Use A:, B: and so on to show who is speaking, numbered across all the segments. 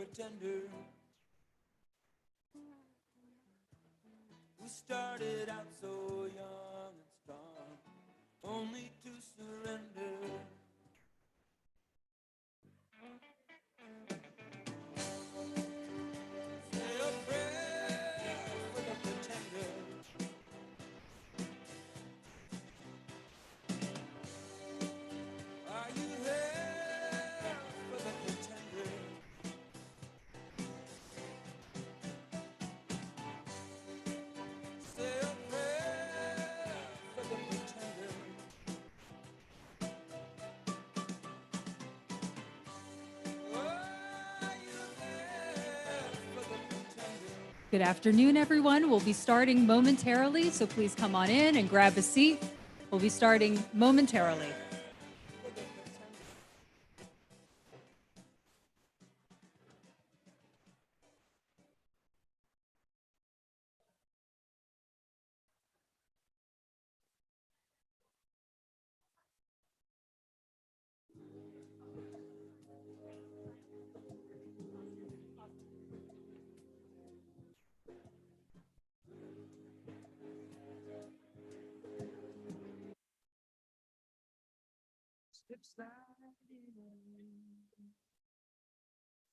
A: pretender. We started out so young and strong, only to surrender. Say a prayer for the pretender. Are you here for the pretender? Say a prayer for the pretender. Are you there for the pretender?
B: Good afternoon, everyone. We'll be starting momentarily, so please come on in and grab a seat. We'll be starting momentarily.
A: For the pretender. Slip sliding away,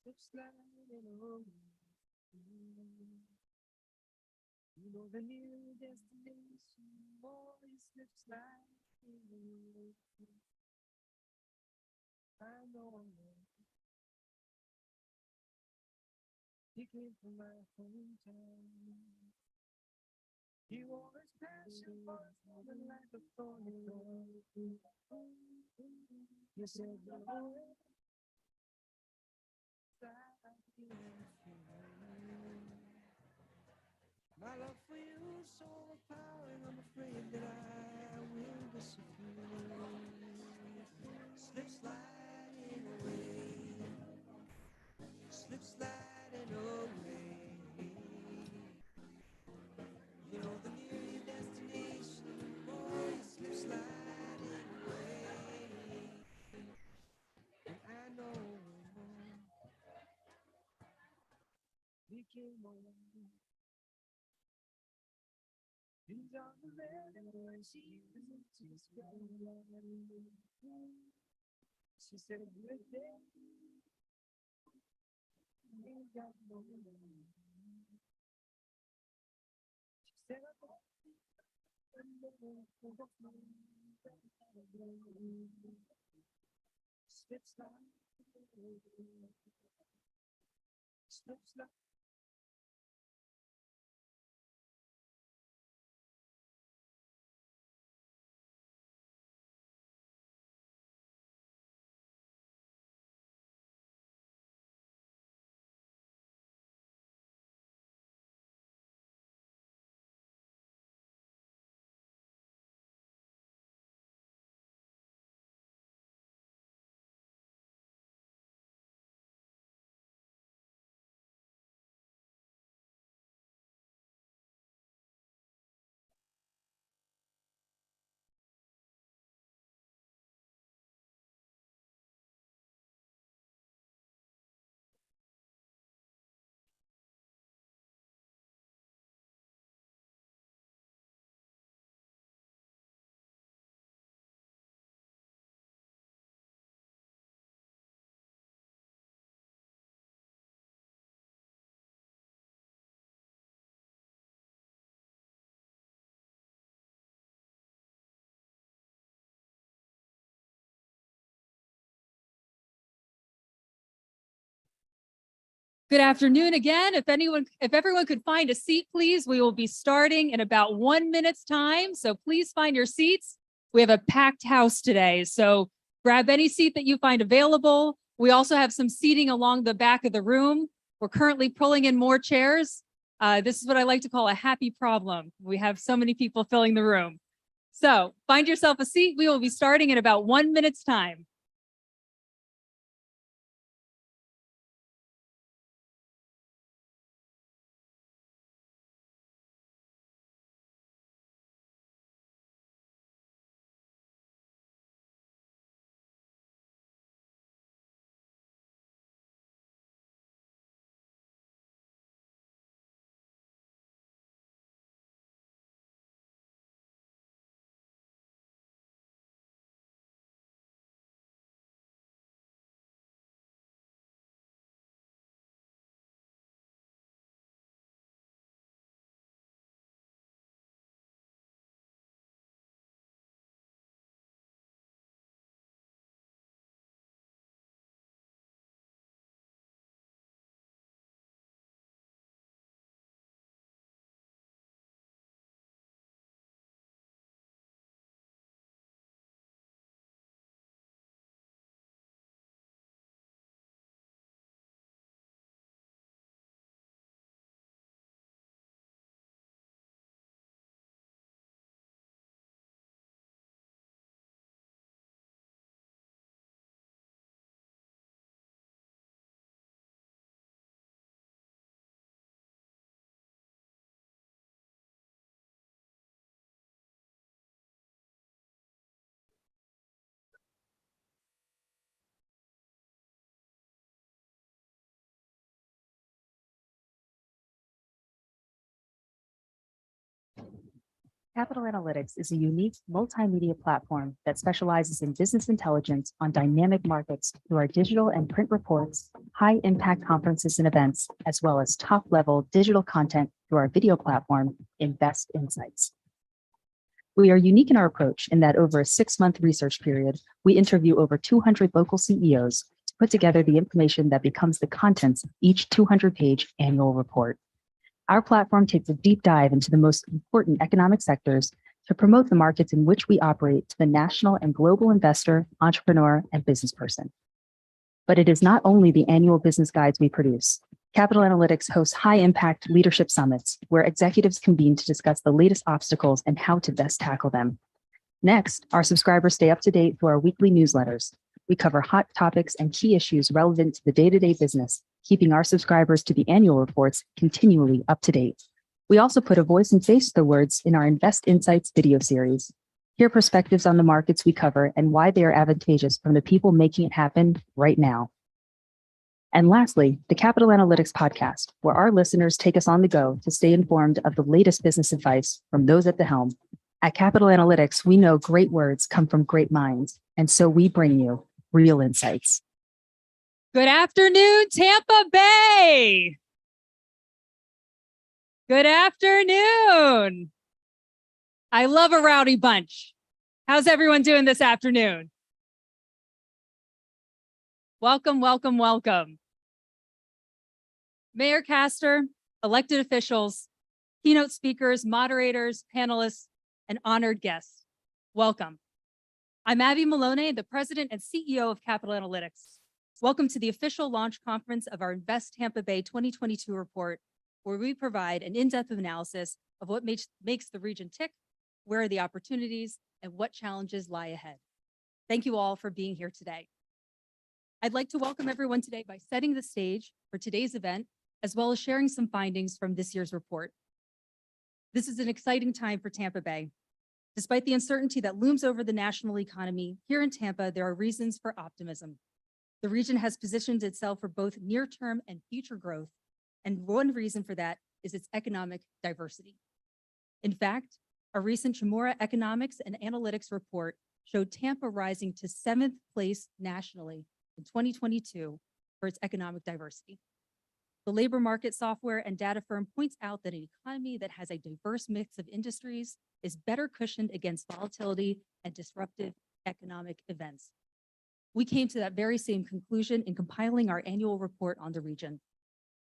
A: slip sliding away. You know the new destination, boy, you slip sliding away. I know you came from my hometown. You always passion for something like a thorny thorn. You said the whole my love for you is so overpowering, I'm afraid that I will disappear. Slip sliding away, slip sliding away. You know the near your destination, boy, you slip sliding away. And I know we came along. These are the very words she used to describe. She said, good day, ain't got no name. She said, I thought slip slide, slip slide.
B: Good afternoon again. If everyone could find a seat, please, we will be starting in about 1 minute's time. So please find your seats. We have a packed house today, so grab any seat that you find available. We also have some seating along the back of the room. We're currently pulling in more chairs. This is what I like to call a happy problem. We have so many people filling the room. So find yourself a seat. We will be starting in about 1 minute's time.
C: Capital Analytics is a unique multimedia platform that specializes in business intelligence on dynamic markets through our digital and print reports, high-impact conferences and events, as well as top-level digital content through our video platform, Invest Insights. We are unique in our approach in that over a 6-month research period, we interview over 200 local CEOs to put together the information that becomes the contents of each 200-page annual report. Our platform takes a deep dive into the most important economic sectors to promote the markets in which we operate to the national and global investor, entrepreneur, and business person. But it is not only the annual business guides we produce. Capital Analytics hosts high-impact leadership summits where executives convene to discuss the latest obstacles and how to best tackle them. Next, our subscribers stay up to date through our weekly newsletters. We cover hot topics and key issues relevant to the day-to-day business, keeping our subscribers to the annual reports continually up to date. We also put a voice and face to the words in our Invest Insights video series. Hear perspectives on the markets we cover and why they are advantageous from the people making it happen right now. And lastly, the Capital Analytics podcast, where our listeners take us on the go to stay informed of the latest business advice from those at the helm. At Capital Analytics, we know great words come from great minds, and so we bring you real insights.
B: Good afternoon, Tampa Bay. Good afternoon. I love a rowdy bunch. How's everyone doing this afternoon? Welcome, welcome, welcome. Mayor Castor, elected officials, keynote speakers, moderators, panelists, and honored guests, welcome. I'm Abby Maloney, the president and CEO of Capital Analytics. Welcome to the official launch conference of our Invest Tampa Bay 2022 report, where we provide an in-depth analysis of what makes the region tick, where are the opportunities, and what challenges lie ahead. Thank you all for being here today. I'd like to welcome everyone today by setting the stage for today's event, as well as sharing some findings from this year's report. This is an exciting time for Tampa Bay. Despite the uncertainty that looms over the national economy, here in Tampa, there are reasons for optimism. The region has positioned itself for both near-term and future growth, and one reason for that is its economic diversity. In fact, a recent Chamorro Economics and Analytics report showed Tampa rising to 7th place nationally in 2022 for its economic diversity. The labor market software and data firm points out that an economy that has a diverse mix of industries is better cushioned against volatility and disruptive economic events. We came to that very same conclusion in compiling our annual report on the region.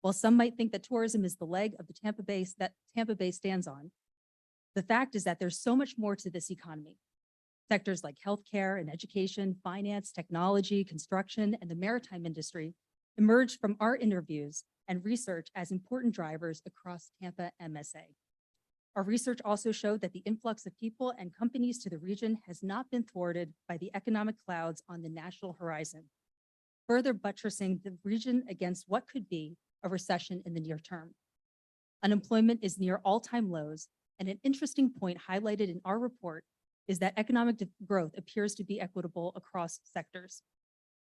B: While some might think that tourism is the leg of the Tampa Bay that Tampa Bay stands on, the fact is that there's so much more to this economy. Sectors like healthcare and education, finance, technology, construction, and the maritime industry emerged from our interviews and research as important drivers across Tampa MSA. Our research also showed that the influx of people and companies to the region has not been thwarted by the economic clouds on the national horizon, further buttressing the region against what could be a recession in the near term. Unemployment is near all-time lows, and an interesting point highlighted in our report is that economic growth appears to be equitable across sectors,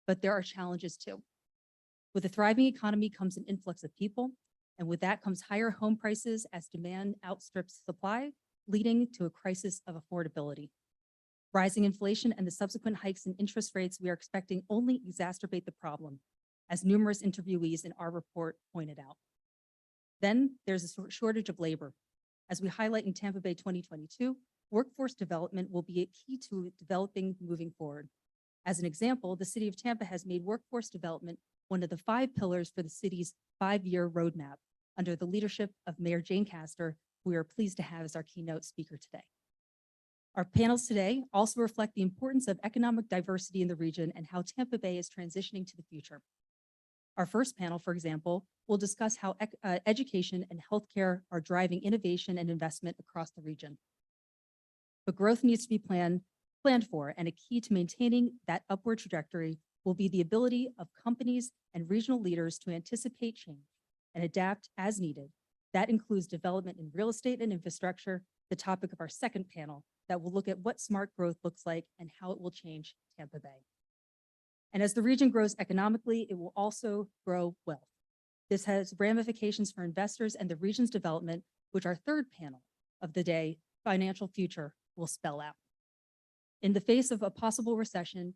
B: but there are challenges too. With a thriving economy comes an influx of people, and with that comes higher home prices as demand outstrips supply, leading to a crisis of affordability. Rising inflation and the subsequent hikes in interest rates we are expecting only exacerbate the problem, as numerous interviewees in our report pointed out. Then there's a shortage of labor. As we highlight in Tampa Bay 2022, workforce development will be a key to developing moving forward. As an example, the city of Tampa has made workforce development one of the 5 pillars for the city's 5-year roadmap under the leadership of Mayor Jane Castor, who we are pleased to have as our keynote speaker today. Our panels today also reflect the importance of economic diversity in the region and how Tampa Bay is transitioning to the future. Our first panel, for example, will discuss how education and healthcare are driving innovation and investment across the region. But growth needs to be planned for, and a key to maintaining that upward trajectory will be the ability of companies and regional leaders to anticipate change and adapt as needed. That includes development in real estate and infrastructure, the topic of our second panel, that will look at what smart growth looks like and how it will change Tampa Bay. And as the region grows economically, it will also grow wealth. This has ramifications for investors and the region's development, which our third panel of the day financial future will spell out. In the face of a possible recession,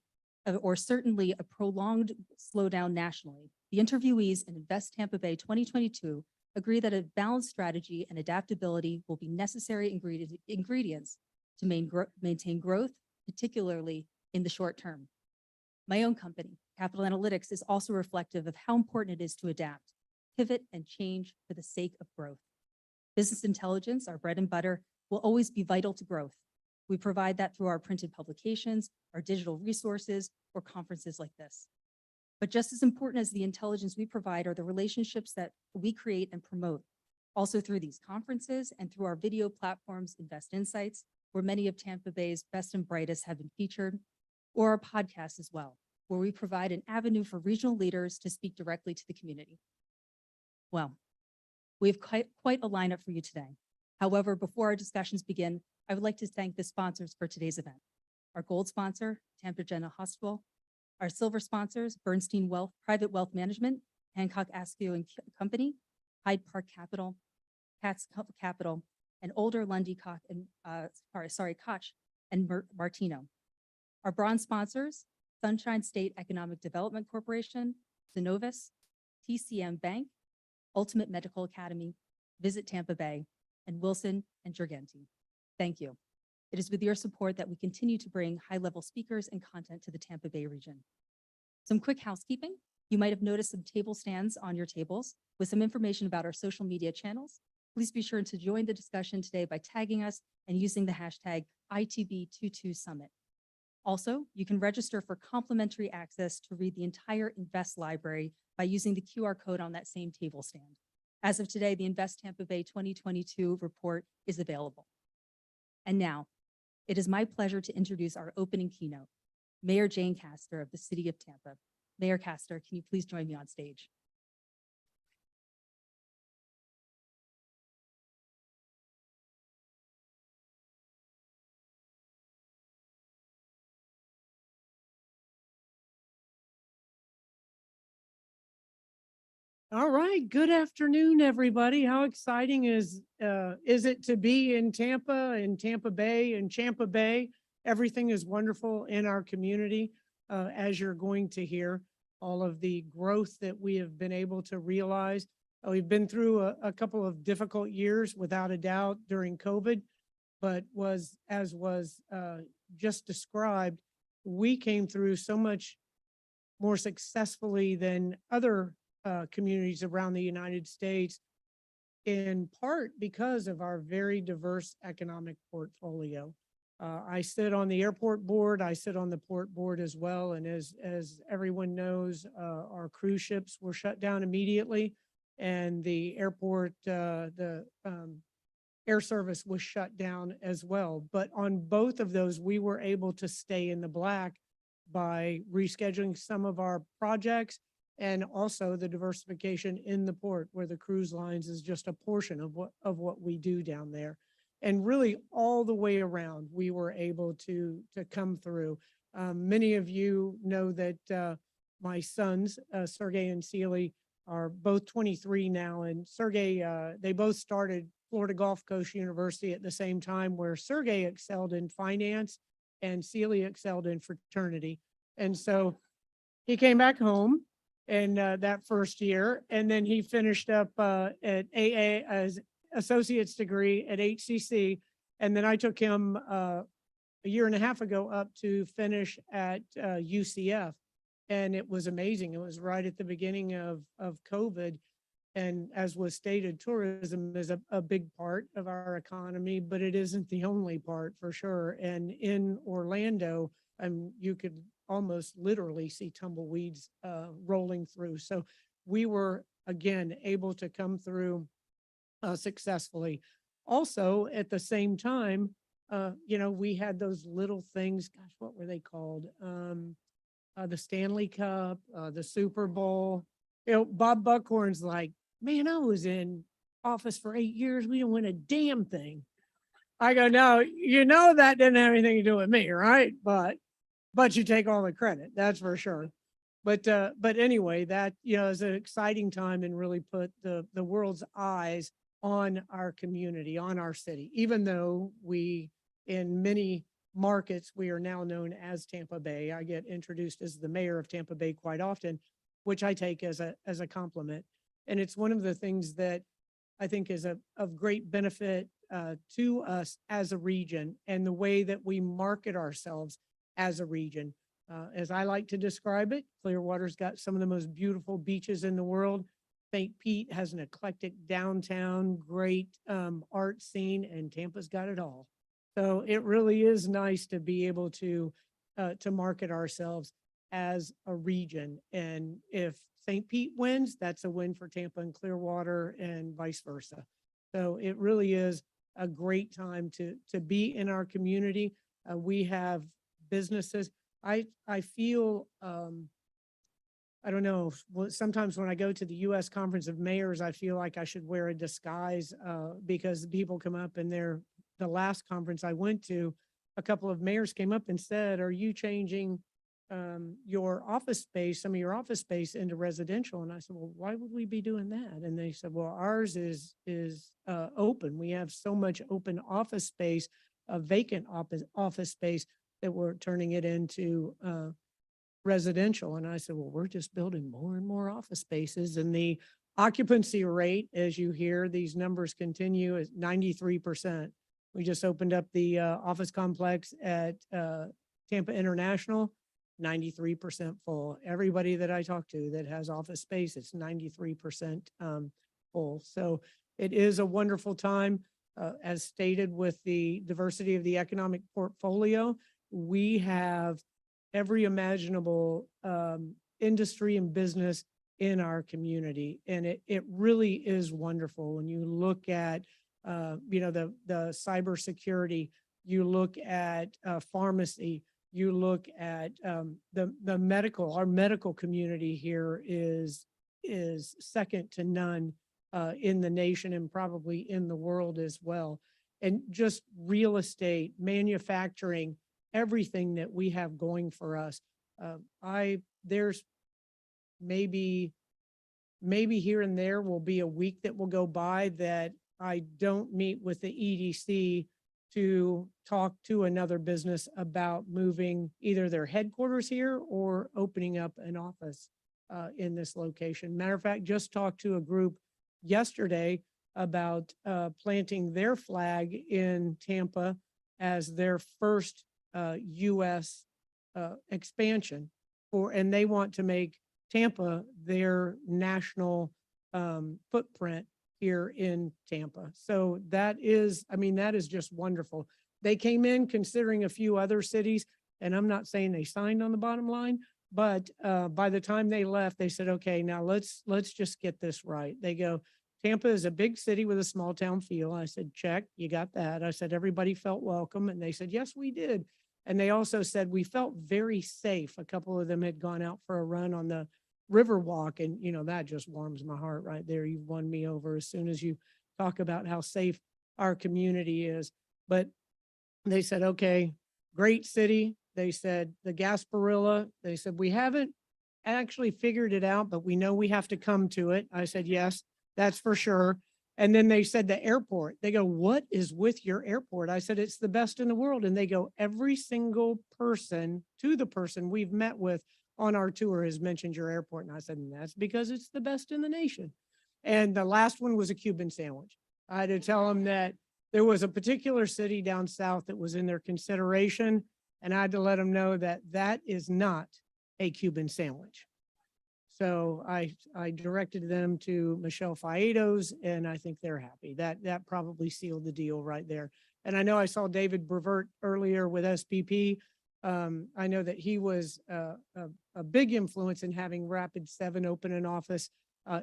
B: or certainly a prolonged slowdown nationally, the interviewees in Invest Tampa Bay 2022 agree that a balanced strategy and adaptability will be necessary ingredients to maintain growth, particularly in the short term. My own company, Capital Analytics, is also reflective of how important it is to adapt, pivot, and change for the sake of growth. Business intelligence, our bread and butter, will always be vital to growth. We provide that through our printed publications, our digital resources, or conferences like this. But just as important as the intelligence we provide are the relationships that we create and promote, also through these conferences and through our video platforms, Invest Insights, where many of Tampa Bay's best and brightest have been featured, or our podcast as well, where we provide an avenue for regional leaders to speak directly to the community. Well, we have quite a lineup for you today. However, before our discussions begin, I would like to thank the sponsors for today's event. Our gold sponsor, Tampa General Hospital, our silver sponsors, Bernstein Private Wealth Management, Hancock Askew Company, Hyde Park Capital, Katz Capital, and older Lundy, Koch, and Koch and Martino. Our bronze sponsors, Sunshine State Economic Development Corporation, Synovus, TCM Bank, Ultimate Medical Academy, Visit Tampa Bay, and Wilson and Girgenti. Thank you. It is with your support that we continue to bring high-level speakers and content to the Tampa Bay region. Some quick housekeeping. You might have noticed some table stands on your tables with some information about our social media channels. Please be sure to join the discussion today by tagging us and using the hashtag ITB22Summit. Also, you can register for complimentary access to read the entire Invest library by using the QR code on that same table stand. As of today, the Invest Tampa Bay 2022 report is available. And now, it is my pleasure to introduce our opening keynote, Mayor Jane Castor of the City of Tampa. Mayor Castor, can you please join me on stage?
A: All right. Good afternoon, everybody. How exciting is it to be in Tampa Bay, in Tampa Bay? Everything is wonderful in our community, as you're going to hear. All of the growth that we have been able to realize. We've been through a couple of difficult years, without a doubt, during COVID, but as was just described, we came through so much more successfully than other communities around the United States, in part because of our very diverse economic portfolio. I sit on the airport board, I sit on the port board as well, and as everyone knows, our cruise ships were shut down immediately, and the airport, the air service was shut down as well. But on both of those, we were able to stay in the black by rescheduling some of our projects, and also the diversification in the port, where the cruise lines is just a portion of what we do down there. And really all the way around, we were able to come through. Many of you know that my sons, Sergey and Sealy, are both 23 now, and Sergey, they both started Florida Gulf Coast University at the same time, where Sergey excelled in finance and Sealy excelled in fraternity. And so he came back home in that first year, and then he finished up at AA as associate's degree at HCC, and then I took him a year and a half ago up to finish at UCF, and it was amazing. It was right at the beginning of COVID, and as was stated, tourism is a big part of our economy, but it isn't the only part, for sure. And in Orlando, you could almost literally see tumbleweeds rolling through. So we were, again, able to come through successfully. Also, at the same time, we had those little things, gosh, what were they called? The Stanley Cup, the Super Bowl. Bob Buckhorn's like, man, I was in office for 8 years. We didn't win a damn thing. I go, no, that didn't have anything to do with me, right? But you take all the credit, that's for sure. But anyway, that is an exciting time and really put the world's eyes on our community, on our city, even though we, in many markets, we are now known as Tampa Bay. I get introduced as the mayor of Tampa Bay quite often, which I take as a compliment. And it's one of the things that I think is of great benefit to us as a region, and the way that we market ourselves as a region. As I like to describe it, Clearwater's got some of the most beautiful beaches in the world. St. Pete has an eclectic downtown, great art scene, and Tampa's got it all. So it really is nice to be able to market ourselves as a region. And if St. Pete wins, that's a win for Tampa and Clearwater, and vice versa. So it really is a great time to be in our community. We have businesses. I feel, I don't know, sometimes when I go to the U.S. Conference of Mayors, I feel like I should wear a disguise because people come up, and the last conference I went to, a couple of mayors came up and said, "Are you changing your office space, some of your office space, into residential?" And I said, "Well, why would we be doing that?" And they said, "Well, ours is open. We have so much open office space, vacant office space, that we're turning it into residential." And I said, "Well, we're just building more and more office spaces." And the occupancy rate, as you hear these numbers continue, is 93%. We just opened up the office complex at Tampa International, 93% full. Everybody that I talk to that has office space, it's 93% full. So it is a wonderful time. As stated, with the diversity of the economic portfolio, we have every imaginable industry and business in our community. And it really is wonderful when you look at the cybersecurity, you look at pharmacy, you look at the medical. Our medical community here is second to none in the nation, and probably in the world as well. And just real estate, manufacturing, everything that we have going for us. There's maybe here and there will be a week that will go by that I don't meet with the EDC to talk to another business about moving either their headquarters here or opening up an office in this location. Matter of fact, just talked to a group yesterday about planting their flag in Tampa as their first U.S. Expansion and they want to make Tampa their national footprint here in Tampa. So that is just wonderful. They came in considering a few other cities, and I'm not saying they signed on the bottom line, but by the time they left, they said, "Okay, now let's just get this right." They go, "Tampa is a big city with a small town feel." I said, "Check, you got that." I said, "Everybody felt welcome," and they said, "Yes, we did." And they also said, "We felt very safe." A couple of them had gone out for a run on the river walk, and that just warms my heart right there. You've won me over as soon as you talk about how safe our community is. But they said, "Okay, great city." They said the Gasparilla, they said, "We haven't actually figured it out, but we know we have to come to it." I said, "Yes, that's for sure." And then they said the airport. They go, "What is with your airport?" I said, "It's the best in the world." And they go, "Every single person we've met with on our tour has mentioned your airport." And I said, "And that's because it's the best in the nation." And the last one was a Cuban sandwich. I had to tell them that there was a particular city down south that was in their consideration, and I had to let them know that that is not a Cuban sandwich. So I directed them to Michelle Faedo's, and I think they're happy. That probably sealed the deal right there. And I know I saw David Brevert earlier with SPP. I know that he was a big influence in having Rapid7 open an office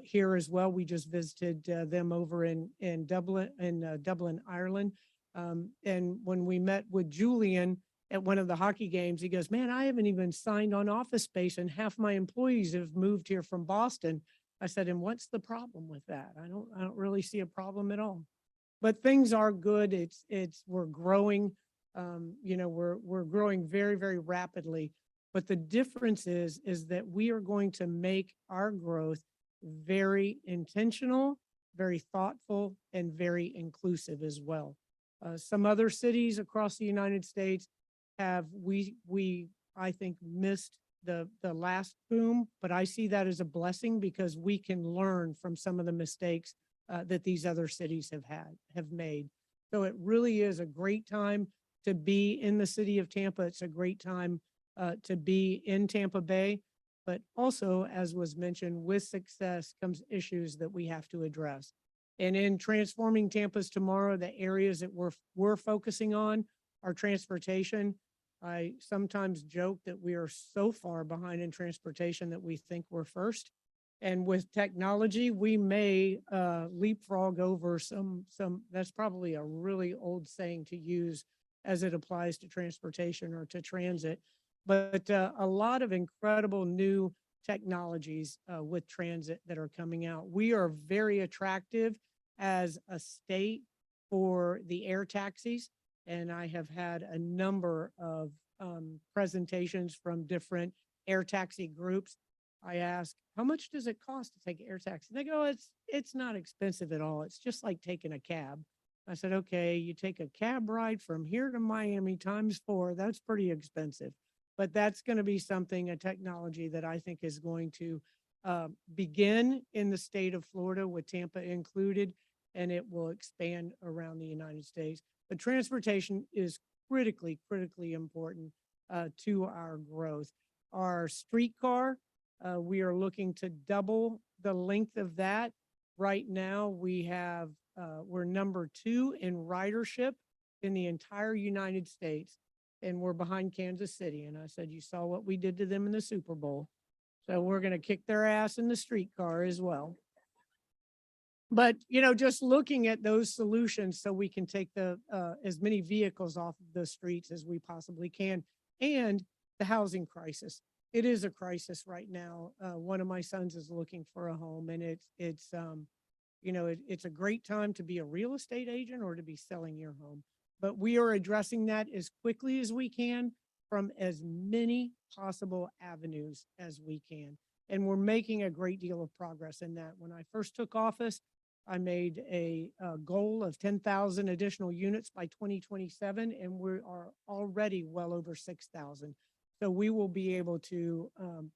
A: here as well. We just visited them over in Dublin, Ireland. And when we met with Julian at one of the hockey games, he goes, "Man, I haven't even signed on office space, and half my employees have moved here from Boston." I said, "And what's the problem with that?" I don't really see a problem at all. But things are good. We're growing. We're growing very, very rapidly. But the difference is that we are going to make our growth very intentional very thoughtful, and very inclusive as well. Some other cities across the United States have, I think, missed the last boom, but I see that as a blessing because we can learn from some of the mistakes that these other cities have made. So it really is a great time to be in the city of Tampa. It's a great time to be in Tampa Bay, but also, as was mentioned, with success comes issues that we have to address. And in transforming Tampa's tomorrow, the areas that we're focusing on are transportation. I sometimes joke that we are so far behind in transportation that we think we're first. And with technology, we may leapfrog over some, that's probably a really old saying to use as it applies to transportation or to transit. But a lot of incredible new technologies with transit that are coming out. We are very attractive as a state for the air taxis. And I have had a number of presentations from different air taxi groups. I ask, how much does it cost to take an air taxi? And they go, it's not expensive at all. It's just like taking a cab. I said, okay, you take a cab ride from here to Miami times 4, that's pretty expensive. But that's going to be something, a technology that I think is going to begin in the state of Florida with Tampa included, and it will expand around the United States. But transportation is critically important to our growth. Our streetcar, we are looking to double the length of that. Right now, we're number 2 in ridership in the entire United States, and we're behind Kansas City. And I said, you saw what we did to them in the Super Bowl. So we're going to kick their ass in the streetcar as well. But, just looking at those solutions so we can take as many vehicles off of the streets as we possibly can. And the housing crisis. It is a crisis right now. One of my sons is looking for a home, and it's a great time to be a real estate agent or to be selling your home. But we are addressing that as quickly as we can from as many possible avenues as we can. And we're making a great deal of progress in that. When I first took office, I made a goal of 10,000 additional units by 2027, and we are already well over 6,000. So we will be able to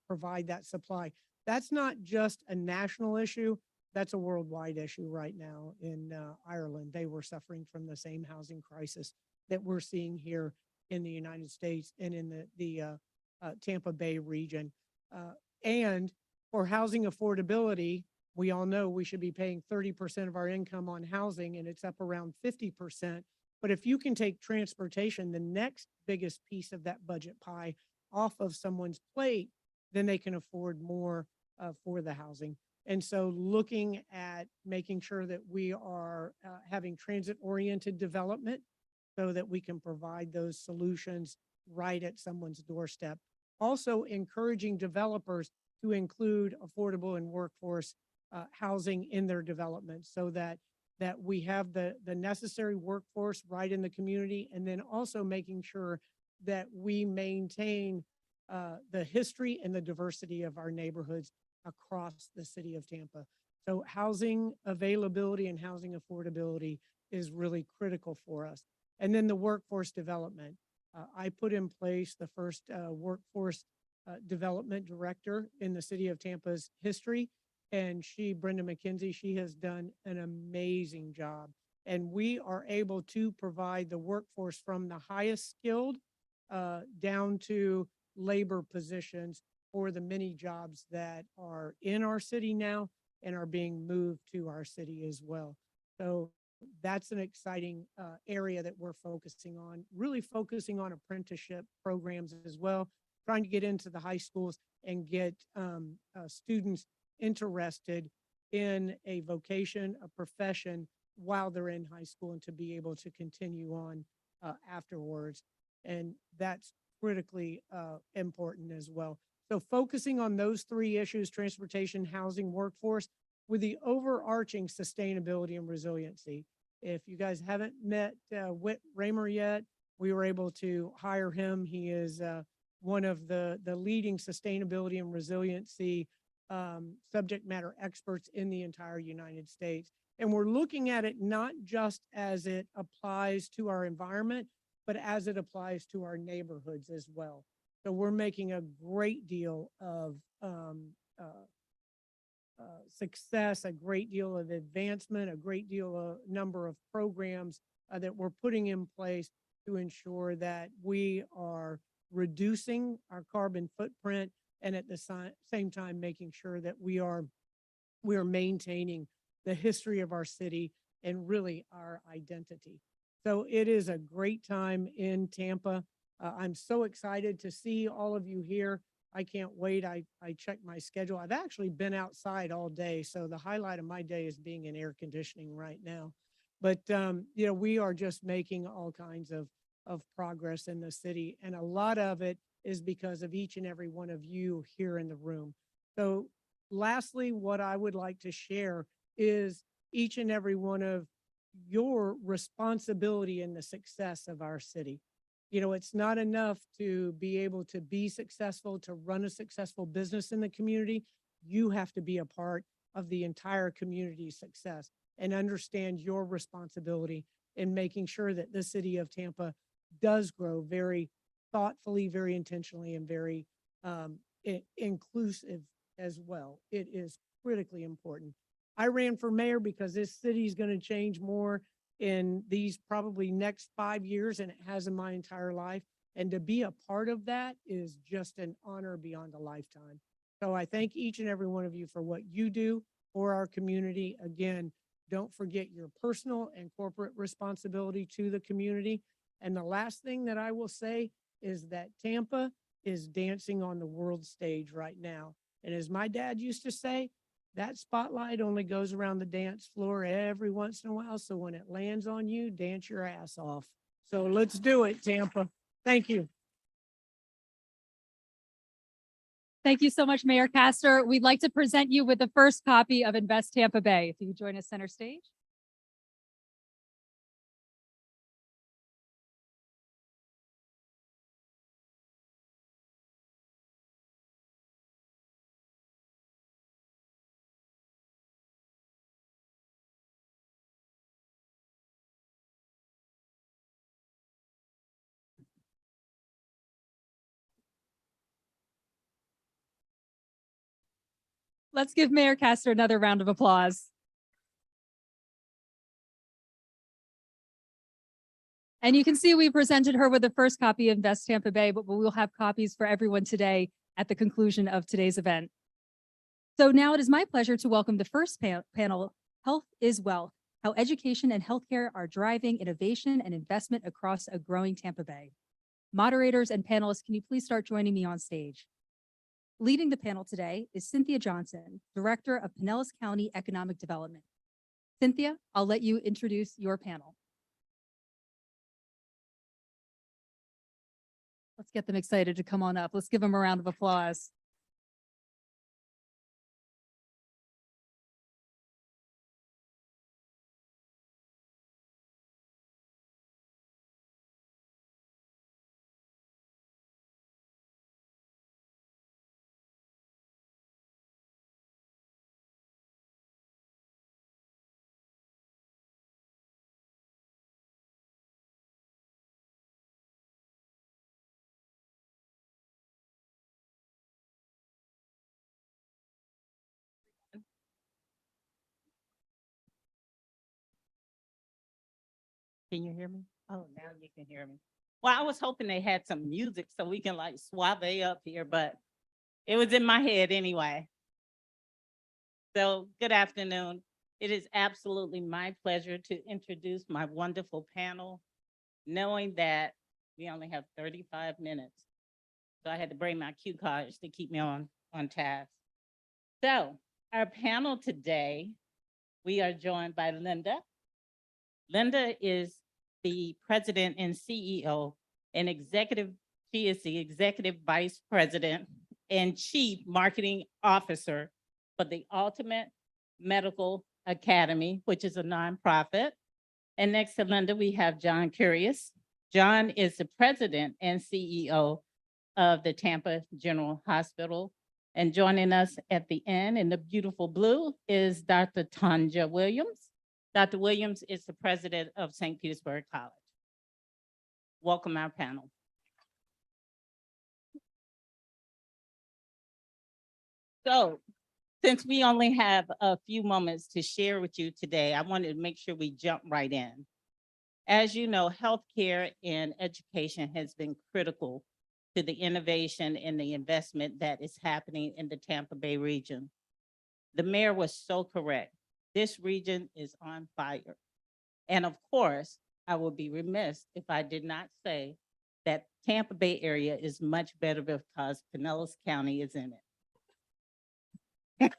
A: provide that supply. That's not just a national issue. That's a worldwide issue right now in Ireland. They were suffering from the same housing crisis that we're seeing here in the United States and in the Tampa Bay region. And for housing affordability, we all know we should be paying 30% of our income on housing, and it's up around 50%. But if you can take transportation, the next biggest piece of that budget pie, off of someone's plate, then they can afford more for the housing. And so looking at making sure that we are having transit-oriented development so that we can provide those solutions right at someone's doorstep. Also encouraging developers to include affordable and workforce housing in their development so that we have the necessary workforce right in the community, and then also making sure that we maintain the history and the diversity of our neighborhoods across the city of Tampa. So housing availability and housing affordability is really critical for us. And then the workforce development. I put in place the first workforce development director in the city of Tampa's history. And Brenda McKenzie, she has done an amazing job. And we are able to provide the workforce from the highest skilled down to labor positions for the many jobs that are in our city now and are being moved to our city as well. So that's an exciting area that we're focusing on, really focusing on apprenticeship programs as well, trying to get into the high schools and get students interested in a vocation, a profession while they're in high school, and to be able to continue on afterwards. And that's critically important as well. So focusing on those 3 issues, transportation, housing, workforce, with the overarching sustainability and resiliency. If you guys haven't met Whit Raymer yet, we were able to hire him. He is one of the leading sustainability and resiliency subject matter experts in the entire United States. And we're looking at it not just as it applies to our environment, but as it applies to our neighborhoods as well. So we're making a great deal of success, a great deal of advancement, a great deal of number of programs that we're putting in place to ensure that we are reducing our carbon footprint and at the same time making sure that we are maintaining the history of our city and really our identity. So it is a great time in Tampa. I'm so excited to see all of you here. I can't wait. I checked my schedule. I've actually been outside all day. So the highlight of my day is being in air conditioning right now. But, you know, we are just making all kinds of progress in the city. And a lot of it is because of each and every one of you here in the room. So lastly, what I would like to share is each and every one of your responsibility in the success of our city. You know, it's not enough to be able to be successful, to run a successful business in the community. You have to be a part of the entire community's success and understand your responsibility in making sure that the city of Tampa does grow very thoughtfully, very intentionally, and very inclusive as well. It is critically important. I ran for mayor because this city is going to change more in these probably next 5 years than it has in my entire life. And to be a part of that is just an honor beyond a lifetime. So I thank each and every one of you for what you do for our community. Again, don't forget your personal and corporate responsibility to the community. And the last thing that I will say is that Tampa is dancing on the world stage right now. And as my dad used to say, that spotlight only goes around the dance floor every once in a while. So when it lands on you, dance your ass off. So let's do it, Tampa. Thank you.
B: Thank you so much, Mayor Castor. We'd like to present you with the first copy of Invest Tampa Bay. If you could join us center stage. Let's give Mayor Castor another round of applause. And you can see we presented her with the first copy of Invest Tampa Bay, but we will have copies for everyone today at the conclusion of today's event. So now it is my pleasure to welcome the first panel, Health is Wealth, How Education and Healthcare Are Driving Innovation and Investment Across a Growing Tampa Bay. Moderators and panelists, can you please start joining me on stage? Leading the panel today is Cynthia Johnson, Director of Pinellas County Economic Development. Cynthia, I'll let you introduce your panel. Let's get them excited to come on up. Let's give them a round of applause.
D: Can you hear me? Oh, now you can hear me. Well, I was hoping they had some music so we can like suave up here, but it was in my head anyway. So good afternoon. It is absolutely my pleasure to introduce my wonderful panel, knowing that we only have 35 minutes. So I had to bring my cue cards to keep me on task. So our panel today, we are joined by Linda. Linda is the president and CEO and she is the executive vice president and chief marketing officer for the Ultimate Medical Academy, which is a nonprofit. And next to Linda, we have John Curious. John is the president and CEO of the Tampa General Hospital. And joining us at the end in the beautiful blue is Dr. Tanja Williams. Dr. Williams is the president of St. Petersburg College. Welcome our panel. So, since we only have a few moments to share with you today, I wanted to make sure we jump right in. As you know, healthcare and education has been critical to the innovation and the investment that is happening in the Tampa Bay region. The mayor was so correct. This region is on fire. And of course, I would be remiss if I did not say that Tampa Bay area is much better because Pinellas County is in it.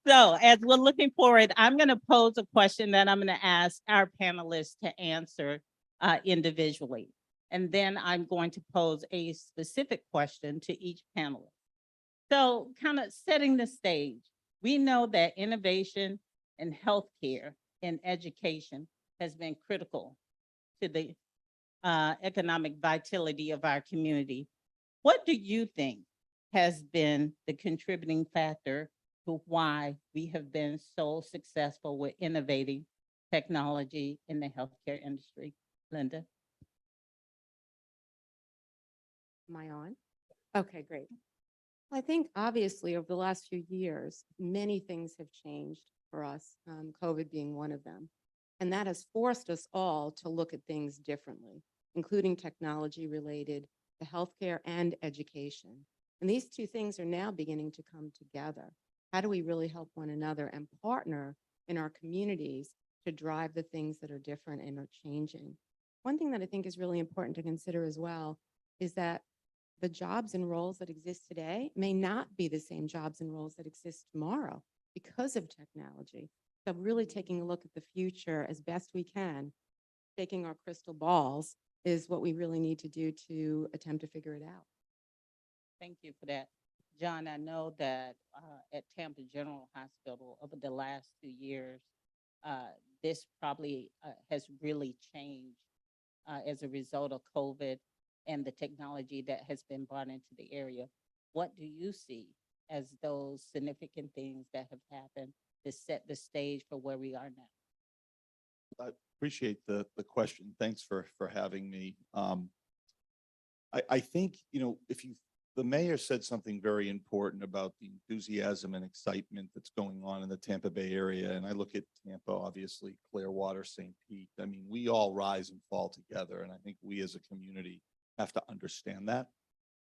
D: So as we're looking forward, I'm going to pose a question that I'm going to ask our panelists to answer individually. And then I'm going to pose a specific question to each panelist. So kind of setting the stage, we know that innovation in healthcare and education has been critical to the economic vitality of our community. What do you think has been the contributing factor to why we have been so successful with innovating technology in the healthcare industry? Linda?
E: Am I on? Okay, great. I think obviously over the last few years, many things have changed for us, COVID being one of them. And that has forced us all to look at things differently, including technology related to healthcare and education. And these two things are now beginning to come together. How do we really help one another and partner in our communities to drive the things that are different and are changing? One thing that I think is really important to consider as well is that the jobs and roles that exist today may not be the same jobs and roles that exist tomorrow because of technology. So really taking a look at the future as best we can, taking our crystal balls is what we really need to do to attempt to figure it out.
D: Thank you for that. John, I know that at Tampa General Hospital over the last 2 years, this probably has really changed as a result of COVID and the technology that has been brought into the area. What do you see as those significant things that have happened to set the stage for where we are now?
F: I appreciate the question. Thanks for having me. I think, you know, the mayor said something very important about the enthusiasm and excitement that's going on in the Tampa Bay area. And I look at Tampa, obviously, Clearwater, St. Pete. I mean, we all rise and fall together. And I think we as a community have to understand that.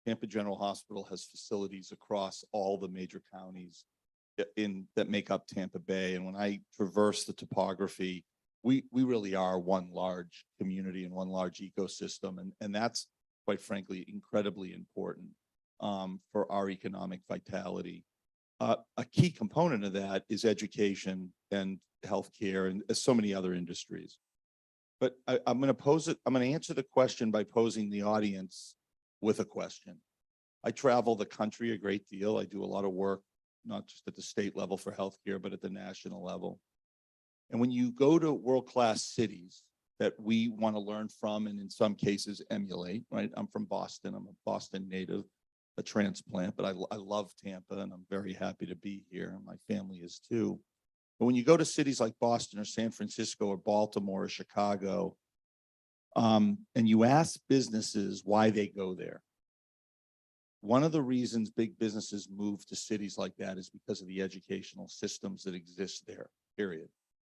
F: Tampa General Hospital has facilities across all the major counties that make up Tampa Bay. And when I traverse the topography, we really are one large community and one large ecosystem. And that's, quite frankly, incredibly important for our economic vitality. A key component of that is education and healthcare and so many other industries. But I'm going to answer the question by posing the audience with a question. I travel the country a great deal. I do a lot of work, not just at the state level for healthcare, but at the national level. And when you go to world-class cities that we want to learn from and in some cases emulate, right? I'm from Boston. I'm a Boston native, a transplant, but I love Tampa and I'm very happy to be here. And my family is too. But when you go to cities like Boston or San Francisco or Baltimore or Chicago, and you ask businesses why they go there, one of the reasons big businesses move to cities like that is because of the educational systems that exist there, period.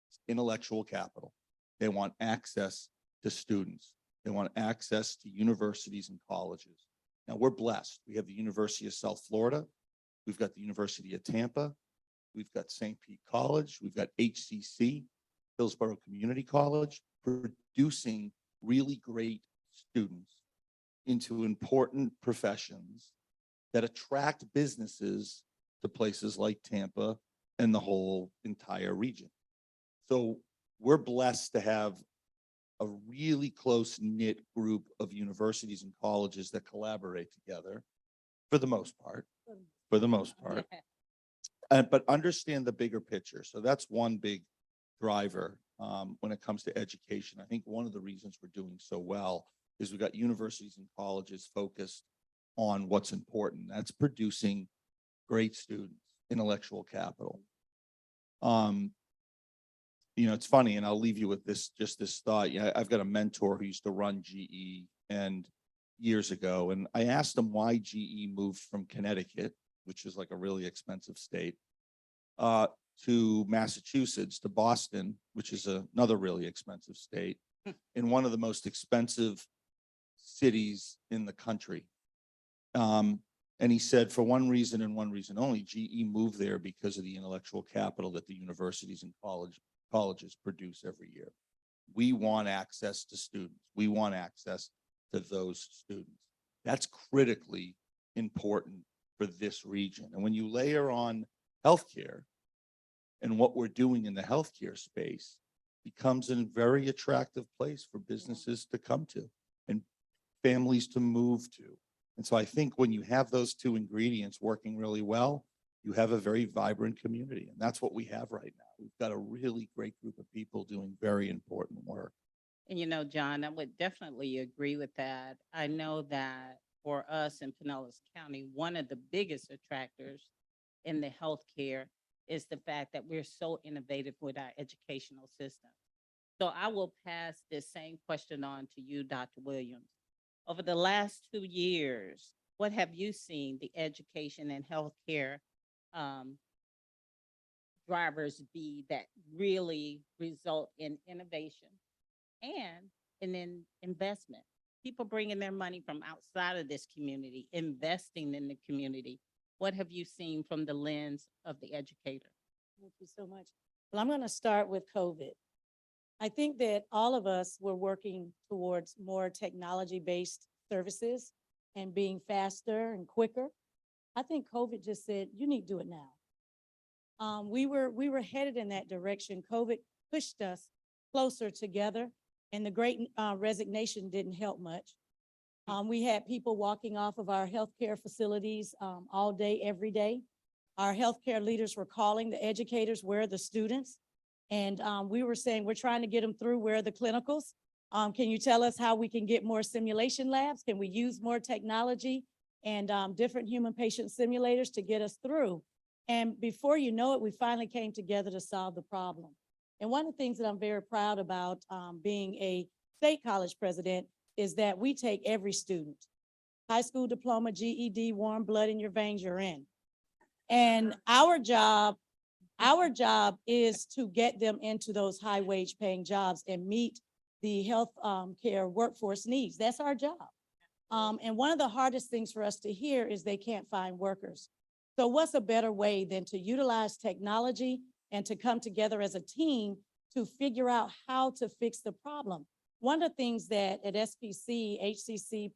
F: It's intellectual capital. They want access to students. They want access to universities and colleges. Now, we're blessed. We have the University of South Florida. We've got the University of Tampa. We've got St. Pete College. We've got HCC, Hillsborough Community College, producing really great students into important professions that attract businesses to places like Tampa and the whole entire region. So we're blessed to have a really close-knit group of universities and colleges that collaborate together for the most part, but understand the bigger picture. So that's one big driver when it comes to education. I think one of the reasons we're doing so well is we've got universities and colleges focused on what's important. That's producing great students, intellectual capital. you know, it's funny, and I'll leave you with this, just this thought. Yeah, I've got a mentor who used to run GE and years ago, and I asked him why GE moved from Connecticut, which is like a really expensive state, to Massachusetts, to Boston, which is another really expensive state, in one of the most expensive cities in the country. And he said, for one reason and one reason only, GE moved there because of the intellectual capital that the universities and colleges produce every year. We want access to students. We want access to those students. That's critically important for this region. And when you layer on healthcare and what we're doing in the healthcare space, becomes a very attractive place for businesses to come to and families to move to. And so I think when you have those two ingredients working really well, you have a very vibrant community. And that's what we have right now. We've got a really great group of people doing very important work.
D: And you know, John, I would definitely agree with that. I know that for us in Pinellas County, one of the biggest attractors in the healthcare is the fact that we're so innovative with our educational system. So I will pass this same question on to you, Dr. Williams. Over the last 2 years, what have you seen the education and healthcare drivers be that really result in innovation and in investment? People bringing their money from outside of this community, investing in the community. What have you seen from the lens of the educator?
G: Thank you so much. Well, I'm going to start with COVID. I think that all of us were working towards more technology-based services and being faster and quicker. I think COVID just said, you need to do it now. We were headed in that direction. COVID pushed us closer together, and the great resignation didn't help much. We had people walking off of our healthcare facilities all day, every day. Our healthcare leaders were calling the educators, where are the students? And we were saying, we're trying to get them through, where are the clinicals? Can you tell us how we can get more simulation labs? Can we use more technology and different human patient simulators to get us through? And before you know it, we finally came together to solve the problem. And one of the things that I'm very proud about being a state college president is that we take every student. High school diploma, GED, warm blood in your veins, you're in. And our job is to get them into those high wage paying jobs and meet the health care workforce needs. That's our job. And one of the hardest things for us to hear is they can't find workers. So what's a better way than to utilize technology and to come together as a team to figure out how to fix the problem? One of the things that at SPC, HCC,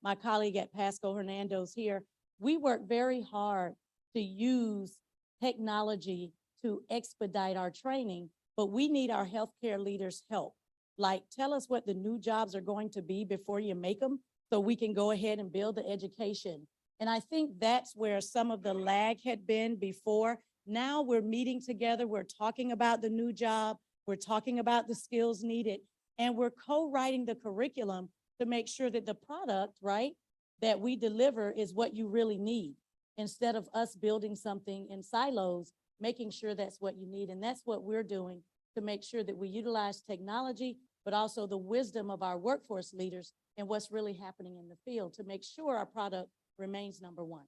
G: my colleague at Pasco Hernando's here, we work very hard to use technology to expedite our training, but we need our healthcare leaders' help. Like, tell us what the new jobs are going to be before you make them, so we can go ahead and build the education. And I think that's where some of the lag had been before. Now we're meeting together, we're talking about the new job, we're talking about the skills needed, and we're co-writing the curriculum to make sure that the product, right, that we deliver is what you really need, instead of us building something in silos, making sure that's what you need. And that's what we're doing to make sure that we utilize technology, but also the wisdom of our workforce leaders and what's really happening in the field to make sure our product remains number one.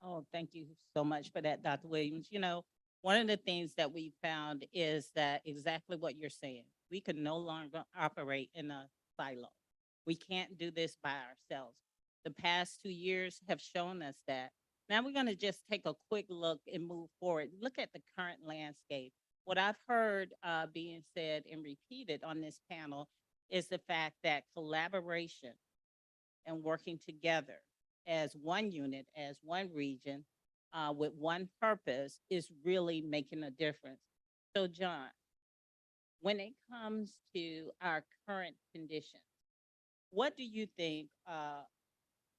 D: Oh, thank you so much for that, Dr. Williams. You know, one of the things that we found is that exactly what you're saying. We can no longer operate in a silo. We can't do this by ourselves. The past 2 years have shown us that. Now we're going to just take a quick look and move forward. Look at the current landscape. What I've heard being said and repeated on this panel is the fact that collaboration and working together as one unit, as one region, with one purpose is really making a difference. So John, when it comes to our current conditions, what do you think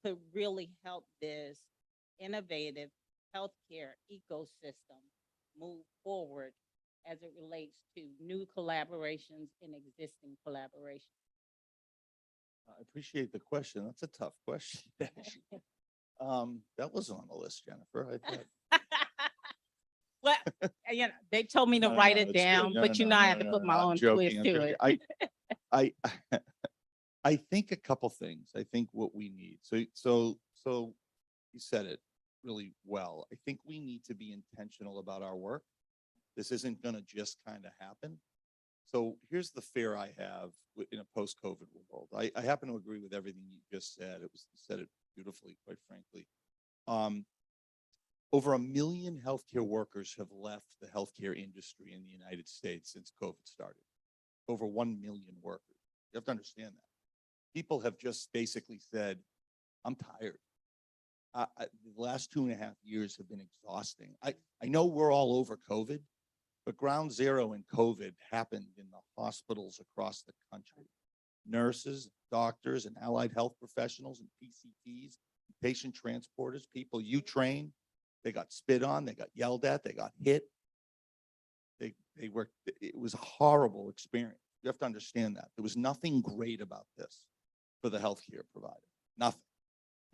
D: could really help this innovative healthcare ecosystem move forward as it relates to new collaborations and existing collaborations?
F: I appreciate the question. That's a tough question. That wasn't on the list, Jennifer. I thought.
D: Well, you know, they told me to
F: No,
D: write
F: no,
D: it
F: it's good.
D: down,
F: No,
D: but you
F: no,
D: know, I
F: no,
D: had to
F: no,
D: put
F: no,
D: my
F: I'm
D: own
F: joking,
D: twist
F: I'm
D: to
F: joking.
D: it.
F: I, I think a couple things. I think what we need. So you said it really well. I think we need to be intentional about our work. This isn't going to just kind of happen. So here's the fear I have in a post-COVID world. I happen to agree with everything you just said. You said it beautifully, quite frankly. Over 1 million healthcare workers have left the healthcare industry in the United States since COVID started. Over 1 million workers. You have to understand that. People have just basically said, I'm tired. The last 2.5 years have been exhausting. I know we're all over COVID, but ground zero in COVID happened in the hospitals across the country. Nurses, doctors, and allied health professionals and PCTs, patient transporters, people you train, they got spit on, they got yelled at, they got hit. It was a horrible experience. You have to understand that. There was nothing great about this for the healthcare provider, nothing.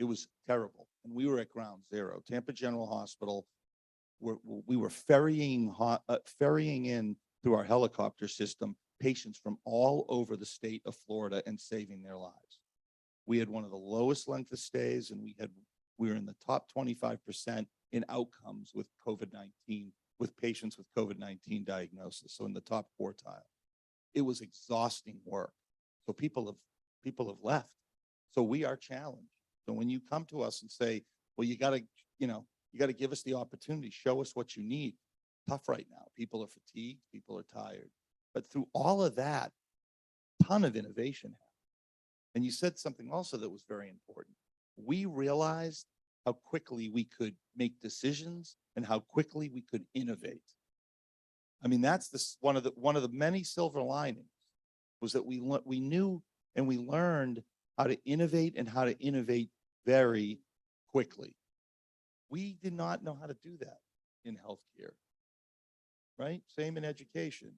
F: It was terrible. And we were at ground zero. Tampa General Hospital, we were ferrying in through our helicopter system patients from all over the state of Florida and saving their lives. We had one of the lowest length of stays, and we were in the top 25% in outcomes with COVID-19, with patients with COVID-19 diagnosis. So in the top quartile. It was exhausting work. So people have left. So we are challenged. So when you come to us and say, well, you got to give us the opportunity, show us what you need. Tough right now. People are fatigued, people are tired. But through all of that, ton of innovation happened. And you said something also that was very important. We realized how quickly we could make decisions and how quickly we could innovate. I mean, that's one of the many silver linings was that we knew and we learned how to innovate and how to innovate very quickly. We did not know how to do that in healthcare, right? Same in education.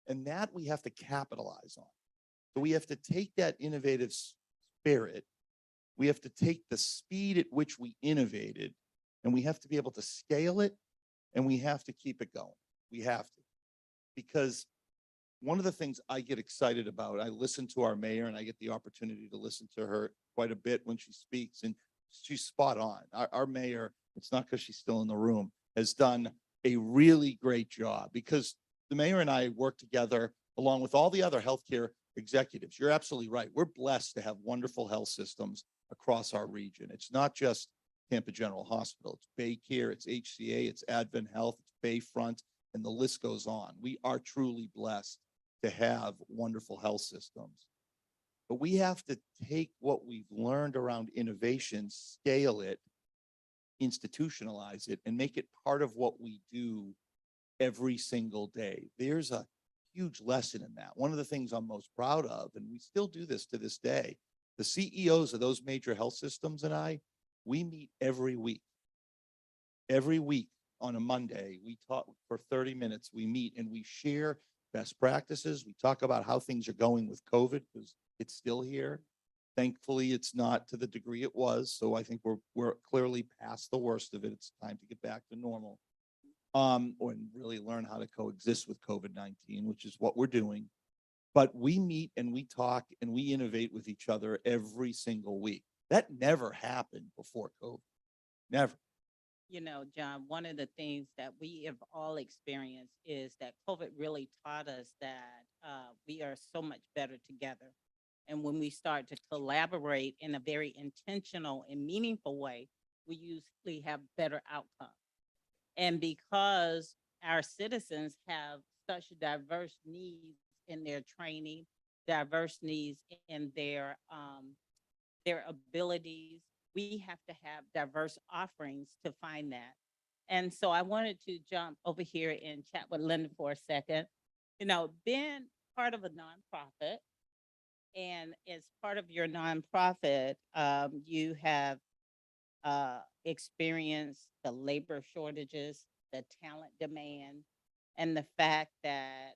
F: And that we have to capitalize on. So we have to take that innovative spirit. We have to take the speed at which we innovated, and we have to be able to scale it, and we have to keep it going. We have to. Because one of the things I get excited about, I listen to our mayor, and I get the opportunity to listen to her quite a bit when she speaks, and she's spot on. Our mayor, it's not because she's still in the room, has done a really great job, because the mayor and I work together along with all the other healthcare executives. You're absolutely right. We're blessed to have wonderful health systems across our region. It's not just Tampa General Hospital. It's Baycare, it's HCA, it's Advent Health, it's Bayfront, and the list goes on. We are truly blessed to have wonderful health systems. But we have to take what we've learned around innovation, scale it, institutionalize it, and make it part of what we do every single day. There's a huge lesson in that. One of the things I'm most proud of, and we still do this to this day, the CEOs of those major health systems and we meet every week. Every week on a Monday, we talk for 30 minutes, we meet and we share best practices. We talk about how things are going with COVID because it's still here. Thankfully, it's not to the degree it was. So I think we're clearly past the worst of it. It's time to get back to normal. Or really learn how to coexist with COVID-19, which is what we're doing. But we meet and we talk and we innovate with each other every single week. That never happened before COVID. Never.
D: You know, John, one of the things that we have all experienced is that COVID really taught us that we are so much better together. And when we start to collaborate in a very intentional and meaningful way, we usually have better outcomes. And because our citizens have such diverse needs in their training, diverse needs in their abilities, we have to have diverse offerings to find that. And so I wanted to jump over here and chat with Linda for a second. You know, being part of a nonprofit, and as part of your nonprofit, you have experience the labor shortages, the talent demand, and the fact that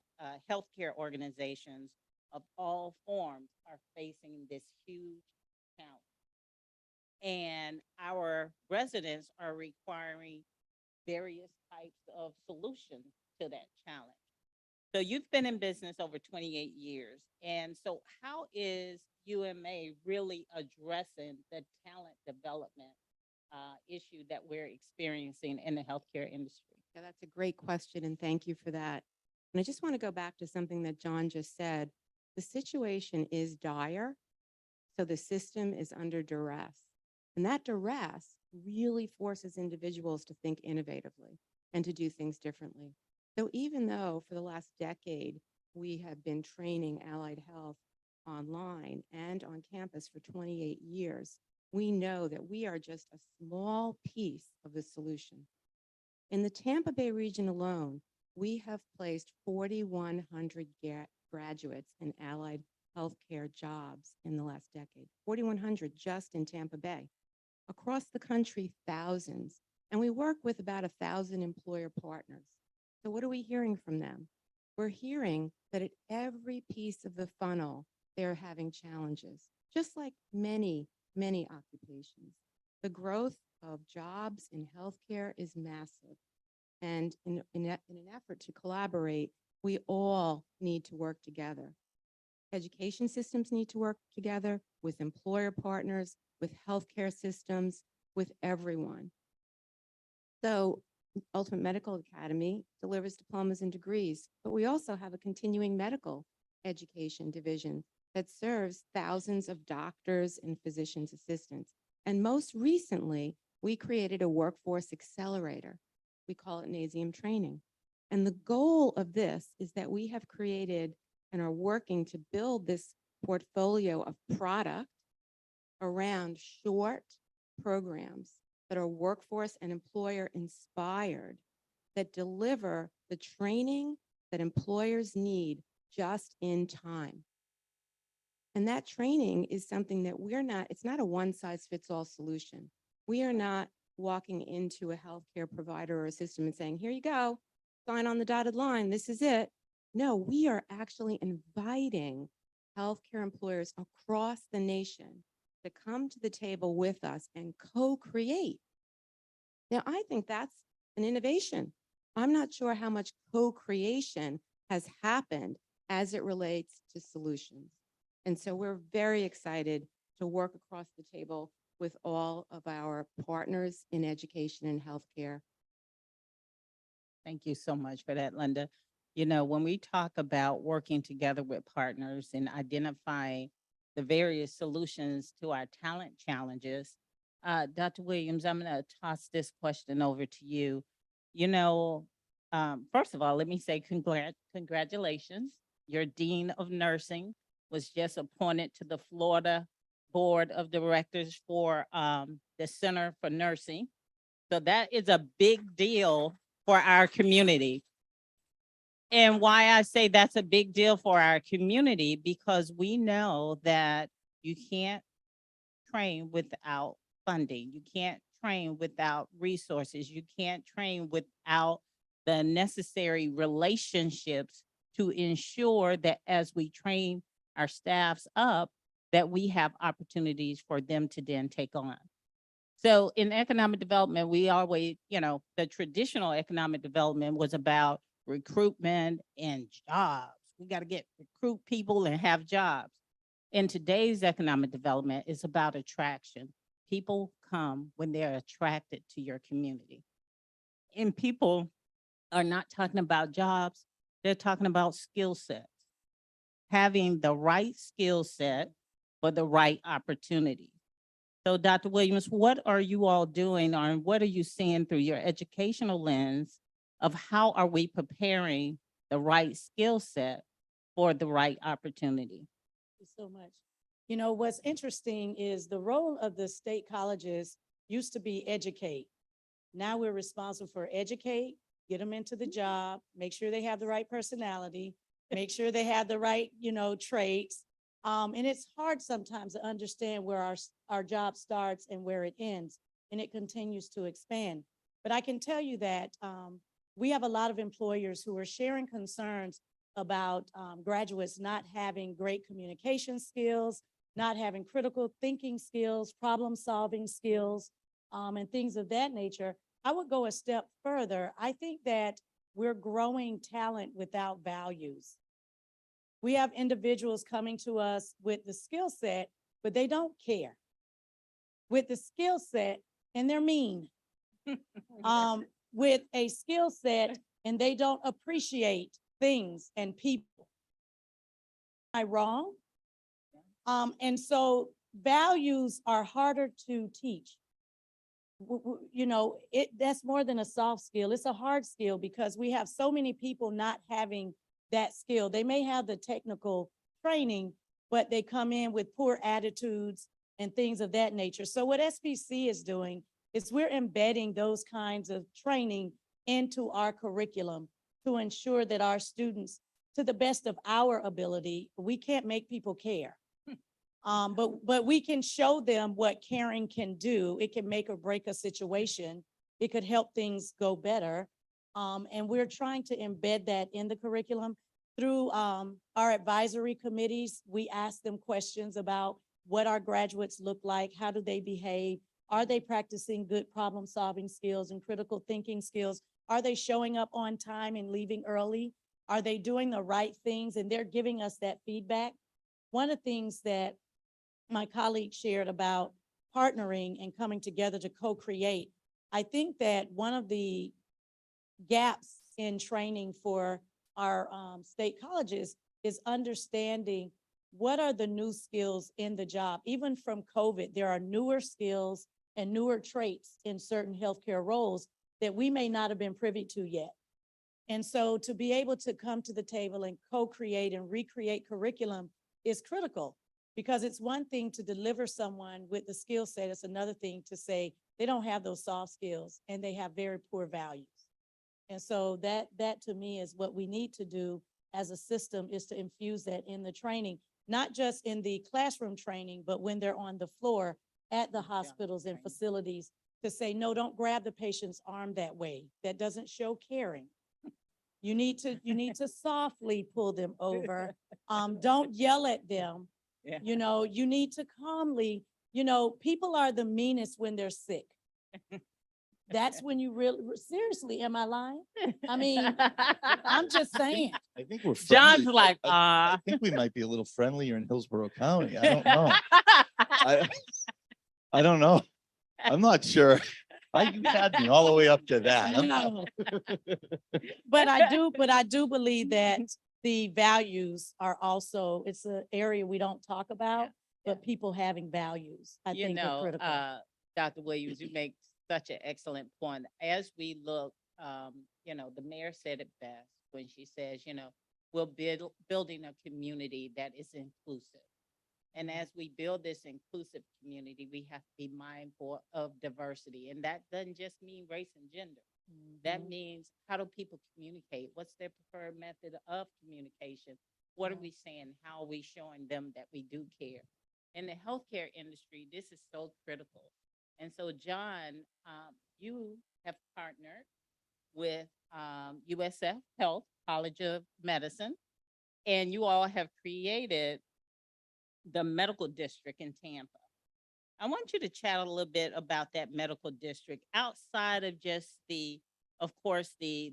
D: healthcare organizations of all forms are facing this huge challenge. And our residents are requiring various types of solutions to that challenge. So you've been in business over 28 years. And so how is UMA really addressing the talent development issue that we're experiencing in the healthcare industry?
E: Yeah, that's a great question, and thank you for that. And I just want to go back to something that John just said. The situation is dire, so the system is under duress. And that duress really forces individuals to think innovatively and to do things differently. So even though for the last decade, we have been training allied health online and on campus for 28 years, we know that we are just a small piece of the solution. In the Tampa Bay region alone, we have placed 4,100 graduates in allied healthcare jobs in the last decade, 4,100 just in Tampa Bay. Across the country, thousands. And we work with about 1,000 employer partners. So what are we hearing from them? We're hearing that at every piece of the funnel, they're having challenges, just like many, many occupations. The growth of jobs in healthcare is massive. And in an effort to collaborate, we all need to work together. Education systems need to work together with employer partners, with healthcare systems, with everyone. So Ultimate Medical Academy delivers diplomas and degrees, but we also have a continuing medical education division that serves thousands of doctors and physicians assistants. And most recently, we created a workforce accelerator. We call it NASIUM training. And the goal of this is that we have created and are working to build this portfolio of product around short programs that are workforce and employer inspired, that deliver the training that employers need just in time. And that training is something that it's not a one-size-fits-all solution. We are not walking into a healthcare provider or a system and saying, here you go, sign on the dotted line, this is it. No, we are actually inviting healthcare employers across the nation to come to the table with us and co-create. Now, I think that's an innovation. I'm not sure how much co-creation has happened as it relates to solutions. And so we're very excited to work across the table with all of our partners in education and healthcare.
D: Thank you so much for that, Linda. You know, when we talk about working together with partners and identifying the various solutions to our talent challenges, Dr. Williams, I'm going to toss this question over to you. You know, first of all, let me say congratulations. Your Dean of Nursing was just appointed to the Florida Board of Directors for the Center for Nursing. So that is a big deal for our community. And why I say that's a big deal for our community, because we know that you can't train without funding. You can't train without resources. You can't train without the necessary relationships to ensure that as we train our staffs up, that we have opportunities for them to then take on. So in economic development, we always, you know, the traditional economic development was about recruitment and jobs. We got to recruit people and have jobs. In today's economic development, it's about attraction. People come when they're attracted to your community. And people are not talking about jobs, they're talking about skill sets. Having the right skill set for the right opportunity. So Dr. Williams, what are you all doing, or what are you seeing through your educational lens of how are we preparing the right skill set for the right opportunity?
G: Thank you so much. You know, what's interesting is the role of the state colleges used to be educate. Now we're responsible for educate, get them into the job, make sure they have the right personality, make sure they have the right, traits. And it's hard sometimes to understand where our job starts and where it ends, and it continues to expand. But I can tell you that we have a lot of employers who are sharing concerns about graduates not having great communication skills, not having critical thinking skills, problem-solving skills, and things of that nature. I would go a step further. I think that we're growing talent without values. We have individuals coming to us with the skill set, but they don't care. With the skill set, and they're mean. With a skill set, and they don't appreciate things and people. Am I wrong? And so values are harder to teach. You know, that's more than a soft skill. It's a hard skill because we have so many people not having that skill. They may have the technical training, but they come in with poor attitudes and things of that nature. So what SBC is doing is we're embedding those kinds of training into our curriculum to ensure that our students, to the best of our ability, we can't make people care. But we can show them what caring can do. It can make or break a situation. It could help things go better. And we're trying to embed that in the curriculum through our advisory committees. We ask them questions about what our graduates look like, how do they behave, are they practicing good problem-solving skills and critical thinking skills? Are they showing up on time and leaving early? Are they doing the right things? And they're giving us that feedback. One of the things that my colleague shared about partnering and coming together to co-create, I think that one of the gaps in training for our state colleges is understanding what are the new skills in the job. Even from COVID, there are newer skills and newer traits in certain healthcare roles that we may not have been privy to yet. And so to be able to come to the table and co-create and recreate curriculum is critical, because it's one thing to deliver someone with the skill set. It's another thing to say they don't have those soft skills and they have very poor values. And so that to me is what we need to do as a system, is to infuse that in the training, not just in the classroom training, but when they're on the floor at the hospitals and facilities, to say, no, don't grab the patient's arm that way. That doesn't show caring. You need to softly pull them over. Don't yell at them.
D: Yeah.
G: You know, you need to calmly, you know, people are the meanest when they're sick. That's when you really, seriously, am I lying? I mean, I'm just saying.
F: I think we're
D: John's
F: friendly.
D: like,
F: I think we might be a little friendlier in Hillsborough County. I don't know. I don't know. I'm not sure. You had me all the way up to that.
G: No. But I do believe that the values are also, it's an area we don't talk about, but people having values, I
D: You
G: think are
D: know,
G: critical.
D: Dr. Williams, you make such an excellent point. As we look, you know, the mayor said it best when she says, you know, we're building a community that is inclusive. And as we build this inclusive community, we have to be mindful of diversity. And that doesn't just mean race and gender. That means, how do people communicate? What's their preferred method of communication? What are we saying? How are we showing them that we do care? In the healthcare industry, this is so critical. And so, John, you have partnered with USF Health, College of Medicine, and you all have created the medical district in Tampa. I want you to chat a little bit about that medical district outside of just of course, the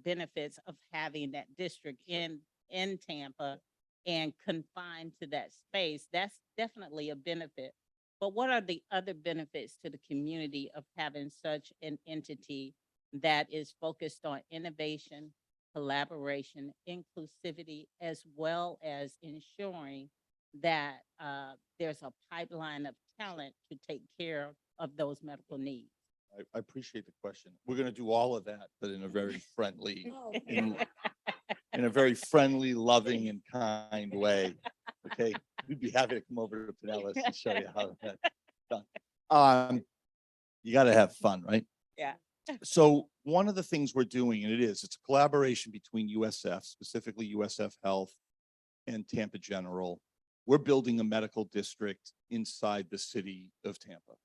D: benefits of having that district in Tampa and confined to that space. That's definitely a benefit. But what are the other benefits to the community of having such an entity that is focused on innovation, collaboration, inclusivity, as well as ensuring that there's a pipeline of talent to take care of those medical needs?
F: I appreciate the question. We're going to do all of that, but in a very friendly, in a very friendly, loving, and kind way. Okay, we'd be happy to come over to Pinellas and show you how that's done. You got to have fun, right?
D: Yeah.
F: So one of the things we're doing, and it's a collaboration between USF, specifically USF Health, and Tampa General. We're building a medical district inside the city of Tampa.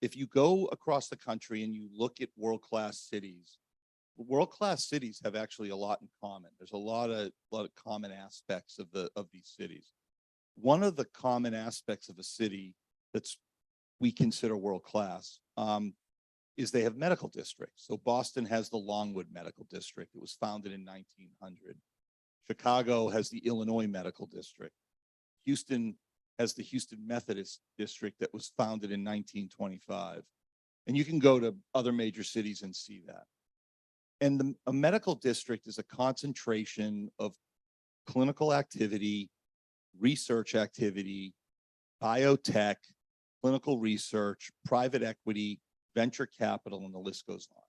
F: If you go across the country and you look at world-class cities have actually a lot in common. There's a lot of common aspects of these cities. One of the common aspects of a city we consider world-class is they have medical districts. So Boston has the Longwood Medical District. It was founded in 1900. Chicago has the Illinois Medical District. Houston has the Houston Methodist District that was founded in 1925. And you can go to other major cities and see that. And a medical district is a concentration of clinical activity, research activity, biotech, clinical research, private equity, venture capital, and the list goes on.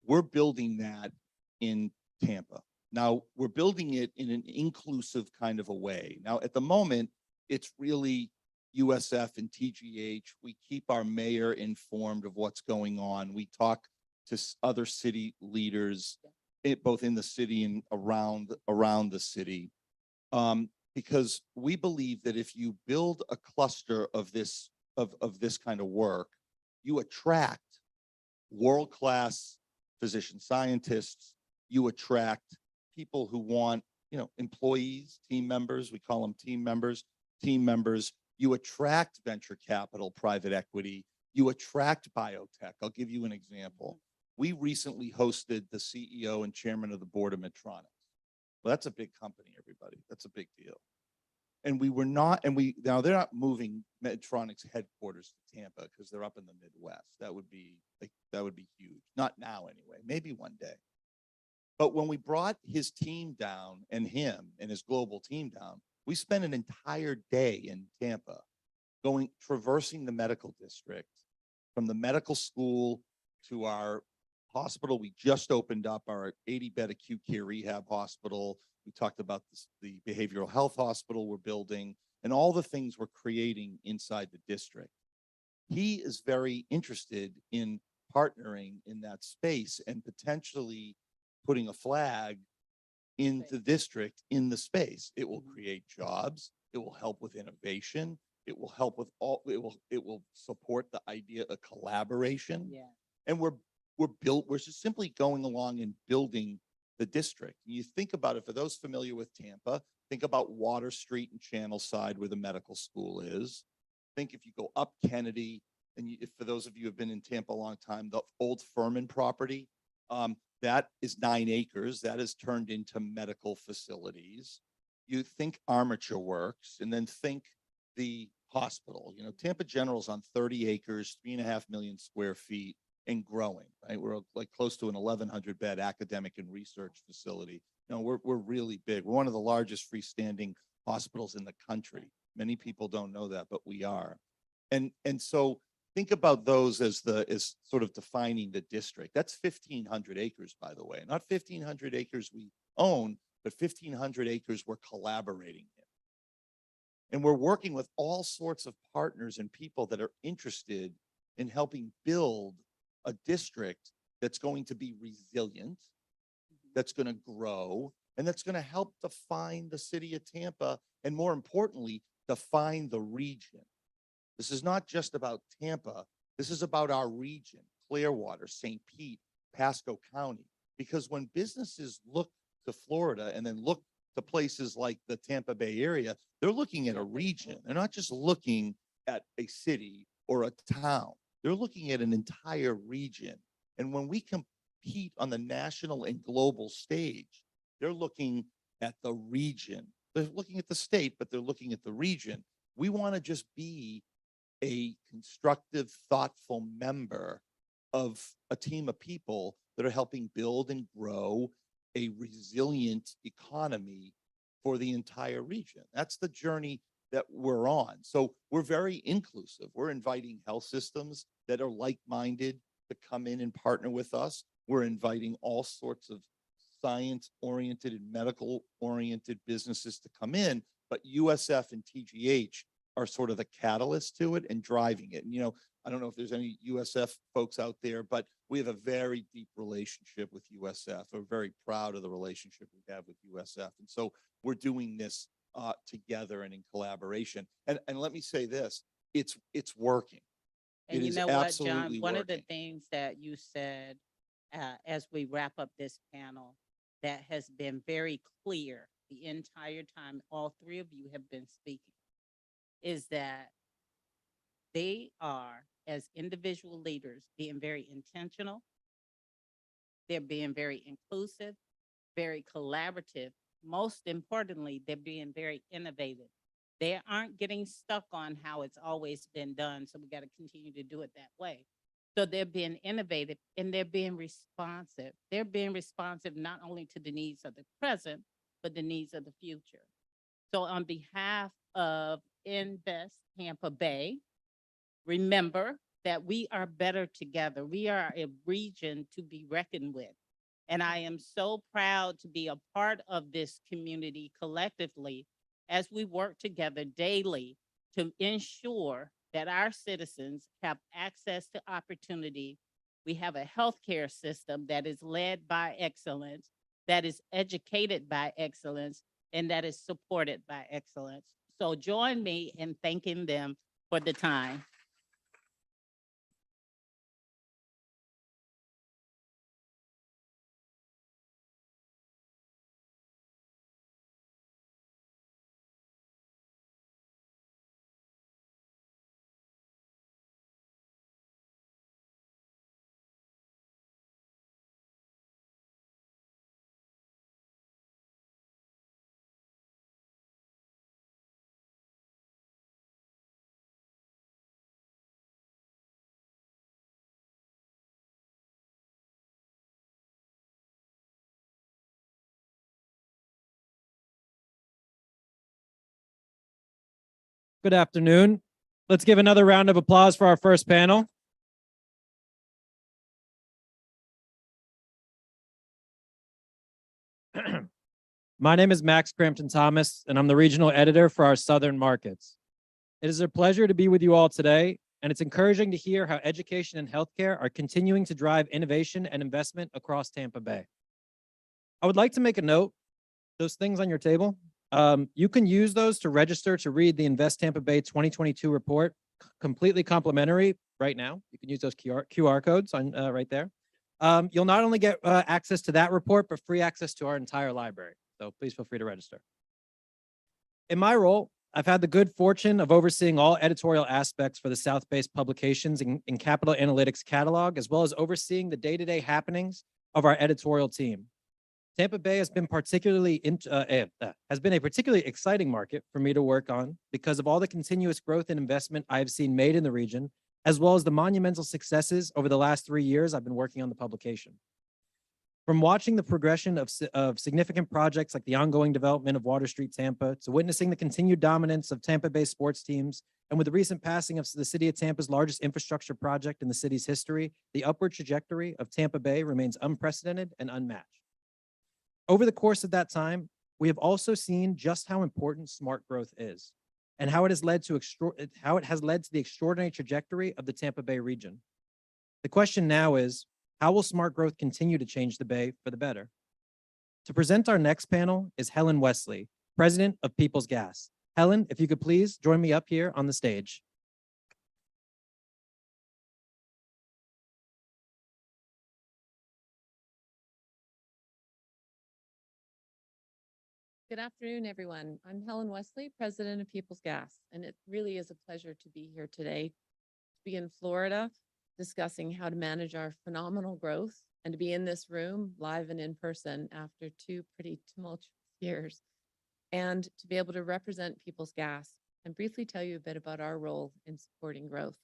F: We're building that in Tampa. Now, we're building it in an inclusive kind of a way. Now, at the moment, it's really USF and TGH. We keep our mayor informed of what's going on. We talk to other city leaders, both in the city and around the city. Because we believe that if you build a cluster of this kind of work, you attract world-class physician scientists, you attract people who want, employees, team members, we call them team members, you attract venture capital, private equity, you attract biotech. I'll give you an example. We recently hosted the CEO and chairman of the board of Medtronic. Well, that's a big company, everybody. That's a big deal. And now they're not moving Medtronic's headquarters to Tampa because they're up in the Midwest. That would be huge. Not now anyway, maybe one day. But when we brought his team down and him and his global team down, we spent an entire day in Tampa traversing the medical district from the medical school to our hospital. We just opened up our 80-bed acute care rehab hospital. We talked about the behavioral health hospital we're building and all the things we're creating inside the district. He is very interested in partnering in that space and potentially putting a flag in the district, in the space. It will create jobs. It will help with innovation. It will help with it will support the idea of collaboration.
D: Yeah.
F: And we're just simply going along and building the district. You think about it, for those familiar with Tampa, think about Water Street and Channelside where the medical school is. Think if you go up Kennedy, and if for those of you who have been in Tampa a long time, the old Furman property, that is 9 acres. That is turned into medical facilities. You think Armature Works, and then think the hospital. Tampa General's on 30 acres, 3.5 million square feet, and growing, right? We're like close to an 1,100 bed academic and research facility. We're really big. We're one of the largest freestanding hospitals in the country. Many people don't know that, but we are. And so think about those as sort of defining the district. That's 1,500 acres, by the way. Not 1,500 acres we own, but 1,500 acres we're collaborating in. And we're working with all sorts of partners and people that are interested in helping build a district that's going to be resilient, that's going to grow, and that's going to help define the city of Tampa, and more importantly, define the region. This is not just about Tampa. This is about our region, Clearwater, St. Pete, Pasco County. Because when businesses look to Florida and then look to places like the Tampa Bay area, they're looking at a region. They're not just looking at a city or a town. They're looking at an entire region. And when we compete on the national and global stage, they're looking at the region. They're looking at the state, but they're looking at the region. We want to just be a constructive, thoughtful member of a team of people that are helping build and grow a resilient economy for the entire region. That's the journey that we're on. So we're very inclusive. We're inviting health systems that are like-minded to come in and partner with us. We're inviting all sorts of science-oriented and medical-oriented businesses to come in, but USF and TGH are sort of the catalyst to it and driving it. And, I don't know if there's any USF folks out there, but we have a very deep relationship with USF. We're very proud of the relationship we have with USF. And so we're doing this together and in collaboration. And let me say this, it's working.
D: And
F: It
D: you
F: is
D: know what, John,
F: absolutely
D: one of the
F: working.
D: things that you said as we wrap up this panel that has been very clear the entire time all three of you have been speaking is that they are as individual leaders being very intentional. They're being very inclusive, very collaborative. Most importantly, they're being very innovative. They aren't getting stuck on how it's always been done, so we got to continue to do it that way. So they're being innovative and they're being responsive. They're being responsive not only to the needs of the present, but the needs of the future. So on behalf of Invest Tampa Bay, remember that we are better together. We are a region to be reckoned with. And I am so proud to be a part of this community collectively as we work together daily to ensure that our citizens have access to opportunity. We have a healthcare system that is led by excellence, that is educated by excellence, and that is supported by excellence. So join me in thanking them for the time.
H: Good afternoon. Let's give another round of applause for our first panel. My name is Max Crampton Thomas, and I'm the regional editor for our Southern markets. It is a pleasure to be with you all today, and it's encouraging to hear how education and healthcare are continuing to drive innovation and investment across Tampa Bay. I would like to make a note, those things on your table, you can use those to register to read the Invest Tampa Bay 2022 report, completely complimentary right now. You can use those QR codes on right there. You'll not only get access to that report, but free access to our entire library. So please feel free to register. In my role, I've had the good fortune of overseeing all editorial aspects for the South-based publications in Capital Analytics catalog, as well as overseeing the day-to-day happenings of our editorial team. Tampa Bay has been a particularly exciting market for me to work on because of all the continuous growth and investment I have seen made in the region, as well as the monumental successes over the last 3 years I've been working on the publication. From watching the progression of significant projects like the ongoing development of Water Street Tampa, to witnessing the continued dominance of Tampa Bay sports teams, and with the recent passing of the city of Tampa's largest infrastructure project in the city's history, the upward trajectory of Tampa Bay remains unprecedented and unmatched. Over the course of that time, we have also seen just how important smart growth is and how it has led to the extraordinary trajectory of the Tampa Bay region. The question now is, how will smart growth continue to change the Bay for the better? To present our next panel is Helen Wesley, President of Peoples Gas. Helen, if you could please join me up here on the stage.
I: Good afternoon, everyone. I'm Helen Wesley, President of Peoples Gas, and it really is a pleasure to be here today, to be in Florida, discussing how to manage our phenomenal growth, and to be in this room live and in person after 2 pretty tumultuous years, and to be able to represent Peoples Gas and briefly tell you a bit about our role in supporting growth.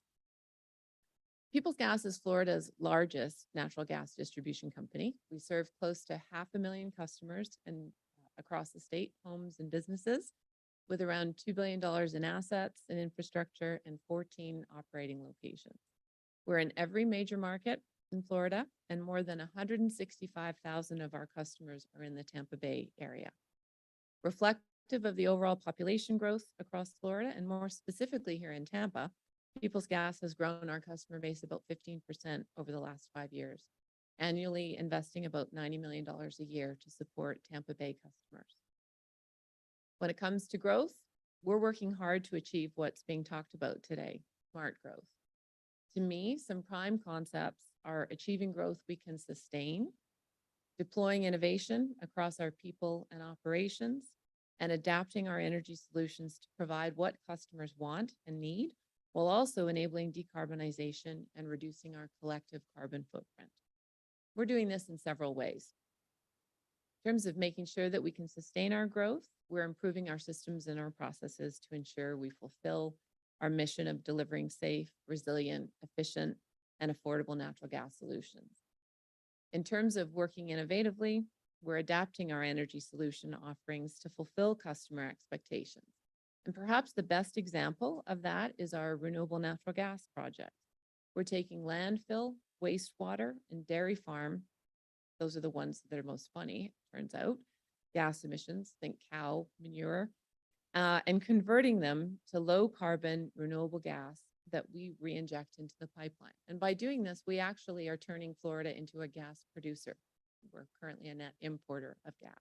I: Peoples Gas is Florida's largest natural gas distribution company. We serve close to 500,000 customers and across the state, homes and businesses, with around $2 billion in assets and infrastructure and 14 operating locations. We're in every major market in Florida, and more than 165,000 of our customers are in the Tampa Bay area. Reflective of the overall population growth across Florida, and more specifically here in Tampa, Peoples Gas has grown our customer base about 15% over the last 5 years, annually investing about $90 million a year to support Tampa Bay customers. When it comes to growth, we're working hard to achieve what's being talked about today, smart growth. To me, some prime concepts are achieving growth we can sustain, deploying innovation across our people and operations, and adapting our energy solutions to provide what customers want and need while also enabling decarbonization and reducing our collective carbon footprint. We're doing this in several ways. In terms of making sure that we can sustain our growth, we're improving our systems and our processes to ensure we fulfill our mission of delivering safe, resilient, efficient, and affordable natural gas solutions. In terms of working innovatively, we're adapting our energy solution offerings to fulfill customer expectations. And perhaps the best example of that is our renewable natural gas project. We're taking landfill, wastewater, and dairy farm. Those are the ones that are most funny, turns out. Gas emissions, think cow manure, and converting them to low carbon renewable gas that we re-inject into the pipeline. And by doing this, we actually are turning Florida into a gas producer. We're currently a net importer of gas.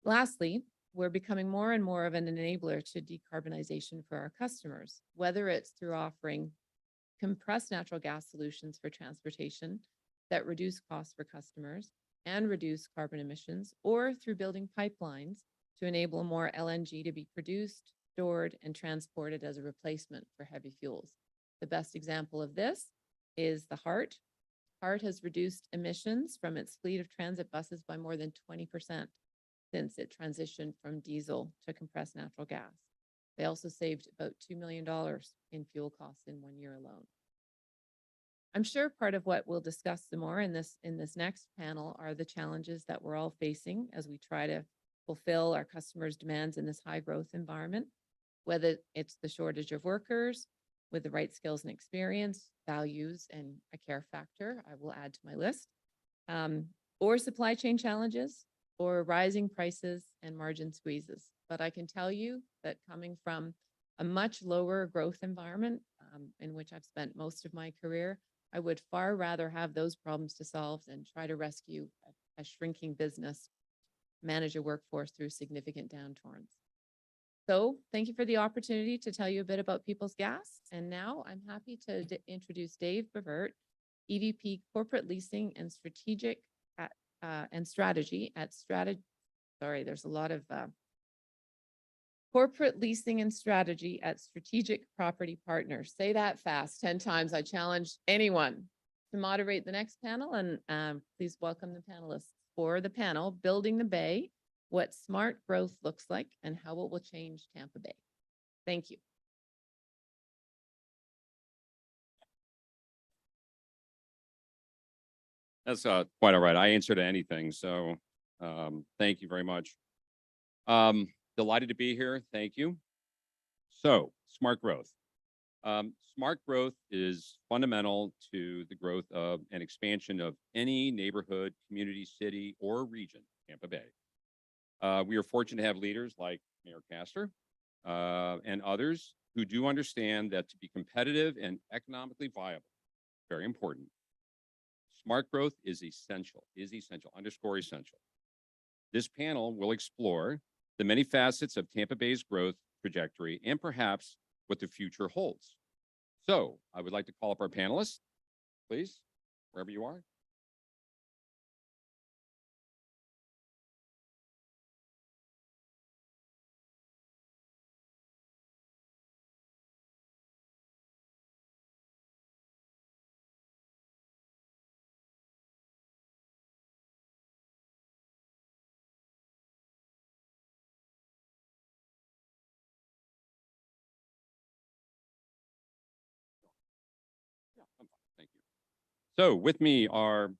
I: Lastly, we're becoming more and more of an enabler to decarbonization for our customers, whether it's through offering compressed natural gas solutions for transportation that reduce costs for customers and reduce carbon emissions, or through building pipelines to enable more LNG to be produced, stored, and transported as a replacement for heavy fuels. The best example of this is the Hyde. Hyde has reduced emissions from its fleet of transit buses by more than 20% since it transitioned from diesel to compressed natural gas. They also saved about $2 million in fuel costs in 1 year alone. I'm sure part of what we'll discuss some more in this next panel are the challenges that we're all facing as we try to fulfill our customers' demands in this high growth environment, whether it's the shortage of workers with the right skills and experience, values, and a care factor, I will add to my list, or supply chain challenges, or rising prices and margin squeezes. But I can tell you that coming from a much lower growth environment in which I've spent most of my career, I would far rather have those problems to solve than try to rescue a shrinking business, manage a workforce through significant downturns. So thank you for the opportunity to tell you a bit about Peoples Gas. And now I'm happy to introduce Dave Bevert, EVP Corporate Leasing and Strategic Strategy at there's a lot of Corporate Leasing and Strategy at Strategic Property Partners. Say that fast 10 times. I challenge anyone to moderate the next panel, and please welcome the panelists for the panel, Building the Bay, What Smart Growth Looks Like and How It Will Change Tampa Bay. Thank you.
J: That's quite all right. I answer to anything. So thank you very much. Delighted to be here. Thank you. So smart growth. Smart growth is fundamental to the growth of and expansion of any neighborhood, community, city, or region, Tampa Bay. We are fortunate to have leaders like Mayor Castor and others who do understand that to be competitive and economically viable, very important, smart growth is essential, underscore essential. This panel will explore the many facets of Tampa Bay's growth trajectory and perhaps what the future holds. So I would like to call up our panelists, please, wherever you are. Thank you. So with me are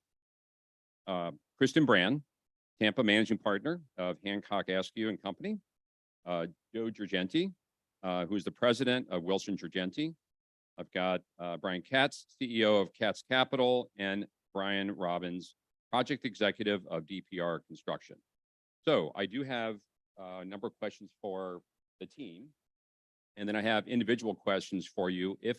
J: Kristen Brand, Tampa Managing Partner of Hancock Askew Company, Joe Girgenti, who is the President of Wilson Girgenti. I've got Brian Katz, CEO of Katz Capital, and Brian Robbins, Project Executive of DPR Construction. So I do have a number of questions for the team, and then I have individual questions for you. If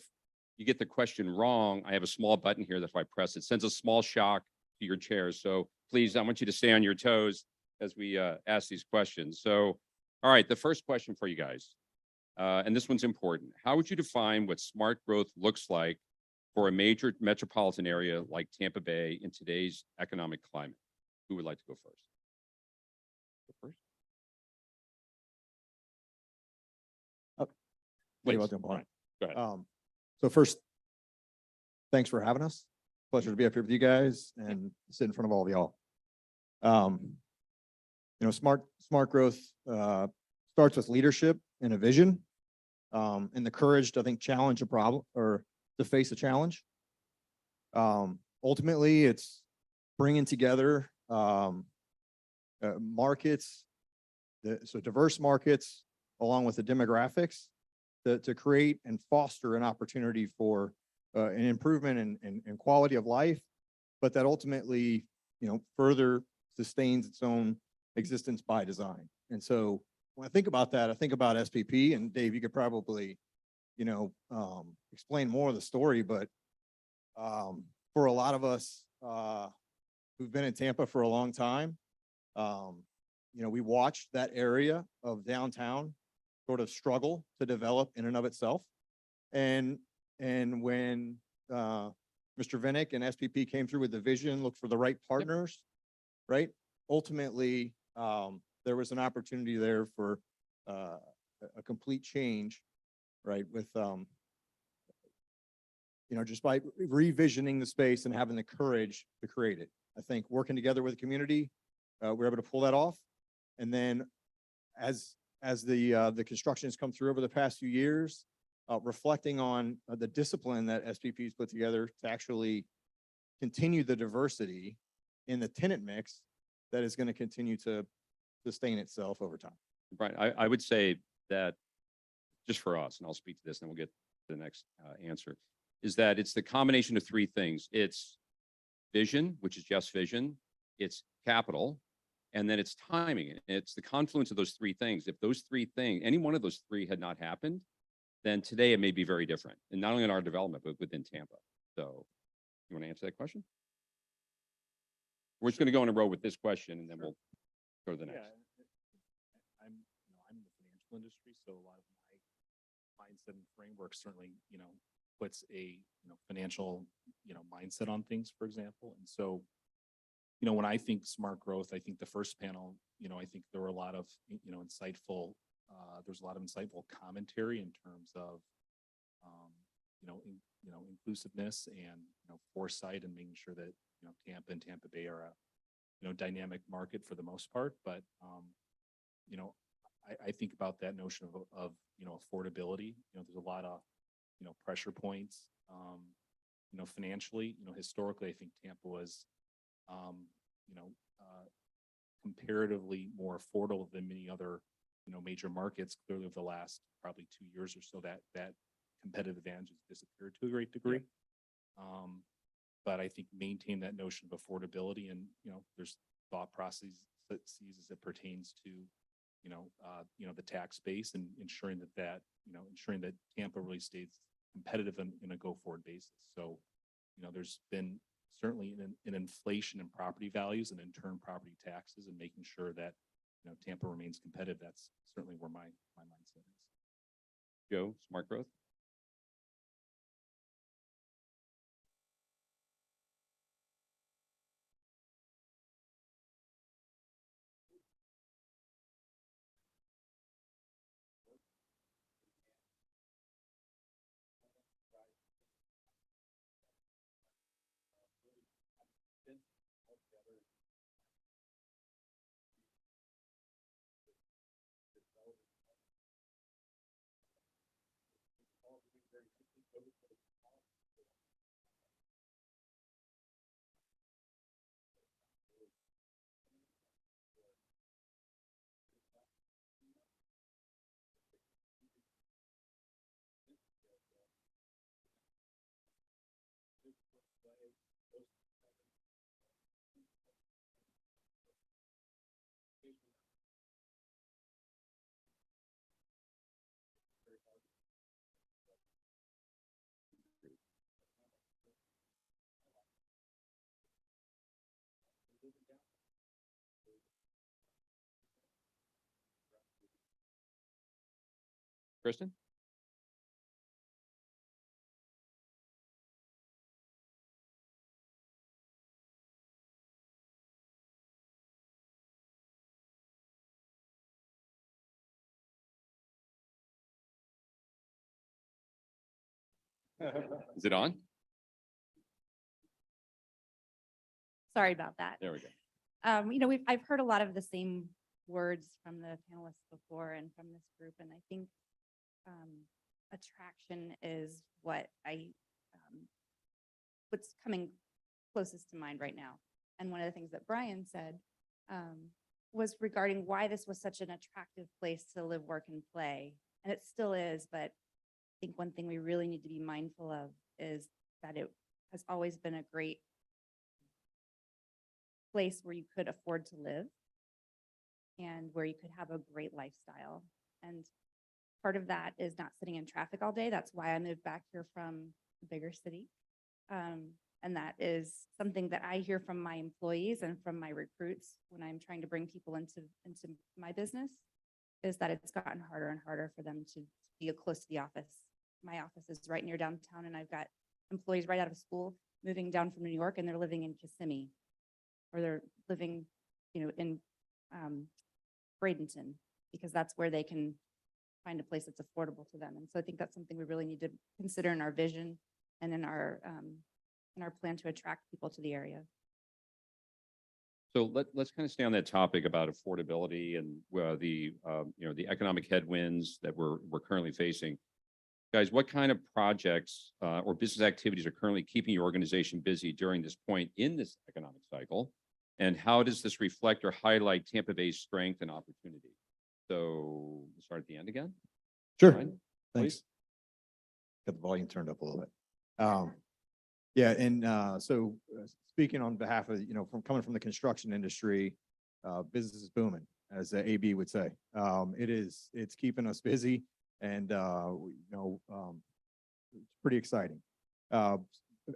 J: you get the question wrong, I have a small button here that if I press, it sends a small shock to your chairs. So please, I want you to stay on your toes as we ask these questions. So, all right, the first question for you guys, and this one's important. How would you define what smart growth looks like for a major metropolitan area like Tampa Bay in today's economic climate? Who would like to go first? Go first.
K: What do you want
J: Please.
K: to do? All right.
J: Go ahead.
K: So first, thanks for having us. Pleasure to be up here with you guys and sit in front of all of y'all. Smart growth starts with leadership and a vision, and the courage to, I think, challenge a problem or to face a challenge. Ultimately, it's bringing together markets, so diverse markets, along with the demographics, to create and foster an opportunity for an improvement in quality of life, but that ultimately, further sustains its own existence by design. And so when I think about that, I think about SPP, and Dave, you could probably, explain more of the story, but for a lot of us who've been in Tampa for a long time, we watched that area of downtown sort of struggle to develop in and of itself. And when Mr. Vinnick and SPP came through with the vision, looked for the right partners, right? Ultimately, there was an opportunity there for a complete change, right? With, just by revisioning the space and having the courage to create it. I think working together with the community, we're able to pull that off. And then as the construction has come through over the past few years, reflecting on the discipline that SPP's put together to actually continue the diversity in the tenant mix that is going to continue to sustain itself over time.
J: Brian, I would say that just for us, and I'll speak to this and then we'll get to the next answer, is that it's the combination of three things. It's vision, which is just vision, it's capital, and then it's timing. It's the confluence of those three things. If those three things, any one of those three had not happened, then today it may be very different. And not only in our development, but within Tampa. So you want to answer that question? We're just going to go in a row with this question and then we'll go to the next.
L: I'm in the financial industry, so a lot of my mindset and framework certainly, puts a, financial, mindset on things, for example. And so, when I think smart growth, I think the first panel, I think there were a lot of, insightful, there's a lot of insightful commentary in terms of, inclusiveness and, foresight and making sure that, Tampa and Tampa Bay are a, dynamic market for the most part. But, I think about that notion of affordability. There's a lot of, pressure points, financially. Historically, I think Tampa was, comparatively more affordable than many other, major markets. Clearly, over the last probably 2 years or so, that competitive advantage has disappeared to a great degree. But I think maintain that notion of affordability, and there's thought processes as it pertains to the tax base, and ensuring that Tampa really stays competitive in a go-forward basis. So there's been certainly an inflation in property values and in turn property taxes, and making sure that Tampa remains competitive. That's certainly where my mindset is.
J: Joe, smart growth. Kristen? Is it on?
M: Sorry about that.
J: There we go.
M: I've heard a lot of the same words from the panelists before and from this group, and I think attraction is what's coming closest to mind right now. And one of the things that Brian said was regarding why this was such an attractive place to live, work, and play. And it still is, but I think one thing we really need to be mindful of is that it has always been a great place where you could afford to live and where you could have a great lifestyle. And part of that is not sitting in traffic all day. That's why I moved back here from a bigger city. And that is something that I hear from my employees and from my recruits when I'm trying to bring people into my business, is that it's gotten harder and harder for them to be close to the office. My office is right near downtown, and I've got employees right out of school moving down from New York, and they're living in Kissimmee, or they're living, in Bradenton, because that's where they can find a place that's affordable to them. And so I think that's something we really need to consider in our vision and in our plan to attract people to the area.
J: So let's kind of stay on that topic about affordability and the economic headwinds that we're currently facing. Guys, what kind of projects or business activities are currently keeping your organization busy during this point in this economic cycle? And how does this reflect or highlight Tampa Bay's strength and opportunity? So we'll start at the end again.
K: Sure.
J: Brian,
K: Thanks.
J: please.
K: Got the volume turned up a little bit. Yeah, and so speaking on behalf of, coming from the construction industry, business is booming, as the AB would say. It's keeping us busy, and it's pretty exciting.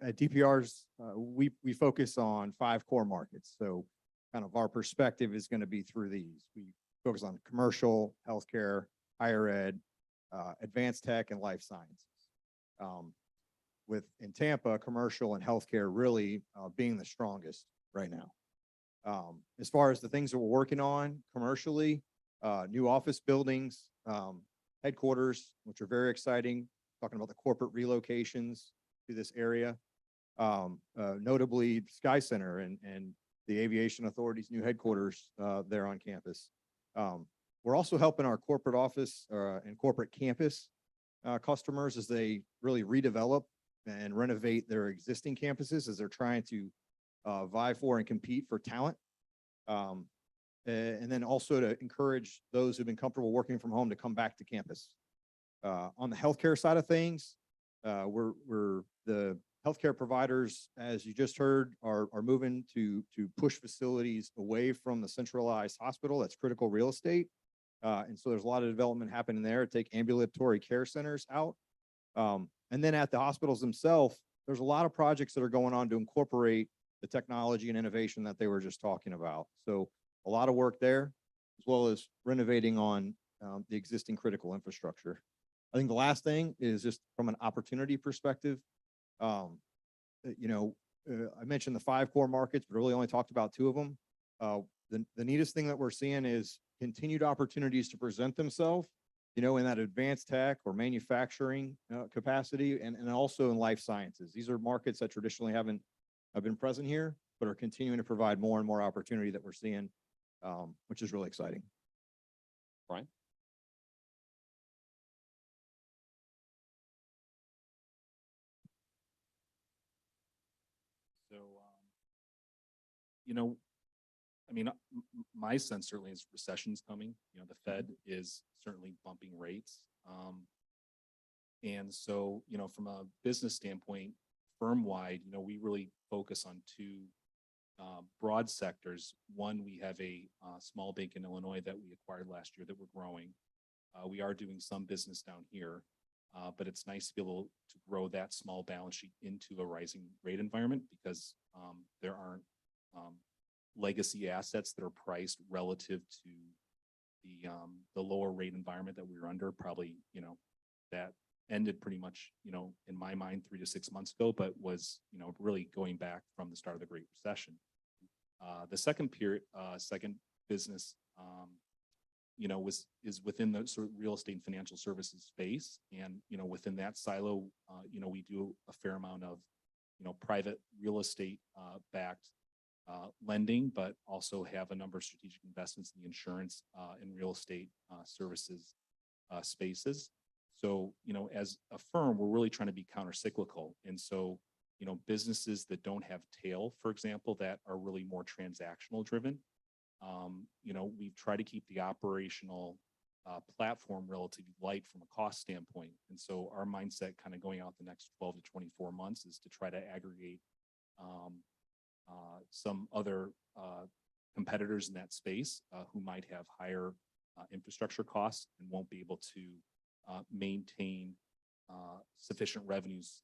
K: At DPR's, we focus on 5 core markets. So kind of our perspective is going to be through these. We focus on commercial, healthcare, higher ed, advanced tech, and life sciences. In Tampa, commercial and healthcare really being the strongest right now. As far as the things that we're working on commercially, new office buildings, headquarters, which are very exciting, talking about the corporate relocations to this area, notably Sky Center and the Aviation Authority's new headquarters there on campus. We're also helping our corporate office and corporate campus customers as they really redevelop and renovate their existing campuses as they're trying to vie for and compete for talent. And then also to encourage those who've been comfortable working from home to come back to campus. On the healthcare side of things, we're the healthcare providers, as you just heard, are moving to push facilities away from the centralized hospital. That's critical real estate. And so there's a lot of development happening there. Take ambulatory care centers out. And then at the hospitals themselves, there's a lot of projects that are going on to incorporate the technology and innovation that they were just talking about. So a lot of work there, as well as renovating on the existing critical infrastructure. I think the last thing is just from an opportunity perspective. I mentioned the 5 core markets, but really only talked about 2 of them. The neatest thing that we're seeing is continued opportunities to present themselves, in that advanced tech or manufacturing capacity, and also in life sciences. These are markets that traditionally haven't been present here, but are continuing to provide more and more opportunity that we're seeing, which is really exciting.
J: Brian?
L: So, my sense certainly is recession's coming. The Fed is certainly bumping rates. And so, from a business standpoint, firm-wide, we really focus on 2 broad sectors. One, we have a small bank in Illinois that we acquired last year that we're growing. We are doing some business down here, but it's nice to be able to grow that small balance sheet into a rising rate environment because there aren't legacy assets that are priced relative to the lower rate environment that we were under. Probably, that ended pretty much, in my mind 3 to 6 months ago, but was, really going back from the start of the Great Recession. The second business is within the sort of real estate and financial services space. And, within that silo, we do a fair amount of, private real estate backed lending, but also have a number of strategic investments in the insurance and real estate services spaces. So, as a firm, we're really trying to be countercyclical. And so, businesses that don't have tail, for example, that are really more transactional driven, we've tried to keep the operational platform relatively light from a cost standpoint. And so our mindset kind of going out the next 12 to 24 months is to try to aggregate some other competitors in that space who might have higher infrastructure costs and won't be able to maintain sufficient revenues,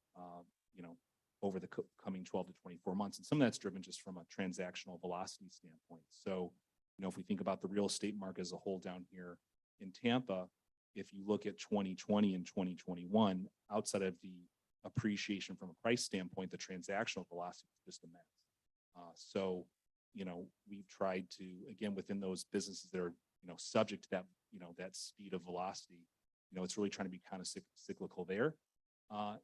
L: over the coming 12 to 24 months. And some of that's driven just from a transactional velocity standpoint. So, if we think about the real estate market as a whole down here in Tampa, if you look at 2020 and 2021, outside of the appreciation from a price standpoint, the transactional velocity is just immense. So, we've tried to, again, within those businesses that are, subject to that, that speed of velocity, it's really trying to be kind of cyclical there.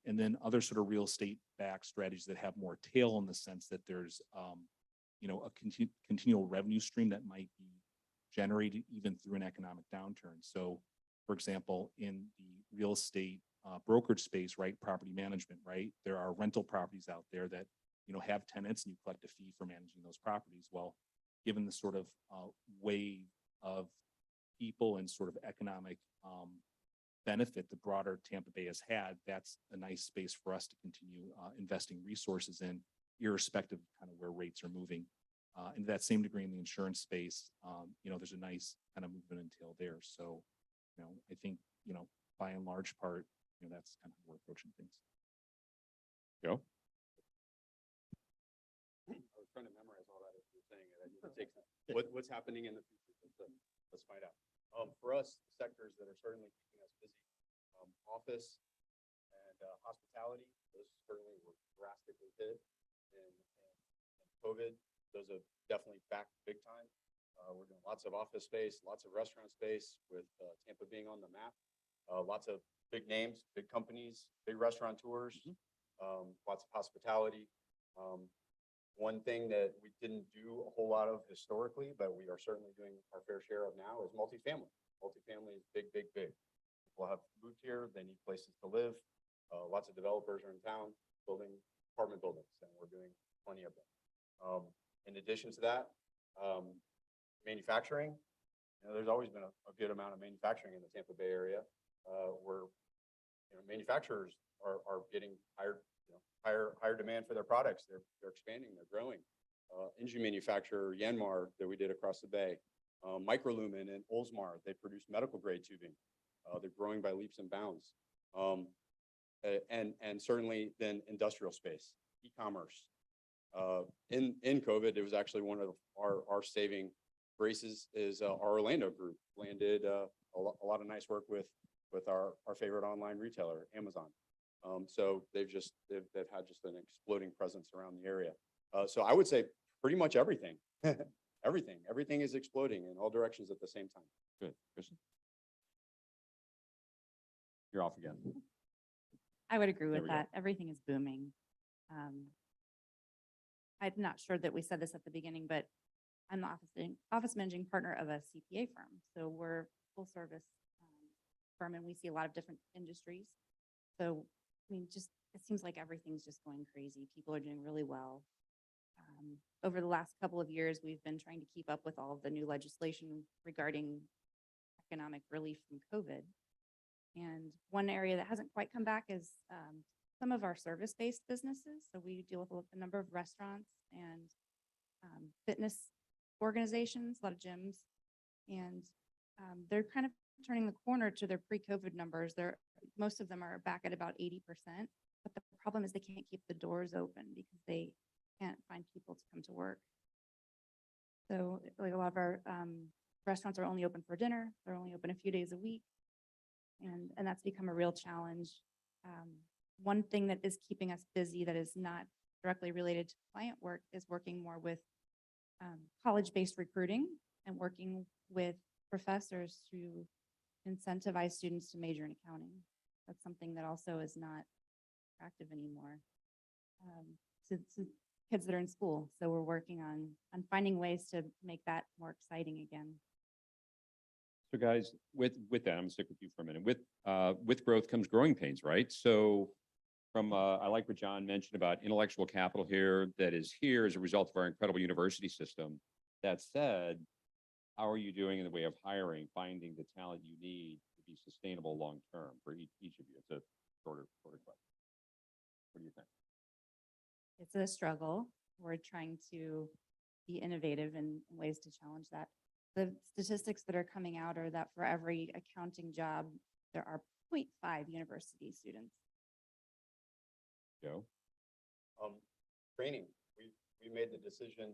L: And then other sort of real estate backed strategies that have more tail in the sense that there's, a continual revenue stream that might be generated even through an economic downturn. So, for example, in the real estate brokerage space, right, property management, right, there are rental properties out there that, have tenants and you collect a fee for managing those properties. Well, given the sort of wave of people and sort of economic benefit the broader Tampa Bay has had, that's a nice space for us to continue investing resources in, irrespective of kind of where rates are moving. And to that same degree in the insurance space, there's a nice kind of movement and tail there. So, I think, by and large part, that's kind of how we're approaching things.
J: Joe? I was trying to memorize all that as you were saying it. I need to take what's happening in the future. Let's find out. For us, the sectors that are certainly keeping us busy, office and hospitality, those certainly were drastically hit in COVID. Those are definitely back big time. We're doing lots of office space, lots of restaurant space with Tampa being on the map. Lots of big names, big companies, big restaurateurs, lots of hospitality. One thing that we didn't do a whole lot of historically, but we are certainly doing our fair share of now is multifamily. Multifamily is big, big, big. People have moved here, they need places to live. Lots of developers are in town building apartment buildings, and we're doing plenty of them. In addition to that, manufacturing, there's always been a good amount of manufacturing in the Tampa Bay area, where manufacturers are getting higher demand for their products. They're expanding, they're growing. Engine manufacturer Yanmar that we did across the bay, Microlumen and Oldsmar, they produce medical grade tubing. They're growing by leaps and bounds. And certainly then industrial space, e-commerce. In COVID, it was actually one of our saving graces is our Orlando group landed a lot of nice work with our favorite online retailer, Amazon. So they've had just an exploding presence around the area. So I would say pretty much everything, everything is exploding in all directions at the same time. Good. Kristen? You're off again.
M: I would agree
J: There
M: with
J: we go.
M: that. Everything is booming. I'm not sure that we said this at the beginning, but I'm the office managing partner of a CPA firm. So we're full service firm, and we see a lot of different industries. So, I mean, it seems like everything's just going crazy. People are doing really well. Over the last couple of years, we've been trying to keep up with all of the new legislation regarding economic relief from COVID. And one area that hasn't quite come back is some of our service-based businesses. So we deal with a number of restaurants and fitness organizations, a lot of gyms, and they're kind of turning the corner to their pre-COVID numbers. Most of them are back at about 80%, but the problem is they can't keep the doors open because they can't find people to come to work. So like a lot of our restaurants are only open for dinner. They're only open a few days a week. And that's become a real challenge. One thing that is keeping us busy that is not directly related to client work is working more with college-based recruiting and working with professors to incentivize students to major in accounting. That's something that also is not attractive anymore to kids that are in school. So we're working on finding ways to make that more exciting again.
J: So guys, with that, I'm gonna stick with you for a minute. With growth comes growing pains, right? So from, I like what John mentioned about intellectual capital here that is here as a result of our incredible university system. That said, how are you doing in the way of hiring, finding the talent you need to be sustainable long-term for each of you? It's a shorter question. What do you think?
M: It's a struggle. We're trying to be innovative in ways to challenge that. The statistics that are coming out are that for every accounting job, there are 0.5 university students.
J: Joe?
N: Training. We made the decision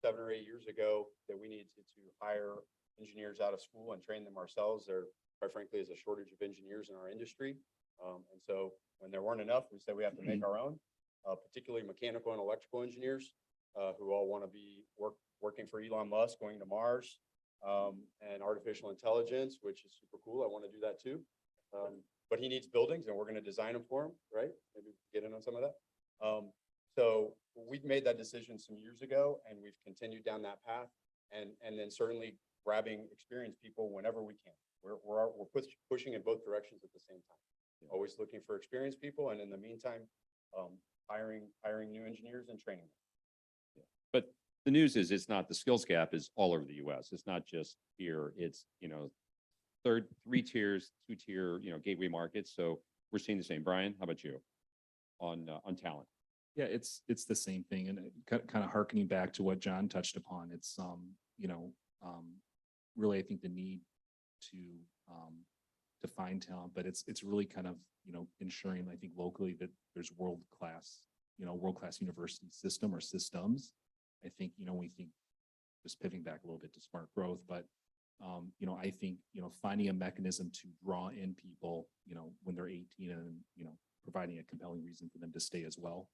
N: 7 or 8 years ago that we needed to hire engineers out of school and train them ourselves. There, quite frankly, is a shortage of engineers in our industry. And so when there weren't enough, we said we have to make our own, particularly mechanical and electrical engineers who all want to be working for Elon Musk, going to Mars, and artificial intelligence, which is super cool. I want to do that too. But he needs buildings and we're going to design them for him, right? Maybe get in on some of that. So we've made that decision some years ago and we've continued down that path and then certainly grabbing experienced people whenever we can. We're pushing in both directions at the same time. Always looking for experienced people and in the meantime, hiring new engineers and training them.
J: But the news is it's not, the skills gap is all over the US. It's not just here. It's, three tiers, 2-tier, gateway markets. So we're seeing the same. Brian, how about you on talent?
L: Yeah, it's the same thing. And kind of hearkening back to what John touched upon, it's, really, I think the need to find talent, but it's really kind of, ensuring, I think locally that there's world-class university system or systems. I think, we think just pivoting back a little bit to smart growth, but I think, finding a mechanism to draw in people, when they're 18 and, providing a compelling reason for them to stay as well.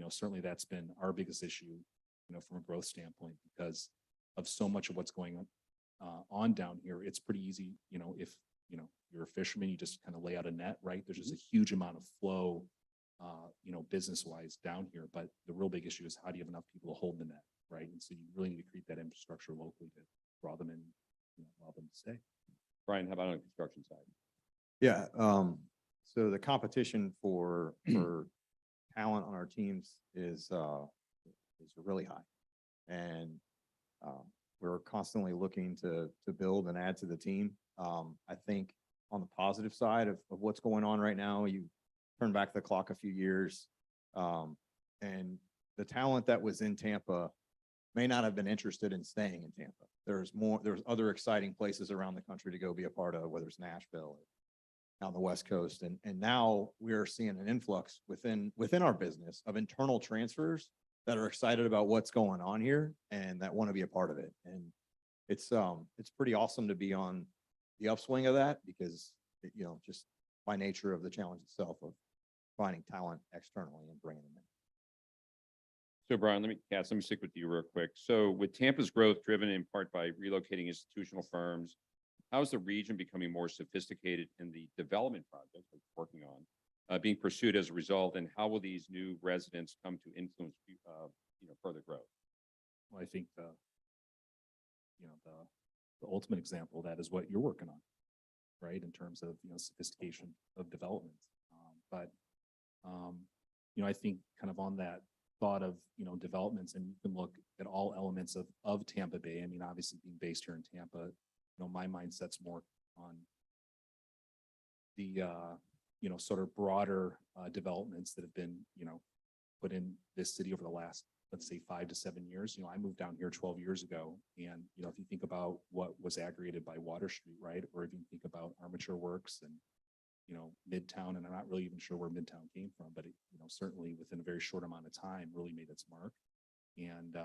L: Certainly that's been our biggest issue, from a growth standpoint, because of so much of what's going on down here. It's pretty easy, if, you're a fisherman, you just kind of lay out a net, right? There's just a huge amount of flow, business-wise down here. But the real big issue is how do you have enough people to hold the net, right? And so you really need to create that infrastructure locally to draw them in, allow them to stay.
J: Brian, how about on the construction side?
K: Yeah. So the competition for talent on our teams is really high, and we're constantly looking to build and add to the team. I think on the positive side of what's going on right now, you turn back the clock a few years, and the talent that was in Tampa may not have been interested in staying in Tampa. There's other exciting places around the country to go be a part of, whether it's Nashville or on the West Coast. And now we're seeing an influx within our business of internal transfers that are excited about what's going on here and that want to be a part of it. And it's pretty awesome to be on the upswing of that because, just by nature of the challenge itself of finding talent externally and bringing them in.
J: So Brian, let me stick with you real quick. So with Tampa's growth driven in part by relocating institutional firms, how is the region becoming more sophisticated in the development projects that we're working on being pursued as a result? And how will these new residents come to influence, further growth?
L: Well, I think the ultimate example of that is what you're working on, right? In terms of, sophistication of development. I think kind of on that thought of, developments, and you can look at all elements of Tampa Bay. I mean, obviously being based here in Tampa, my mindset's more on the, sort of broader developments that have been, put in this city over the last, let's say 5 to 7 years. I moved down here 12 years ago. And, if you think about what was aggregated by Water Street, right? Or if you think about Armature Works and, Midtown, and I'm not really even sure where Midtown came from, but it, certainly within a very short amount of time really made its mark. And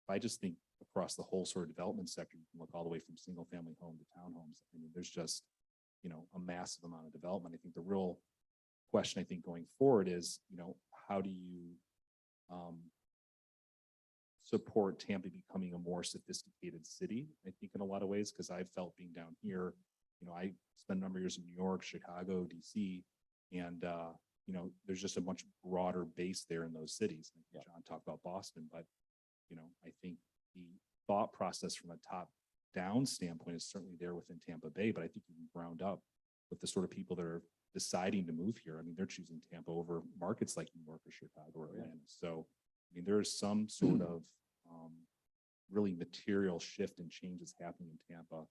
L: I just think across the whole sort of development sector, you can look all the way from single family home to townhomes. I mean, there's just, a massive amount of development. I think the real question, I think, going forward is, how do you support Tampa becoming a more sophisticated city, I think in a lot of ways, because I felt being down here, I spent a number of years in New York, Chicago, DC, and, there's just a much broader base there in those cities. I think John talked about Boston, but, I think the thought process from a top-down standpoint is certainly there within Tampa Bay, but I think even ground up with the sort of people that are deciding to move here. I mean, they're choosing Tampa over markets like New York or Chicago or Atlanta. So, there is some sort of really material shift and changes happening in Tampa.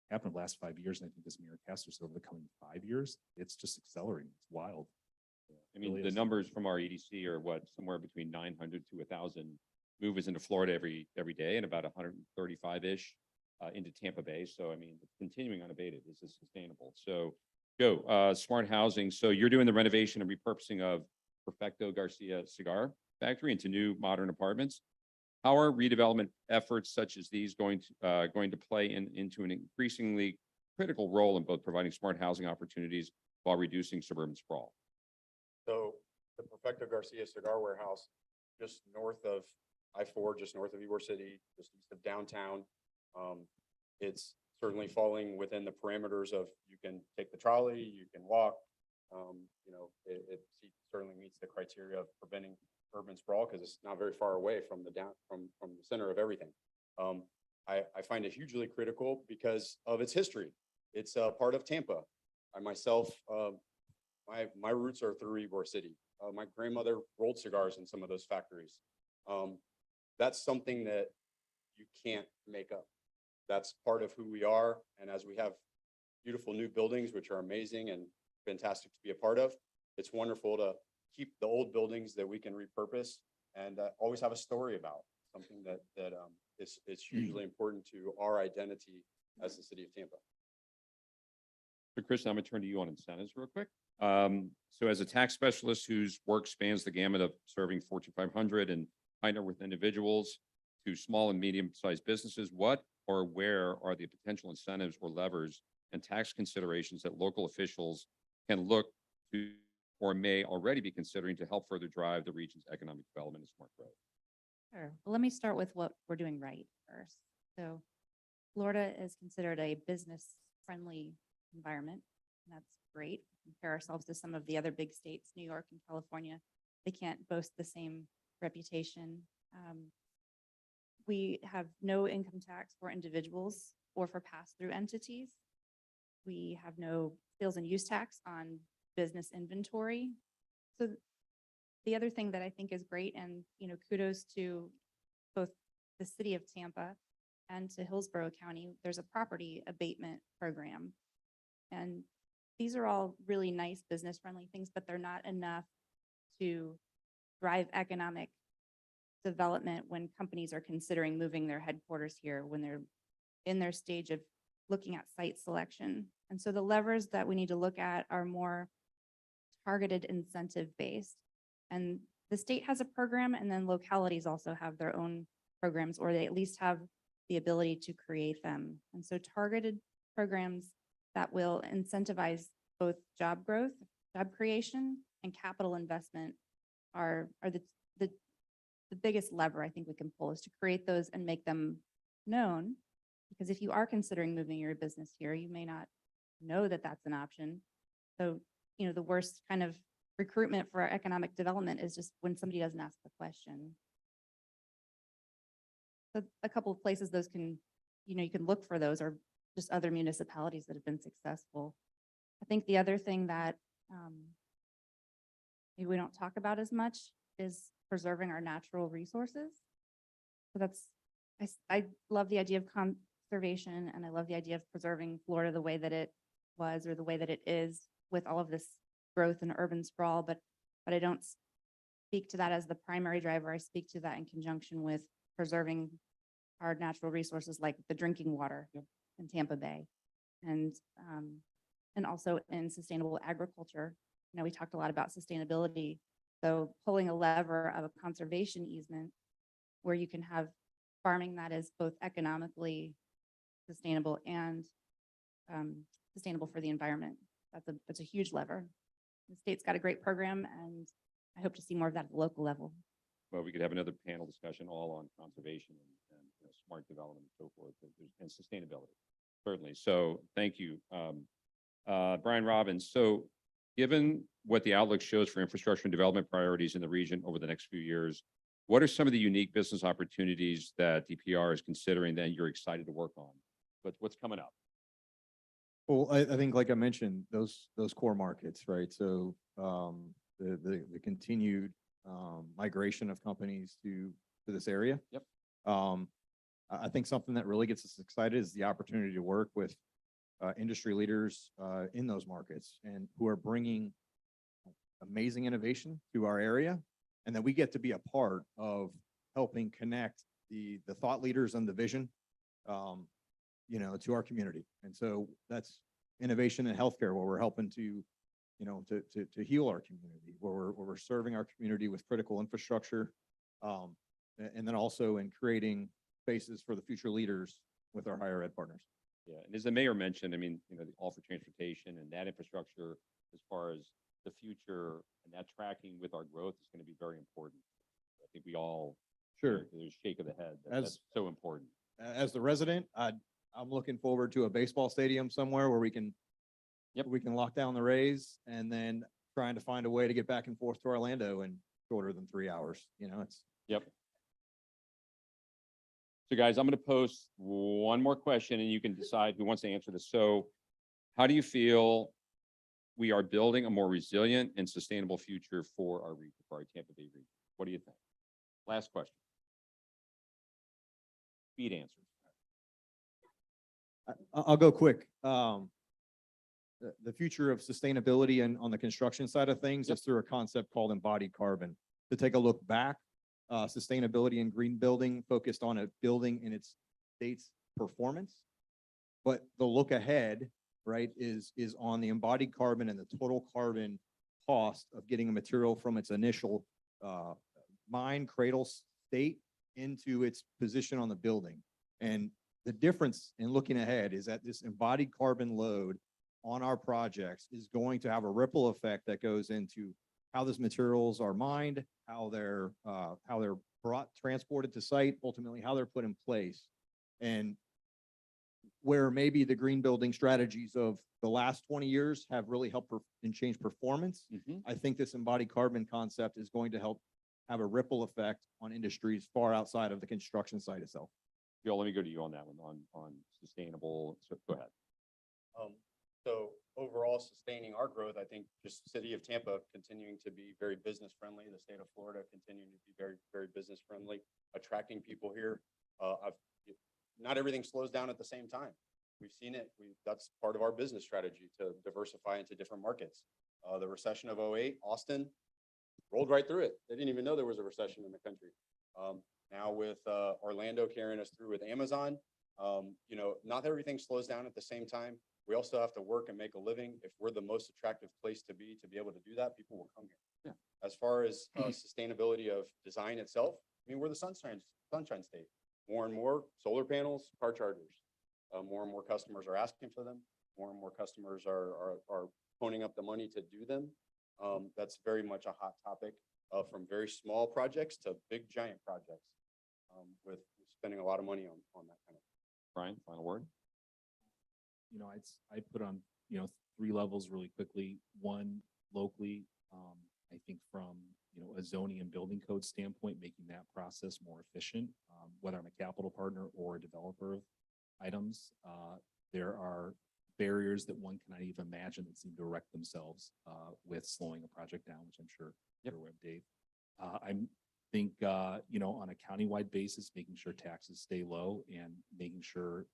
L: Happened in the last 5 years, and I think as Mayor Castor said, over the coming 5 years, it's just accelerating. It's wild.
J: I mean,
L: Really
J: the
L: is.
J: numbers from our EDC are what, somewhere between 900 to 1,000 movers into Florida every day, and about 135-ish into Tampa Bay. So, I mean, it's continuing unabated. This is sustainable. So, Joe, smart housing. So you're doing the renovation and repurposing of Perfecto Garcia Cigar Factory into new modern apartments. How are redevelopment efforts such as these going to play into an increasingly critical role in both providing smart housing opportunities while reducing suburban sprawl?
N: So the Perfecto Garcia Cigar Warehouse, just north of I-4, just north of Ybor City, just east of downtown. It's certainly falling within the parameters of you can take the trolley, you can walk. It certainly meets the criteria of preventing urban sprawl because it's not very far away from the center of everything. I find it hugely critical because of its history. It's part of Tampa. I myself, my roots are through Ybor City. My grandmother rolled cigars in some of those factories. That's something that you can't make up. That's part of who we are. And as we have beautiful new buildings, which are amazing and fantastic to be a part of, it's wonderful to keep the old buildings that we can repurpose and always have a story about something that is hugely important to our identity as the city of Tampa.
J: So Chris, I'm going to turn to you on incentives real quick. So as a tax specialist whose work spans the gamut of serving Fortune 500 and high net worth individuals to small and medium-sized businesses, what or where are the potential incentives or levers and tax considerations that local officials can look to or may already be considering to help further drive the region's economic development and smart growth?
M: Sure. Well, let me start with what we're doing right first. So Florida is considered a business-friendly environment, and that's great. Compare ourselves to some of the other big states, New York and California. They can't boast the same reputation. We have no income tax for individuals or for pass-through entities. We have no sales and use tax on business inventory. So the other thing that I think is great, and kudos to both the city of Tampa and to Hillsborough County, there's a property abatement program. And these are all really nice business-friendly things, but they're not enough to drive economic development when companies are considering moving their headquarters here, when they're in their stage of looking at site selection. And so the levers that we need to look at are more targeted incentive-based. And the state has a program, and then localities also have their own programs, or they at least have the ability to create them. And so targeted programs that will incentivize both job growth, job creation, and capital investment are the biggest lever I think we can pull, is to create those and make them known. Because if you are considering moving your business here, you may not know that that's an option. So, the worst kind of recruitment for our economic development is just when somebody doesn't ask the question. So a couple of places those can, you can look for those, are just other municipalities that have been successful. I think the other thing that maybe we don't talk about as much is preserving our natural resources. So I love the idea of conservation, and I love the idea of preserving Florida the way that it was, or the way that it is, with all of this growth and urban sprawl, but I don't speak to that as the primary driver. I speak to that in conjunction with preserving our natural resources, like the drinking water in Tampa Bay, and also in sustainable agriculture. We talked a lot about sustainability. So pulling a lever of a conservation easement where you can have farming that is both economically sustainable and sustainable for the environment. That's a huge lever. The state's got a great program, and I hope to see more of that at the local level.
J: well, we could have another panel discussion all on conservation and you know, smart development and so forth, and sustainability, certainly. So thank you. Brian Robbins, so given what the outlook shows for infrastructure and development priorities in the region over the next few years, what are some of the unique business opportunities that DPR is considering that you're excited to work on? What's coming up?
K: Well, I think, like I mentioned, those core markets, right? So the continued migration of companies to this area.
J: Yep.
K: I think something that really gets us excited is the opportunity to work with industry leaders in those markets and who are bringing amazing innovation to our area, and that we get to be a part of helping connect the thought leaders and the vision, you know, to our community. And so that's innovation in healthcare, where we're helping to, you know, to heal our community, where we're serving our community with critical infrastructure, and then also in creating spaces for the future leaders with our higher ed partners.
J: Yeah, and as the mayor mentioned, I mean, you know, the all for transportation and that infrastructure, as far as the future and that tracking with our growth is going to be very important. I think we all
K: Sure.
J: there's a shake of the head.
K: As-
J: That's so important.
K: As the resident, I'm looking forward to a baseball stadium somewhere where we can, we can lock down the Rays, and then trying to find a way to get back and forth to Orlando in shorter than 3 hours. You know, it's.
J: Yep. So guys, I'm going to post one more question and you can decide who wants to answer this. So how do you feel we are building a more resilient and sustainable future for our region, for our Tampa Bay region? What do you think? Last question. Speed answers.
K: I'll go quick. The future of sustainability and on the construction side of things is through a concept called embodied carbon. To take a look back, sustainability and green building focused on a building in its state's performance. But the look ahead, right, is on the embodied carbon and the total carbon cost of getting a material from its initial mine cradle state into its position on the building. And the difference in looking ahead is that this embodied carbon load on our projects is going to have a ripple effect that goes into how those materials are mined, how they're transported to site, ultimately how they're put in place. And where maybe the green building strategies of the last 20 years have really helped and changed performance, I think this embodied carbon concept is going to help have a ripple effect on industries far outside of the construction site itself.
J: Joe, let me go to you on that one, on sustainable. So go ahead.
N: So overall, sustaining our growth, I think just city of Tampa continuing to be very business friendly, the state of Florida continuing to be very, very business friendly, attracting people here. Not everything slows down at the same time. We've seen it. That's part of our business strategy to diversify into different markets. The recession of 08, Austin rolled right through it. They didn't even know there was a recession in the country. Now with Orlando carrying us through with Amazon, you know, not everything slows down at the same time. We also have to work and make a living. If we're the most attractive place to be able to do that, people will come here. Yeah. As far as sustainability of design itself, I mean, we're the sunshine state. More and more solar panels, car chargers. More and more customers are asking for them. More and more customers are ponying up the money to do them. That's very much a hot topic, from very small projects to big giant projects, with spending a lot of money on that kind of.
J: Brian, final word.
L: You know, I put on, you know, 3 levels really quickly. One, locally, I think from, you know, a zoning and building code standpoint, making that process more efficient, whether I'm a capital partner or a developer of items, there are barriers that one cannot even imagine that seem to erect themselves with slowing a project down, which I'm sure you're aware of, Dave. I think, you know, on a countywide basis, making sure taxes stay low and making sure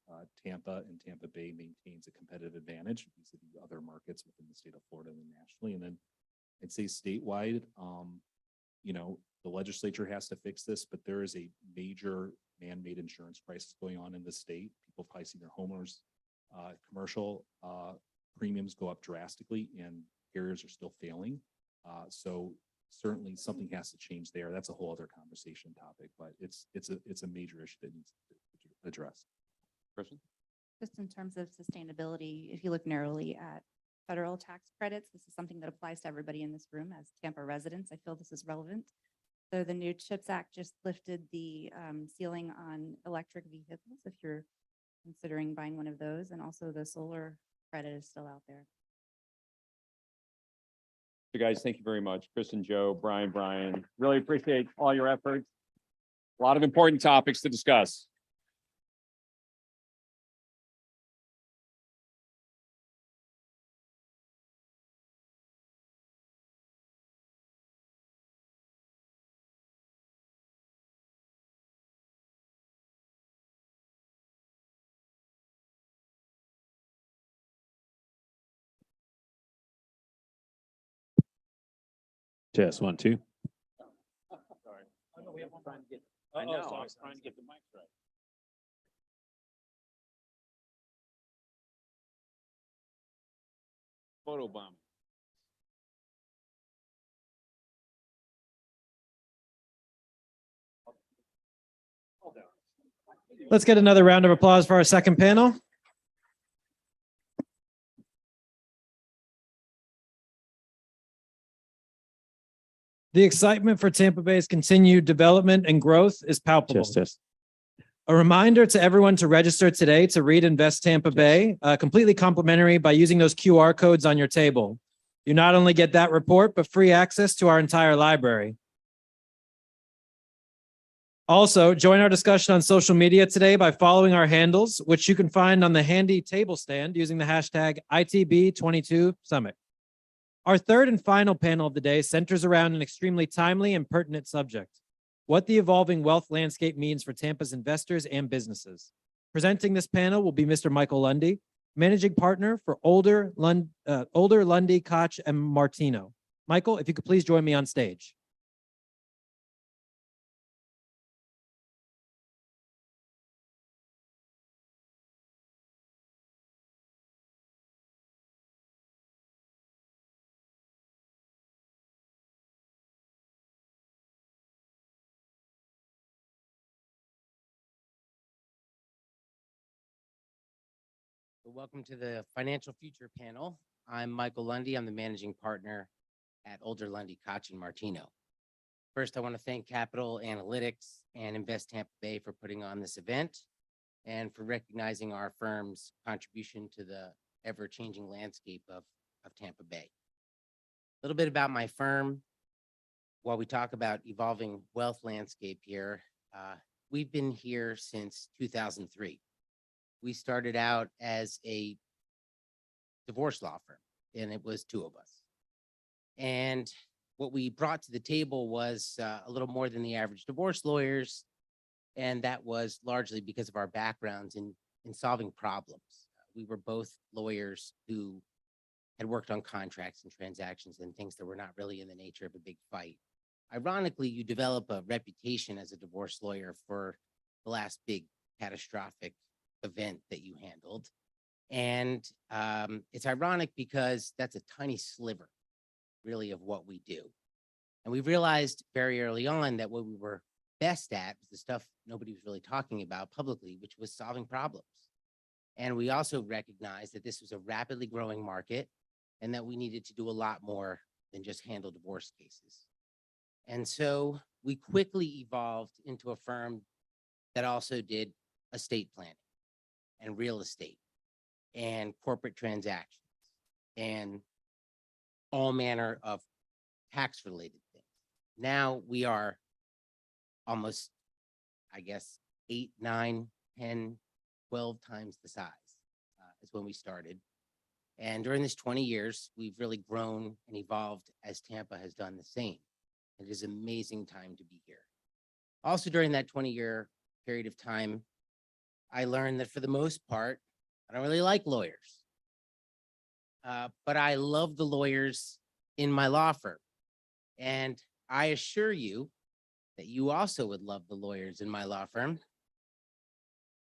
L: Tampa and Tampa Bay maintains a competitive advantage vis-a-vis other markets within the state of Florida and nationally. And then I'd say statewide, you know, the legislature has to fix this, but there is a major man-made insurance crisis going on in the state. People probably see their homeowners, commercial premiums go up drastically and carriers are still failing. So certainly something has to change there. That's a whole other conversation topic, but it's a major issue that needs to be addressed.
J: Kristen?
M: Just in terms of sustainability, if you look narrowly at federal tax credits, this is something that applies to everybody in this room as Tampa residents. I feel this is relevant. So the new CHIPS Act just lifted the ceiling on electric vehicles if you're considering buying one of those, and also the solar credit is still out there.
J: So guys, thank you very much. Chris and Joe, Brian, really appreciate all your efforts. A lot of important topics to discuss.
L: Test 1, 2.
J: I know, I was trying to get the mics right. Photo bomb.
H: Let's get another round of applause for our second panel. The excitement for Tampa Bay's continued development and growth is palpable.
L: Test.
H: A reminder to everyone to register today to Read Invest Tampa Bay, completely complimentary by using those QR codes on your table. You not only get that report, but free access to our entire library. Also, join our discussion on social media today by following our handles, which you can find on the handy table stand using the hashtag ITB22Summit. Our third and final panel of the day centers around an extremely timely and pertinent subject: what the evolving wealth landscape means for Tampa's investors and businesses. Presenting this panel will be Mr. Michael Lundy, Managing Partner for Older, Lundy, Koch, and Martino. Michael, if you could please join me on stage.
O: Welcome to the Financial Future panel. I'm Michael Lundy. I'm the managing partner at Older, Lundy, Koch, and Martino. First, I want to thank Capital Analytics and Invest Tampa Bay for putting on this event and for recognizing our firm's contribution to the ever-changing landscape of Tampa Bay. A little bit about my firm. While we talk about evolving wealth landscape here, we've been here since 2003. We started out as a divorce law firm, and it was two of us. And what we brought to the table was a little more than the average divorce lawyers, and that was largely because of our backgrounds in solving problems. We were both lawyers who had worked on contracts and transactions and things that were not really in the nature of a big fight. Ironically, you develop a reputation as a divorce lawyer for the last big catastrophic event that you handled. And it's ironic because that's a tiny sliver really of what we do. And we realized very early on that what we were best at was the stuff nobody was really talking about publicly, which was solving problems. And we also recognized that this was a rapidly growing market and that we needed to do a lot more than just handle divorce cases. And so we quickly evolved into a firm that also did estate planning and real estate and corporate transactions and all manner of tax-related things. Now we are almost, I guess, 8, 9, 10, 12 times the size as when we started. And during this 20 years, we've really grown and evolved as Tampa has done the same. It is an amazing time to be here. Also, during that 20-year period of time, I learned that for the most part, I don't really like lawyers. But I love the lawyers in my law firm. And I assure you that you also would love the lawyers in my law firm.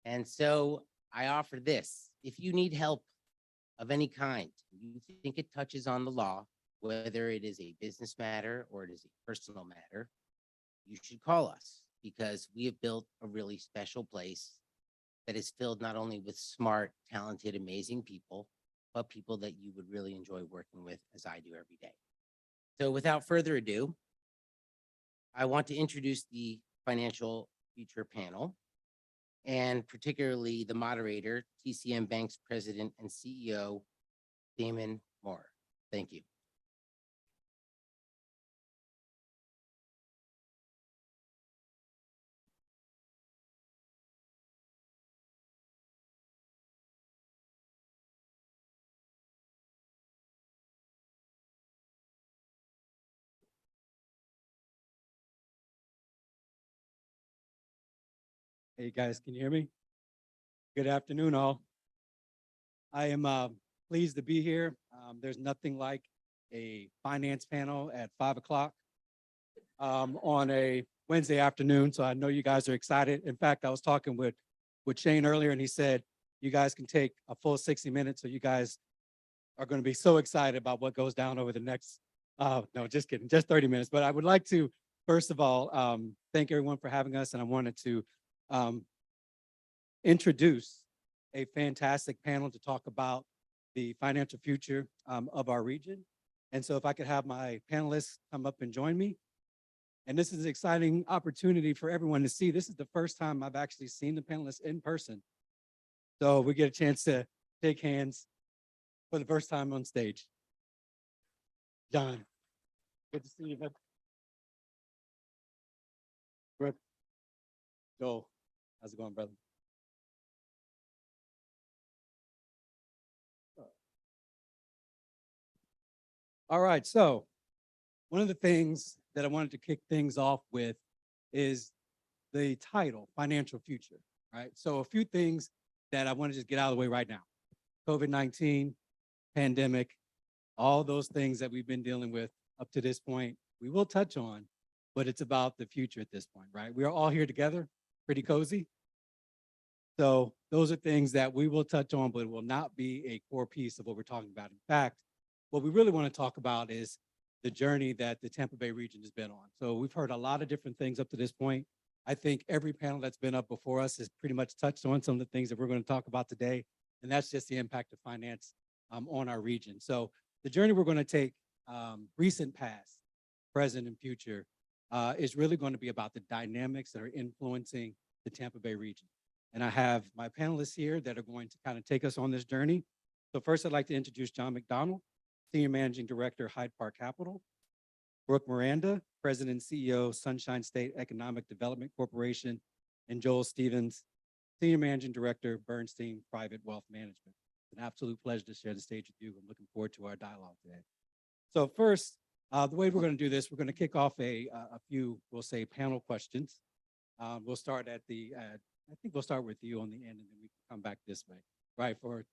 O: And so I offer this. If you need help of any kind, you think it touches on the law, whether it is a business matter or it is a personal matter, you should call us because we have built a really special place that is filled not only with smart, talented, amazing people, but people that you would really enjoy working with as I do every day. So without further ado, I want to introduce the Financial Future Panel and particularly the moderator, TCM Bank's President and CEO, Damon Moore. Thank you.
P: Hey guys, can you hear me? Good afternoon, all. I am pleased to be here. There's nothing like a finance panel at 5 o'clock on a Wednesday afternoon, so I know you guys are excited. In fact, I was talking with Shane earlier, and he said you guys can take a full 60 minutes, so you guys are going to be so excited about what goes down over the next. No, just kidding, just 30 minutes. But I would like to, first of all, thank everyone for having us, and I wanted to introduce a fantastic panel to talk about the financial future of our region. And so if I could have my panelists come up and join me. And this is an exciting opportunity for everyone to see. This is the first time I've actually seen the panelists in person. So we get a chance to shake hands for the first time on stage. John, good to see you, bud. Brooke, Joel, how's it going, brother? All right, so one of the things that I wanted to kick things off with is the title, Financial Future, right? So a few things that I want to just get out of the way right now. COVID-19, pandemic, all those things that we've been dealing with up to this point, we will touch on, but it's about the future at this point, right? We are all here together, pretty cozy. So those are things that we will touch on, but it will not be a core piece of what we're talking about. In fact, what we really want to talk about is the journey that the Tampa Bay region has been on. So we've heard a lot of different things up to this point. I think every panel that's been up before us has pretty much touched on some of the things that we're going to talk about today. And that's just the impact of finance on our region. So the journey we're going to take, recent, past, present, and future, is really going to be about the dynamics that are influencing the Tampa Bay region. And I have my panelists here that are going to kind of take us on this journey. So first, I'd like to introduce John McDonald, Senior Managing Director, Hyde Capital. Brooke Miranda, President and CEO, Sunshine State Economic Development Corporation, and Joel Stevens, Senior Managing Director, Bernstein Private Wealth Management. It's an absolute pleasure to share the stage with you. I'm looking forward to our dialogue today. So first, the way we're going to do this, we're going to kick off a few, we'll say, panel questions. We'll start at the, I think we'll start with you on the end, and then we can come back this way, right? For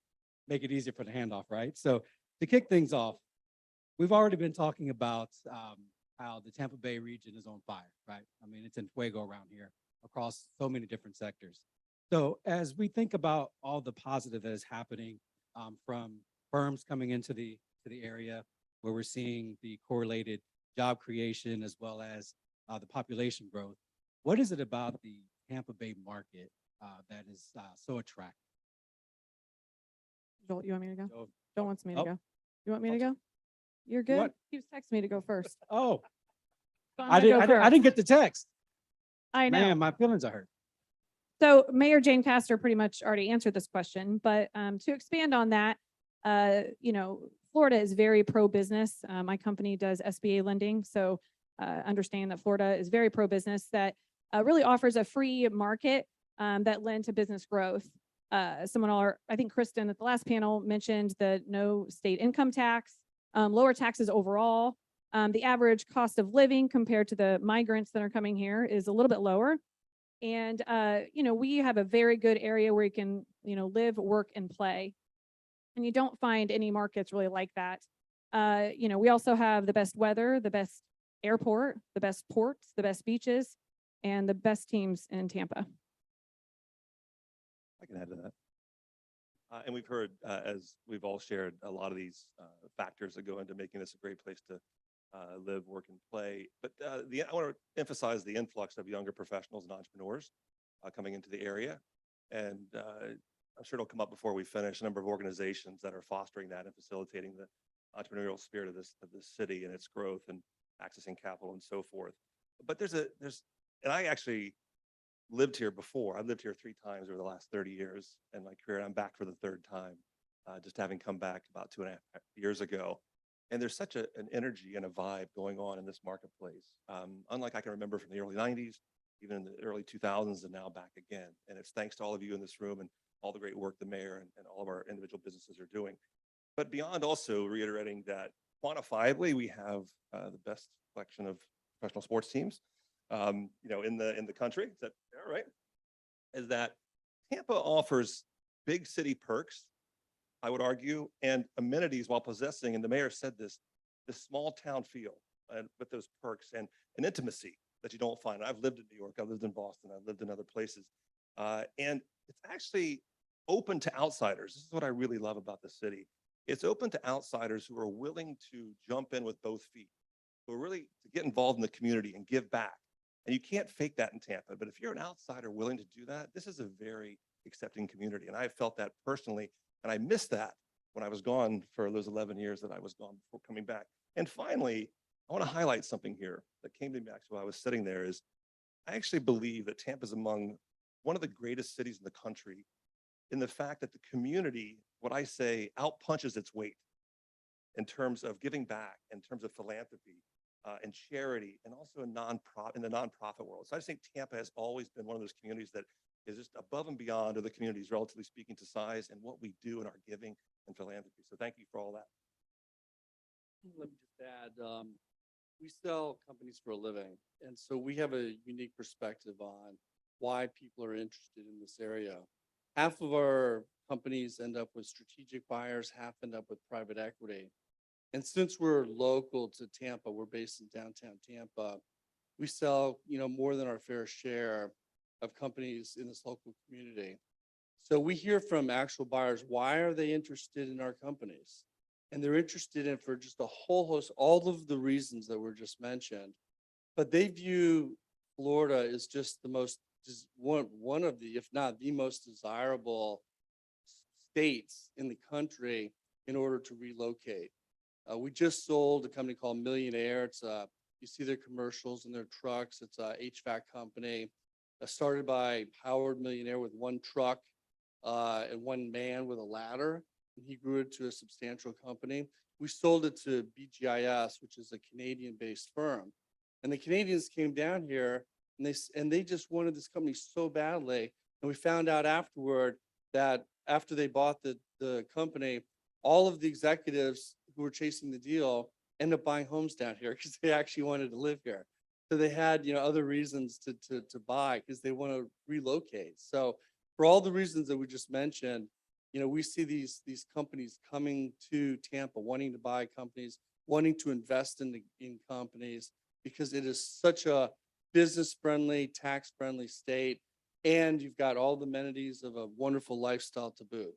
P: make it easier for the handoff, right? So to kick things off, we've already been talking about how the Tampa Bay region is on fire, right? I mean, it's in fuego around here across so many different sectors. So as we think about all the positive that is happening from firms coming into the area, where we're seeing the correlated job creation as well as the population growth, what is it about the Tampa Bay market that is so attractive?
Q: Joel, you want me to go?
P: So,
Q: Joel wants me to
P: oh.
Q: go. You want me to go? You're good?
P: want-
Q: He was texting me to go first.
P: oh,
Q: So I'm
P: I
Q: gonna go
P: didn't
Q: first.
P: get the text.
Q: I know.
P: Man, my feelings are hurt.
Q: So Mayor Jane Castor pretty much already answered this question, but to expand on that, you know, Florida is very pro-business. My company does SBA lending, so understand that Florida is very pro-business that really offers a free market that lend to business growth. I think Kristen at the last panel mentioned the no state income tax, lower taxes overall. The average cost of living compared to the migrants that are coming here is a little bit lower. And, you know, we have a very good area where you can, you know, live, work, and play. And you don't find any markets really like that. You know, we also have the best weather, the best airport, the best ports, the best beaches, and the best teams in Tampa.
R: I can add to that. And we've heard, as we've all shared, a lot of these factors that go into making this a great place to live, work, and play. But I want to emphasize the influx of younger professionals and entrepreneurs coming into the area. And I'm sure it'll come up before we finish, a number of organizations that are fostering that and facilitating the entrepreneurial spirit of this city and its growth and accessing capital and so forth. But and I actually lived here before. I've lived here 3 times over the last 30 years in my career. I'm back for the 3rd time, just having come back about 2.5 years ago. And there's such an energy and a vibe going on in this marketplace. Unlike I can remember from the early 90s, even in the early 2000s, and now back again. And it's thanks to all of you in this room and all the great work the mayor and all of our individual businesses are doing. But beyond also reiterating that quantifiably, we have the best collection of professional sports teams, in the country. Is that fair, right? Is that Tampa offers big city perks, I would argue, and amenities while possessing, and the mayor said this small town feel with those perks and an intimacy that you don't find. I've lived in New York, I've lived in Boston, I've lived in other places. And it's actually open to outsiders. This is what I really love about the city. It's open to outsiders who are willing to jump in with both feet, who are really to get involved in the community and give back. And you can't fake that in Tampa, but if you're an outsider willing to do that, this is a very accepting community. And I felt that personally, and I missed that when I was gone for those 11 years that I was gone before coming back. And finally, I want to highlight something here that came to me actually while I was sitting there is I actually believe that Tampa is among one of the greatest cities in the country in the fact that the community, what I say, outpunches its weight in terms of giving back, in terms of philanthropy and charity, and also in the nonprofit world. So I just think Tampa has always been one of those communities that is just above and beyond other communities, relatively speaking, to size and what we do in our giving and philanthropy. So thank you for all that.
S: Let me just add, we sell companies for a living. And so we have a unique perspective on why people are interested in this area. Half of our companies end up with strategic buyers, half end up with private equity. And since we're local to Tampa, we're based in downtown Tampa, we sell, more than our fair share of companies in this local community. So we hear from actual buyers, why are they interested in our companies? And they're interested in for just a whole host, all of the reasons that were just mentioned. But they view Florida as just the most, one of the, if not the most desirable states in the country in order to relocate. We just sold a company called Millionaire. It's you see their commercials and their trucks. It's a HVAC company started by Howard Millionaire with one truck and one man with a ladder. And he grew it to a substantial company. We sold it to BGIS, which is a Canadian-based firm. And the Canadians came down here and they just wanted this company so badly. And we found out afterward that after they bought the company, all of the executives who were chasing the deal ended up buying homes down here because they actually wanted to live here. So they had, other reasons to buy because they want to relocate. So for all the reasons that we just mentioned, we see these companies coming to Tampa, wanting to buy companies, wanting to invest in companies because it is such a business-friendly, tax-friendly state, and you've got all the amenities of a wonderful lifestyle to boot.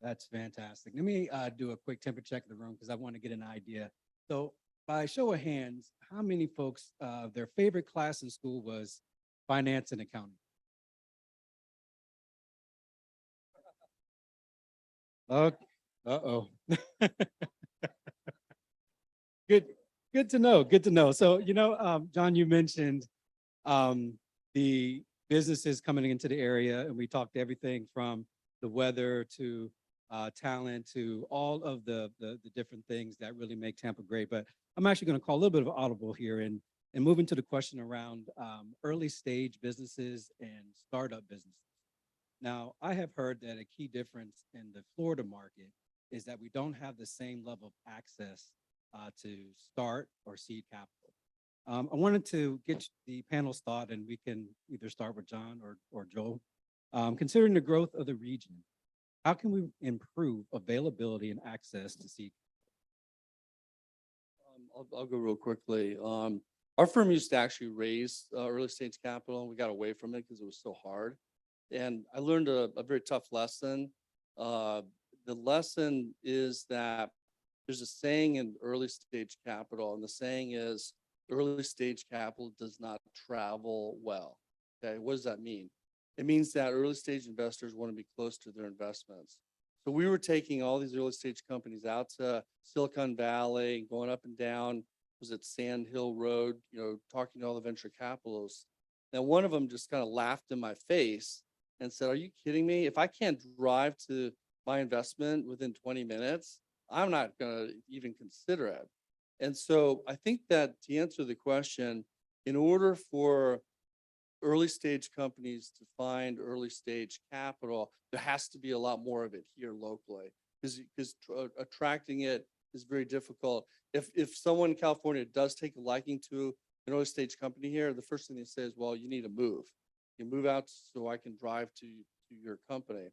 P: That's fantastic. Let me do a quick temperature check of the room because I want to get an idea. So by show of hands, how many folks, their favorite class in school was finance and accounting? Uh-oh. Good to know. Good to know. So, John, you mentioned the businesses coming into the area, and we talked everything from the weather to talent to all of the different things that really make Tampa great. But I'm actually going to call a little bit of audible here and move into the question around early stage businesses and startup businesses. Now, I have heard that a key difference in the Florida market is that we don't have the same level of access to start or seed capital. I wanted to get the panel's thought, and we can either start with John or Joel. Considering the growth of the region, how can we improve availability and access to seed?
S: I'll go real quickly. Our firm used to actually raise early stage capital, and we got away from it because it was so hard. And I learned a very tough lesson. The lesson is that there's a saying in early stage capital, and the saying is early stage capital does not travel well. Okay, what does that mean? It means that early stage investors want to be close to their investments. So we were taking all these early stage companies out to Silicon Valley, going up and down was at Sand Hill Road, talking to all the venture capitalists. And one of them just kind of laughed in my face and said, "Are you kidding me? If I can't drive to my investment within 20 minutes, I'm not going to even consider it." And so I think that to answer the question, in order for early stage companies to find early stage capital, there has to be a lot more of it here locally, because attracting it is very difficult. If someone in California does take a liking to an early stage company here, the first thing they say is, "Well, you need to move. You move out so I can drive to your company."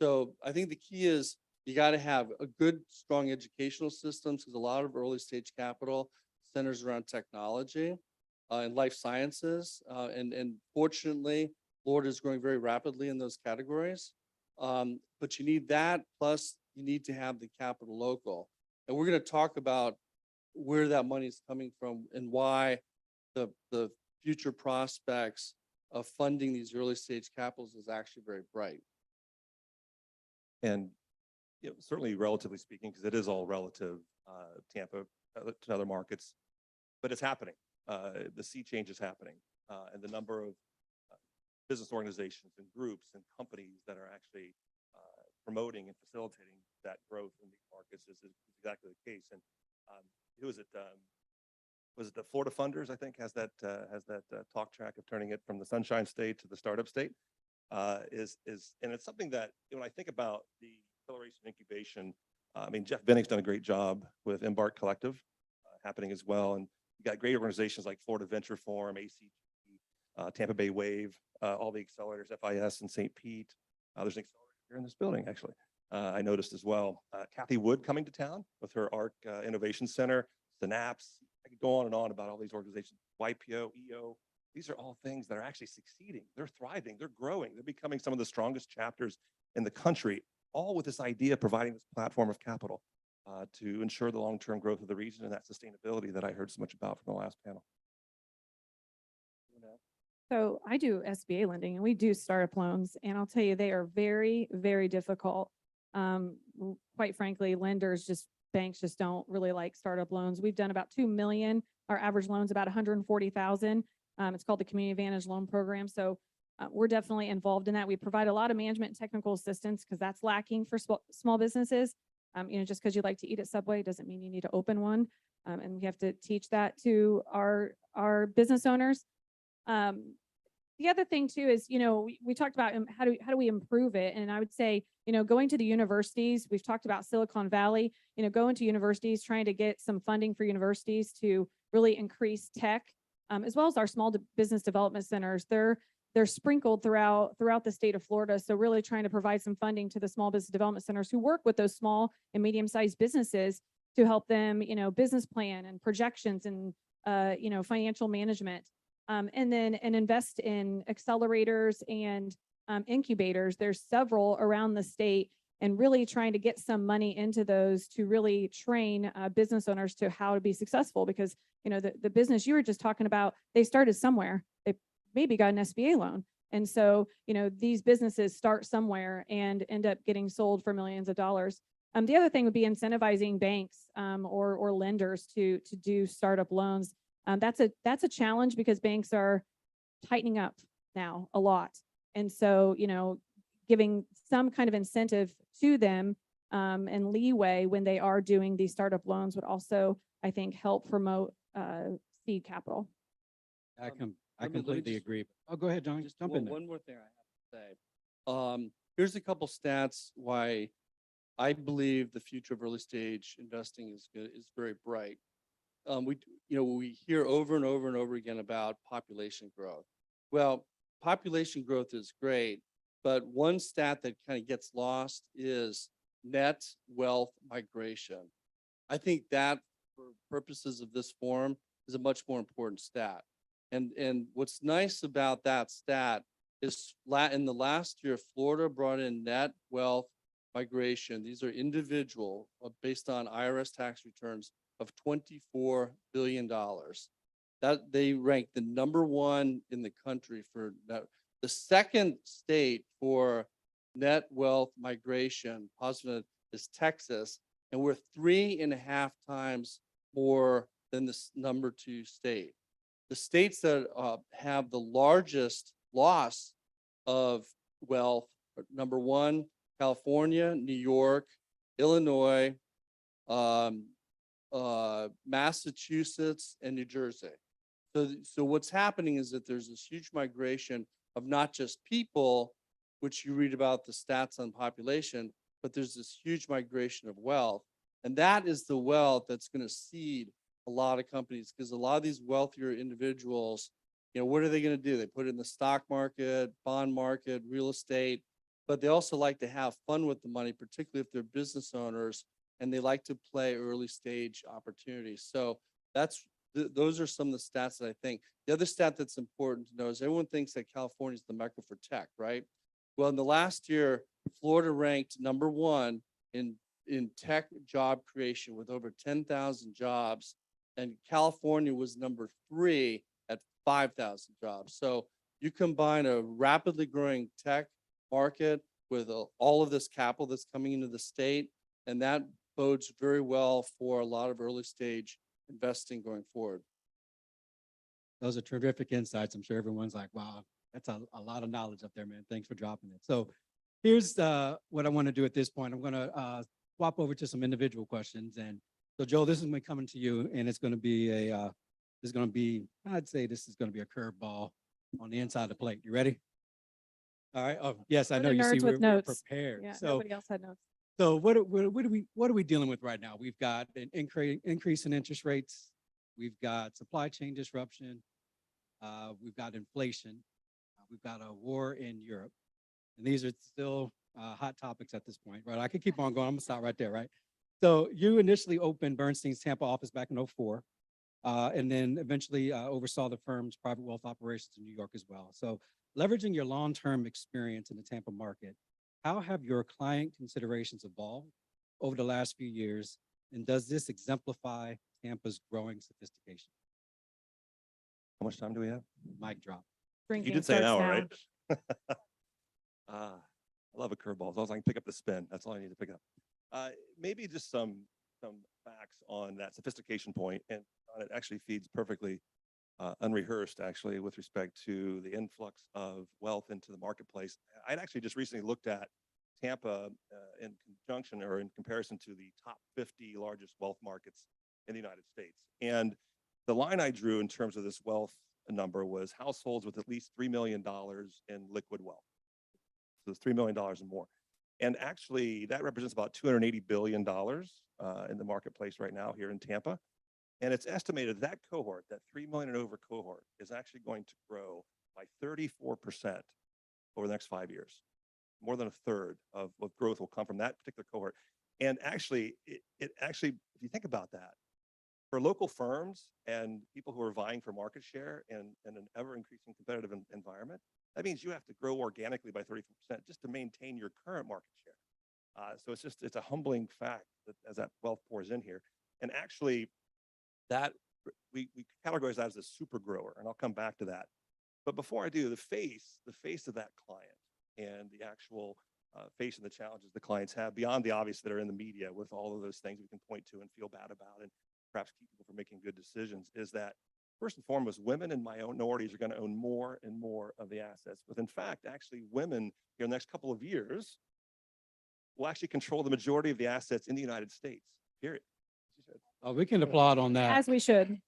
S: So I think the key is you got to have a good, strong educational systems, because a lot of early stage capital centers around technology and life sciences. And fortunately, Florida is growing very rapidly in those categories. But you need that, plus you need to have the capital local. And we're going to talk about where that money is coming from and why the future prospects of funding these early stage capitals is actually very bright.
R: And certainly relatively speaking, because it is all relative, Tampa to other markets, but it's happening. The sea change is happening, and the number of business organizations and groups and companies that are actually promoting and facilitating that growth in these markets is exactly the case. And who is it? Was it the Florida Funders? I think has that talk track of turning it from the Sunshine State to the startup state. And it's something that when I think about the acceleration incubation, I mean, Jeff Benning's done a great job with Embark Collective happening as well. And you got great organizations like Florida Venture Forum, ACG, Tampa Bay Wave, all the accelerators, FIS and St. Pete. There's an accelerator here in this building, actually. I noticed as well. Kathy Wood coming to town with her ARC Innovation Center, Synapse. I could go on and on about all these organizations, YPO, EO. These are all things that are actually succeeding. They're thriving. They're growing. They're becoming some of the strongest chapters in the country, all with this idea of providing this platform of capital to ensure the long-term growth of the region and that sustainability that I heard so much about from the last panel.
Q: So I do SBA lending and we do startup loans, and I'll tell you, they are very, very difficult. Quite frankly, banks just don't really like startup loans. We've done about 2 million. Our average loan's about 140,000. It's called the Community Advantage Loan Program. So we're definitely involved in that. We provide a lot of management and technical assistance because that's lacking for small businesses. Just because you like to eat at Subway doesn't mean you need to open one. And we have to teach that to our business owners. The other thing too is, we talked about how do we improve it? And I would say, going to the universities, we've talked about Silicon Valley, going to universities, trying to get some funding for universities to really increase tech, as well as our small business development centers. They're sprinkled throughout the state of Florida. So really trying to provide some funding to the small business development centers who work with those small and medium-sized businesses to help them, business plan and projections and, financial management. And invest in accelerators and incubators. There's several around the state, and really trying to get some money into those to really train business owners to how to be successful. Because, the business you were just talking about, they started somewhere. They maybe got an SBA loan. And so, these businesses start somewhere and end up getting sold for millions of dollars. The other thing would be incentivizing banks or lenders to do startup loans. That's a challenge because banks are tightening up now a lot. And so, giving some kind of incentive to them and leeway when they are doing these startup loans would also, I think, help promote seed capital.
P: I
S: Let me
P: completely
S: just-
P: agree. Oh, go ahead, John. Just jump in there.
S: One more thing I have to say. Here's a couple stats why I believe the future of early stage investing is very bright. We hear over and over and over again about population growth. Well, population growth is great, but one stat that kind of gets lost is net wealth migration. I think that, for purposes of this forum, is a much more important stat. And what's nice about that stat is in the last year, Florida brought in net wealth migration. These are individual based on IRS tax returns of $24 billion. That they rank the #1 in the country for that. The second state for net wealth migration positive is Texas, and we're 3.5 times more than the number 2 state. The states that have the largest loss of wealth are number 1, California, New York, Illinois, Massachusetts, and New Jersey. So what's happening is that there's this huge migration of not just people, which you read about the stats on population, but there's this huge migration of wealth. And that is the wealth that's going to seed a lot of companies, because a lot of these wealthier individuals, what are they going to do? They put it in the stock market, bond market, real estate, but they also like to have fun with the money, particularly if they're business owners, and they like to play early stage opportunities. So those are some of the stats that I think. The other stat that's important to know is everyone thinks that California is the mecca for tech, right? Well, in the last year, Florida ranked number 1 in tech job creation with over 10,000 jobs, and California was number 3 at 5,000 jobs. So you combine a rapidly growing tech market with all of this capital that's coming into the state, and that bodes very well for a lot of early stage investing going forward.
P: Those are terrific insights. I'm sure everyone's like, wow, that's a lot of knowledge up there, man. Thanks for dropping it. So here's what I want to do at this point. I'm going to swap over to some individual questions. And so, Joel, this is me coming to you, and it's going to be I'd say this is going to be a curveball on the inside of the plate. You ready? All right. Oh, yes, I know you see we're prepared.
Q: Yeah,
P: So,
Q: nobody else had notes.
P: so what are we dealing with right now? We've got an increase in interest rates. We've got supply chain disruption. We've got inflation. We've got a war in Europe. And these are still hot topics at this point, right? I could keep on going. I'm gonna stop right there, right? So you initially opened Bernstein's Tampa office back in 2004, and then eventually oversaw the firm's private wealth operations in New York as well. So leveraging your long-term experience in the Tampa market, how have your client considerations evolved over the last few years? And does this exemplify Tampa's growing sophistication?
R: How much time do we have?
P: Mic drop.
R: You did say an hour, right? I love a curveball. As long as I can pick up the spin, that's all I need to pick up. Maybe just some facts on that sophistication point, and it actually feeds perfectly unrehearsed, actually, with respect to the influx of wealth into the marketplace. I'd actually just recently looked at Tampa in conjunction or in comparison to the top 50 largest wealth markets in the United States. And the line I drew in terms of this wealth number was households with at least $3 million in liquid wealth. So it's $3 million and more. And actually, that represents about $280 billion in the marketplace right now here in Tampa. And it's estimated that cohort, that 3 million and over cohort, is actually going to grow by 34% over the next 5 years. More than a third of growth will come from that particular cohort. And actually, it actually, if you think about that, for local firms and people who are vying for market share in an ever-increasing competitive environment, that means you have to grow organically by 34% just to maintain your current market share. So it's a humbling fact that as that wealth pours in here. And actually, that we categorize that as a super grower, and I'll come back to that. But before I do, the face of that client and the actual face of the challenges the clients have beyond the obvious that are in the media with all of those things we can point to and feel bad about and perhaps keep people from making good decisions is that first and foremost, women and minorities are going to own more and more of the assets. But in fact, actually women here in the next couple of years will actually control the majority of the assets in the United States, period.
P: Oh, we can applaud on that.
Q: As we should.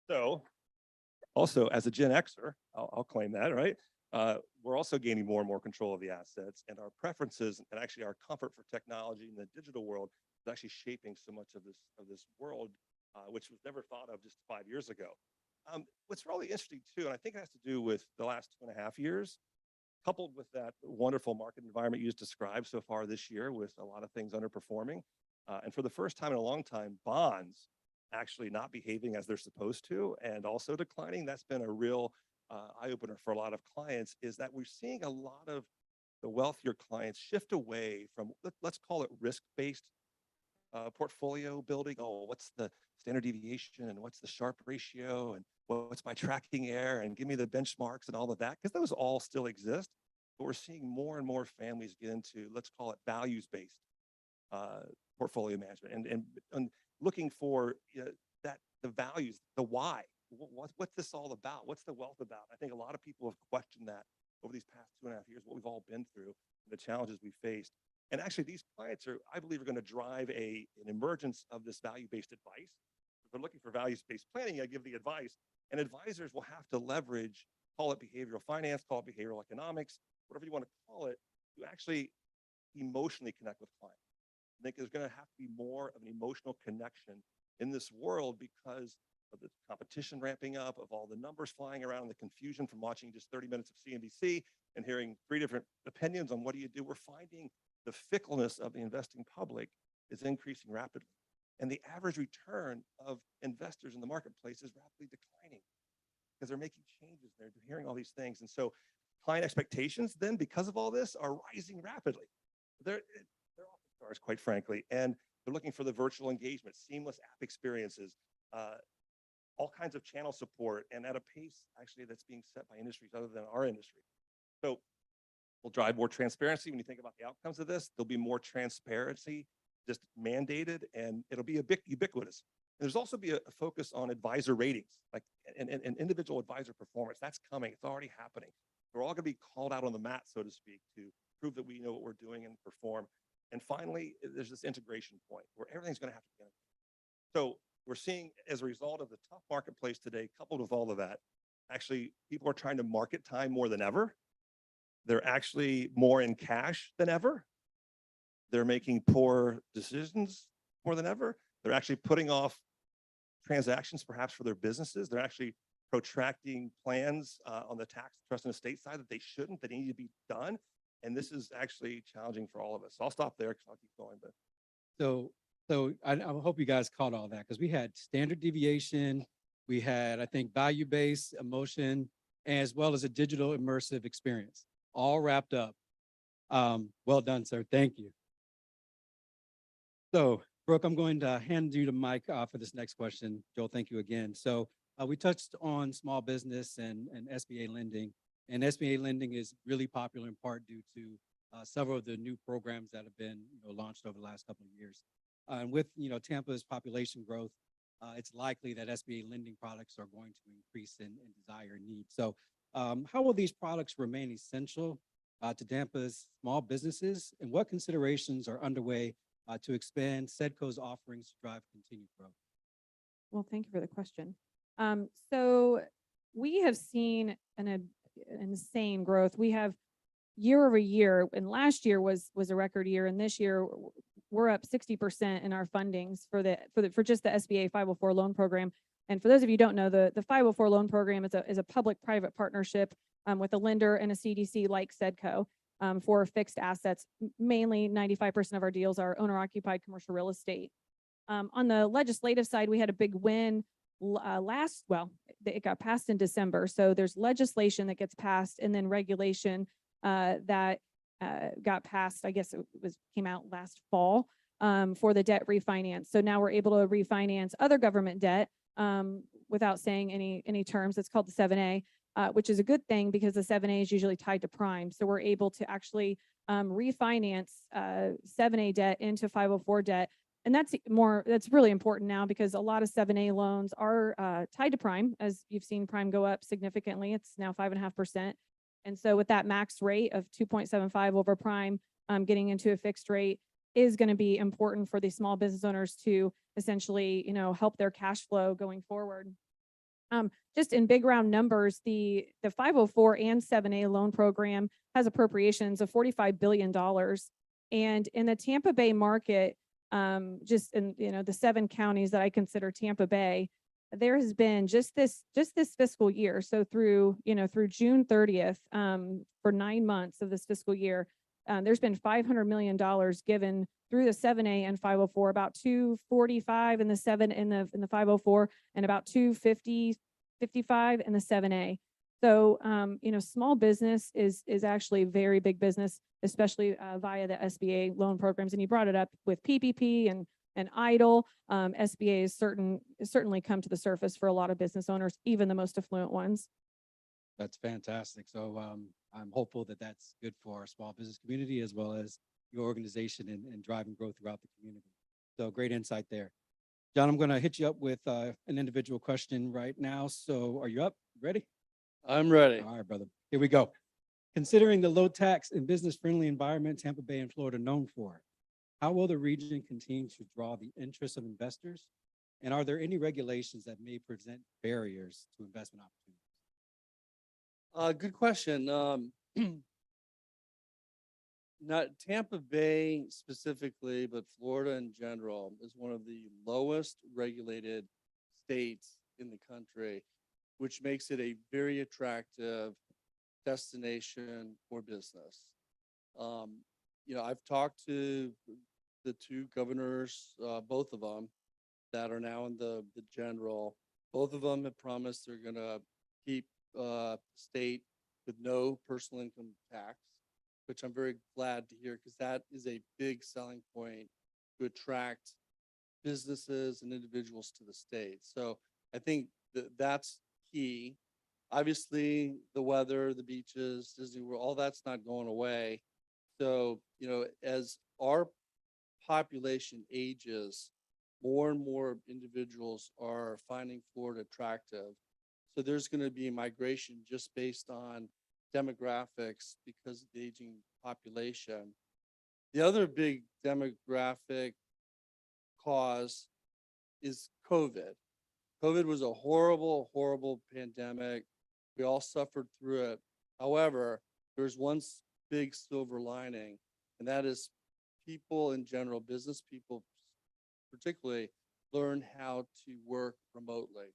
R: So also as a Gen Xer, I'll claim that, right? We're also gaining more and more control of the assets, and our preferences and actually our comfort for technology in the digital world is actually shaping so much of this world, which was never thought of just 5 years ago. What's really interesting too, and I think it has to do with the last 2.5 years, coupled with that wonderful market environment you just described so far this year with a lot of things underperforming. And for the first time in a long time, bonds actually not behaving as they're supposed to and also declining. That's been a real eye-opener for a lot of clients, is that we're seeing a lot of the wealthier clients shift away from, let's call it risk-based portfolio building. Oh, what's the standard deviation and what's the Sharpe ratio and what's my tracking error and give me the benchmarks and all of that, because those all still exist. But we're seeing more and more families get into, let's call it values-based portfolio management. And looking for that the values, the why. What's this all about? What's the wealth about? I think a lot of people have questioned that over these past 2.5 years, what we've all been through, the challenges we faced. And actually, these clients are, I believe, are going to drive an emergence of this value-based advice. If they're looking for values-based planning, I give the advice, and advisors will have to leverage, call it behavioral finance, call it behavioral economics, whatever you want to call it, to actually emotionally connect with clients. I think there's going to have to be more of an emotional connection in this world because of the competition ramping up, of all the numbers flying around, the confusion from watching just 30 minutes of CNBC and hearing 3 different opinions on what do you do. We're finding the fickleness of the investing public is increasing rapidly. And the average return of investors in the marketplace is rapidly declining because they're making changes. They're hearing all these things. And so client expectations then, because of all this, are rising rapidly. They're off the stars, quite frankly. And they're looking for the virtual engagement, seamless app experiences, all kinds of channel support, and at a pace actually that's being set by industries other than our industry. So we'll drive more transparency. When you think about the outcomes of this, there'll be more transparency just mandated, and it'll be a bit ubiquitous. And there's also be a focus on advisor ratings, like and individual advisor performance. That's coming. It's already happening. We're all going to be called out on the mat, so to speak, to prove that we know what we're doing and perform. And finally, there's this integration point where everything's going to have to be integrated. So we're seeing, as a result of the tough marketplace today, coupled with all of that, actually people are trying to market time more than ever. They're actually more in cash than ever. They're making poor decisions more than ever. They're actually putting off transactions perhaps for their businesses. They're actually protracting plans on the tax, trust, and estate side that they shouldn't, that need to be done. And this is actually challenging for all of us. So I'll stop there because I'll keep going. But
P: So I hope you guys caught all that because we had standard deviation, we had, I think, value-based, emotion, as well as a digital immersive experience, all wrapped up. Well done, sir. Thank you. So, Brooke, I'm going to hand you the mic for this next question. Joel, thank you again. So we touched on small business and SBA lending, and SBA lending is really popular in part due to several of the new programs that have been launched over the last couple of years. And with Tampa's population growth, it's likely that SBA lending products are going to increase in desire and need. So how will these products remain essential to Tampa's small businesses, and what considerations are underway to expand SEDCO's offerings to drive continued growth?
Q: Well, thank you for the question. So we have seen an insane growth. We have year over year, and last year was a record year, and this year we're up 60% in our fundings for just the SBA 504 loan program. And for those of you who don't know, the 504 loan program is a public-private partnership with a lender and a CDC like SEDCO for fixed assets. Mainly 95% of our deals are owner-occupied commercial real estate. On the legislative side, we had a big win it got passed in December. So there's legislation that gets passed and then regulation that got passed, I guess came out last fall for the debt refinance. So now we're able to refinance other government debt without saying any terms. It's called the 7A, which is a good thing because the 7A is usually tied to prime. So we're able to actually refinance 7A debt into 504 debt. And that's really important now because a lot of 7A loans are tied to prime. As you've seen prime go up significantly, it's now 5.5%. And so with that max rate of 2.75 over prime, getting into a fixed rate is going to be important for these small business owners to essentially, help their cash flow going forward. Just in big round numbers, the 504 and 7A loan program has appropriations of $45 billion. And in the Tampa Bay market, just in the 7 counties that I consider Tampa Bay, there has been just this fiscal year. So through June 30th, for 9 months of this fiscal year, there's been $500 million given through the 7A and 504, about 245 in the 7 in the 504, and about 255 in the 7A. So small business is actually very big business, especially via the SBA loan programs. And you brought it up with PPP and EIDL. SBA has certainly come to the surface for a lot of business owners, even the most affluent ones.
P: That's fantastic. So I'm hopeful that that's good for our small business community as well as your organization and driving growth throughout the community. So great insight there. John, I'm going to hit you up with an individual question right now. So are you up? Ready?
S: I'm ready.
P: All right, brother. Here we go. Considering the low tax and business-friendly environment Tampa Bay and Florida are known for, how will the region continue to draw the interest of investors? And are there any regulations that may present barriers to investment opportunities?
S: Good question. Not Tampa Bay specifically, but Florida in general is one of the lowest regulated states in the country, which makes it a very attractive destination for business. I've talked to the two governors, both of them that are now in the general. Both of them have promised they're going to keep state with no personal income tax, which I'm very glad to hear because that is a big selling point to attract businesses and individuals to the state. So I think that's key. Obviously, the weather, the beaches, Disney World, all that's not going away. So, as our population ages, more and more individuals are finding Florida attractive. So there's going to be migration just based on demographics because of the aging population. The other big demographic cause is COVID. COVID was a horrible, horrible pandemic. We all suffered through it. However, there's one big silver lining, and that is people in general, business people particularly, learn how to work remotely.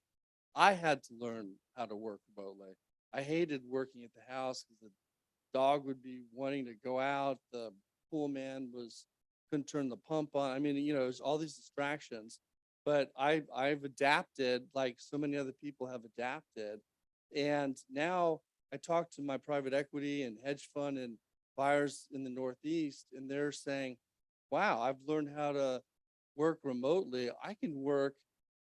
S: I had to learn how to work remotely. I hated working at the house because the dog would be wanting to go out. The pool man couldn't turn the pump on. I mean, there's all these distractions, but I've adapted like so many other people have adapted. And now I talk to my private equity and hedge fund and buyers in the Northeast, and they're saying, wow, I've learned how to work remotely. I can work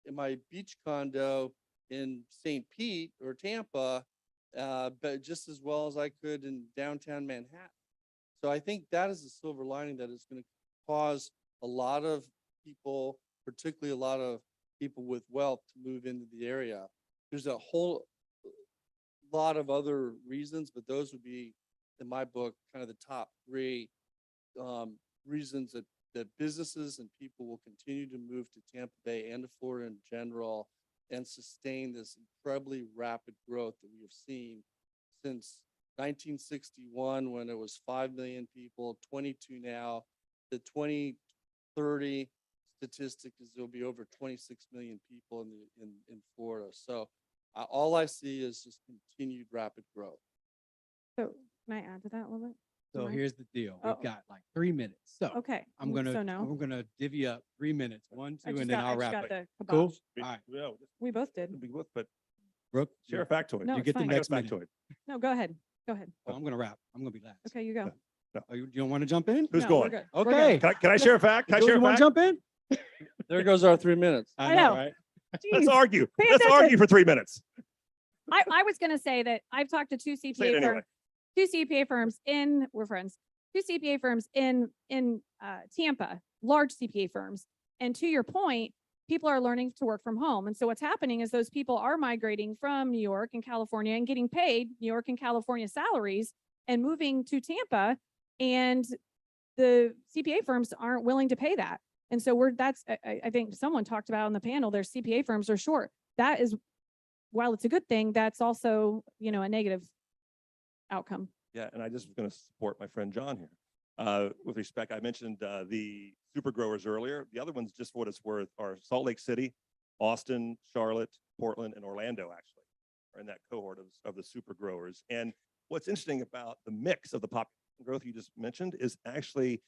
S: in my beach condo in St. Pete or Tampa, but just as well as I could in downtown Manhattan. So I think that is a silver lining that is going to cause a lot of people, particularly a lot of people with wealth, to move into the area. There's a whole lot of other reasons, but those would be, in my book, kind of the top three reasons that businesses and people will continue to move to Tampa Bay and to Florida in general and sustain this incredibly rapid growth that we have seen since 1961, when it was 5 million people, 22 now. The 2030 statistic is there'll be over 26 million people in Florida. So all I see is just continued rapid growth.
Q: So can I add to that a little bit?
P: So
Q: Mike?
P: here's the deal.
Q: Oh.
P: We've got like 3 minutes. So
Q: Okay.
P: I'm gonna
Q: So no.
P: divvy up 3 minutes. 1, 2, and then
Q: I
P: I'll
Q: just
P: wrap
Q: got
P: it.
Q: the
P: Cool.
Q: kibosh.
P: All right.
F: Yeah,
Q: We both did.
F: but
P: Brooke,
F: share a factoid.
Q: No,
P: you
Q: it's
P: get the
Q: fine.
P: next
F: Share a
P: minute.
F: factoid.
Q: No, go ahead. Go ahead.
P: Oh, I'm gonna wrap. I'm gonna be last.
Q: Okay, you go.
P: Oh, you don't want to jump in?
F: Who's
Q: No, we're
F: going?
Q: good. We're
P: Okay.
Q: good.
F: Can I share a fact? Can I share a
P: You want
F: fact?
P: to jump in?
S: There goes our 3 minutes.
Q: I know.
P: Right?
F: Let's
Q: Jeez.
F: argue.
Q: Pay
F: Let's
Q: attention.
F: argue for 3 minutes.
Q: I was gonna say that I've talked to two
F: Say it
Q: CPA
F: anyway.
Q: firms, we're friends, two CPA firms in Tampa, large CPA firms. And to your point, people are learning to work from home. And so what's happening is those people are migrating from New York and California and getting paid New York and California salaries and moving to Tampa. And the CPA firms aren't willing to pay that. And so I think someone talked about on the panel, their CPA firms are short. That is, while it's a good thing, that's also, a negative outcome.
R: Yeah, and I just was going to support my friend John here. With respect, I mentioned the super growers earlier. The other ones, just for what it's worth, are Salt Lake City, Austin, Charlotte, Portland, and Orlando, actually, are in that cohort of the super growers. And what's interesting about the mix of the population growth you just mentioned is actually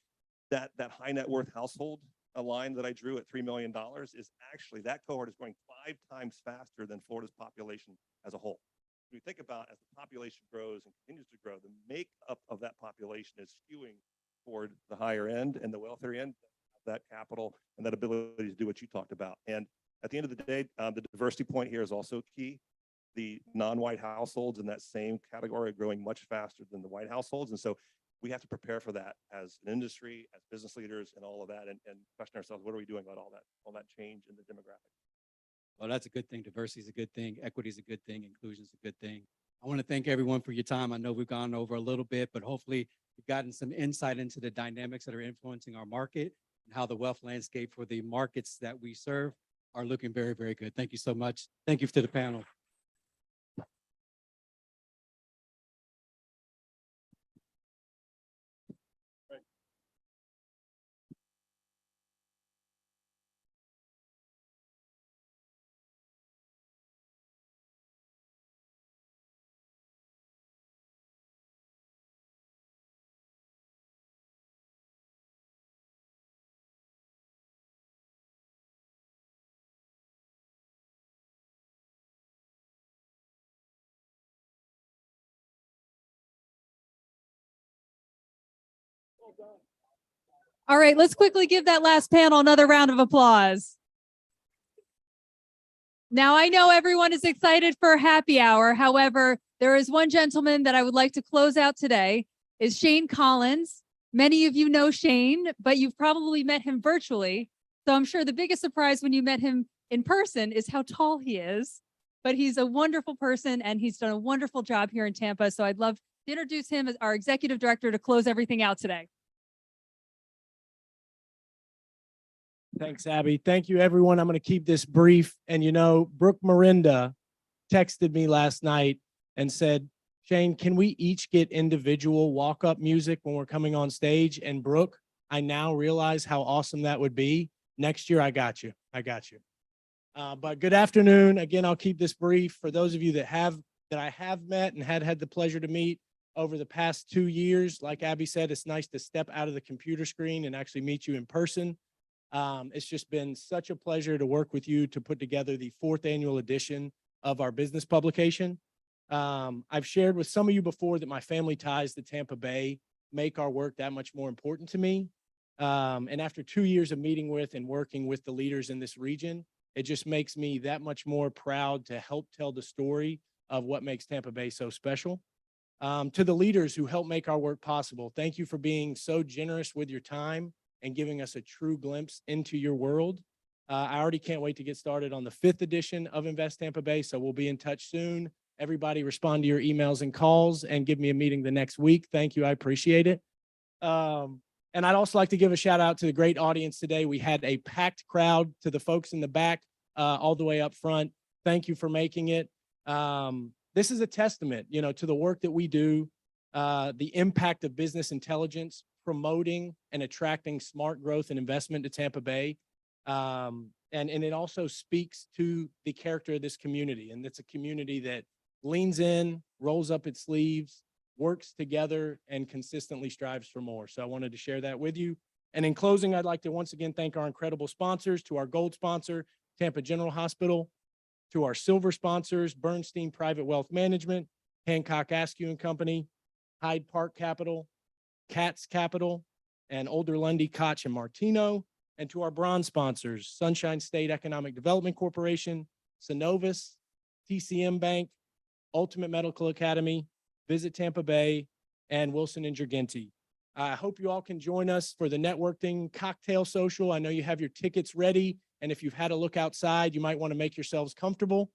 R: that high net worth household line that I drew at $3 million is actually, that cohort is growing 5 times faster than Florida's population as a whole. When you think about as the population grows and continues to grow, the makeup of that population is skewing toward the higher end and the wealthier end, that capital and that ability to do what you talked about. And at the end of the day, the diversity point here is also key. The non-white households in that same category are growing much faster than the white households. And so we have to prepare for that as an industry, as business leaders and all of that, and question ourselves, what are we doing about all that change in the demographic?
P: Well, that's a good thing. Diversity is a good thing. Equity is a good thing. Inclusion is a good thing. I want to thank everyone for your time. I know we've gone over a little bit, but hopefully you've gotten some insight into the dynamics that are influencing our market and how the wealth landscape for the markets that we serve are looking very, very good. Thank you so much. Thank you to the panel.
B: All right, let's quickly give that last panel another round of applause. Now, I know everyone is excited for happy hour. However, there is one gentleman that I would like to close out today, is Shane Collins. Many of you know Shane, but you've probably met him virtually. So I'm sure the biggest surprise when you met him in person is how tall he is. But he's a wonderful person and he's done a wonderful job here in Tampa. So I'd love to introduce him as our executive director to close everything out today.
A: Thanks, Abby. Thank you, everyone. I'm going to keep this brief. And, you know, Brooke Mirinda texted me last night and said, Shane, can we each get individual walk-up music when we're coming on stage? And Brooke, I now realize how awesome that would be. Next year, I got you. I got you. But good afternoon. Again, I'll keep this brief. For those of you that I have met and had the pleasure to meet over the past 2 years, like Abby said, it's nice to step out of the computer screen and actually meet you in person. It's just been such a pleasure to work with you to put together the 4th annual edition of our business publication. I've shared with some of you before that my family ties to Tampa Bay make our work that much more important to me. And after 2 years of meeting with and working with the leaders in this region, it just makes me that much more proud to help tell the story of what makes Tampa Bay so special. To the leaders who help make our work possible, thank you for being so generous with your time and giving us a true glimpse into your world. I already can't wait to get started on the 5th edition of Invest Tampa Bay, so we'll be in touch soon. Everybody respond to your emails and calls and give me a meeting the next week. Thank you, I appreciate it. And I'd also like to give a shout out to the great audience today. We had a packed crowd. To the folks in the back, all the way up front, thank you for making it. This is a testament, you know, to the work that we do, the impact of business intelligence, promoting and attracting smart growth and investment to Tampa Bay. And it also speaks to the character of this community. And it's a community that leans in, rolls up its sleeves, works together, and consistently strives for more. So I wanted to share that with you. And in closing, I'd like to once again thank our incredible sponsors, to our gold sponsor, Tampa General Hospital, to our silver sponsors, Bernstein Private Wealth Management, Hancock Askew Company, Hyde Park Capital, Katz Capital, and Older Lundy, Koch, and Martino, and to our bronze sponsors, Sunshine State Economic Development Corporation, Synovus, TCM Bank, Ultimate Medical Academy, Visit Tampa Bay, and Wilson and Girgenti. I hope you all can join us for the networking cocktail social. I know you have your tickets ready, and if you've had a look outside, you might want to make yourselves comfortable.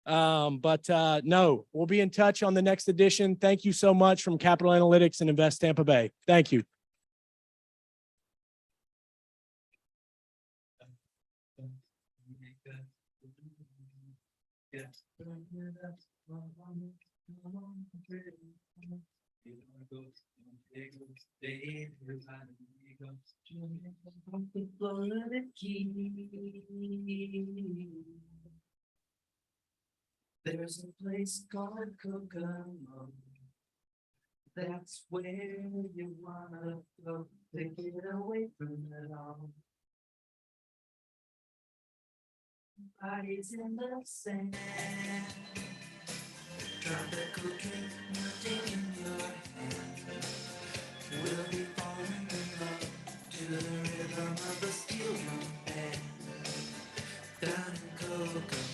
A: No, we'll be in touch on the next edition. Thank you so much from Capital Analytics and Invest Tampa Bay. Thank you.
T: There's a place called Kokomo. That's where you wanna go to get away from it all. Bodies in the sand, tropical drink melting in your hand. We'll be falling in love to the rhythm of the steel drum band. Down in Kokomo.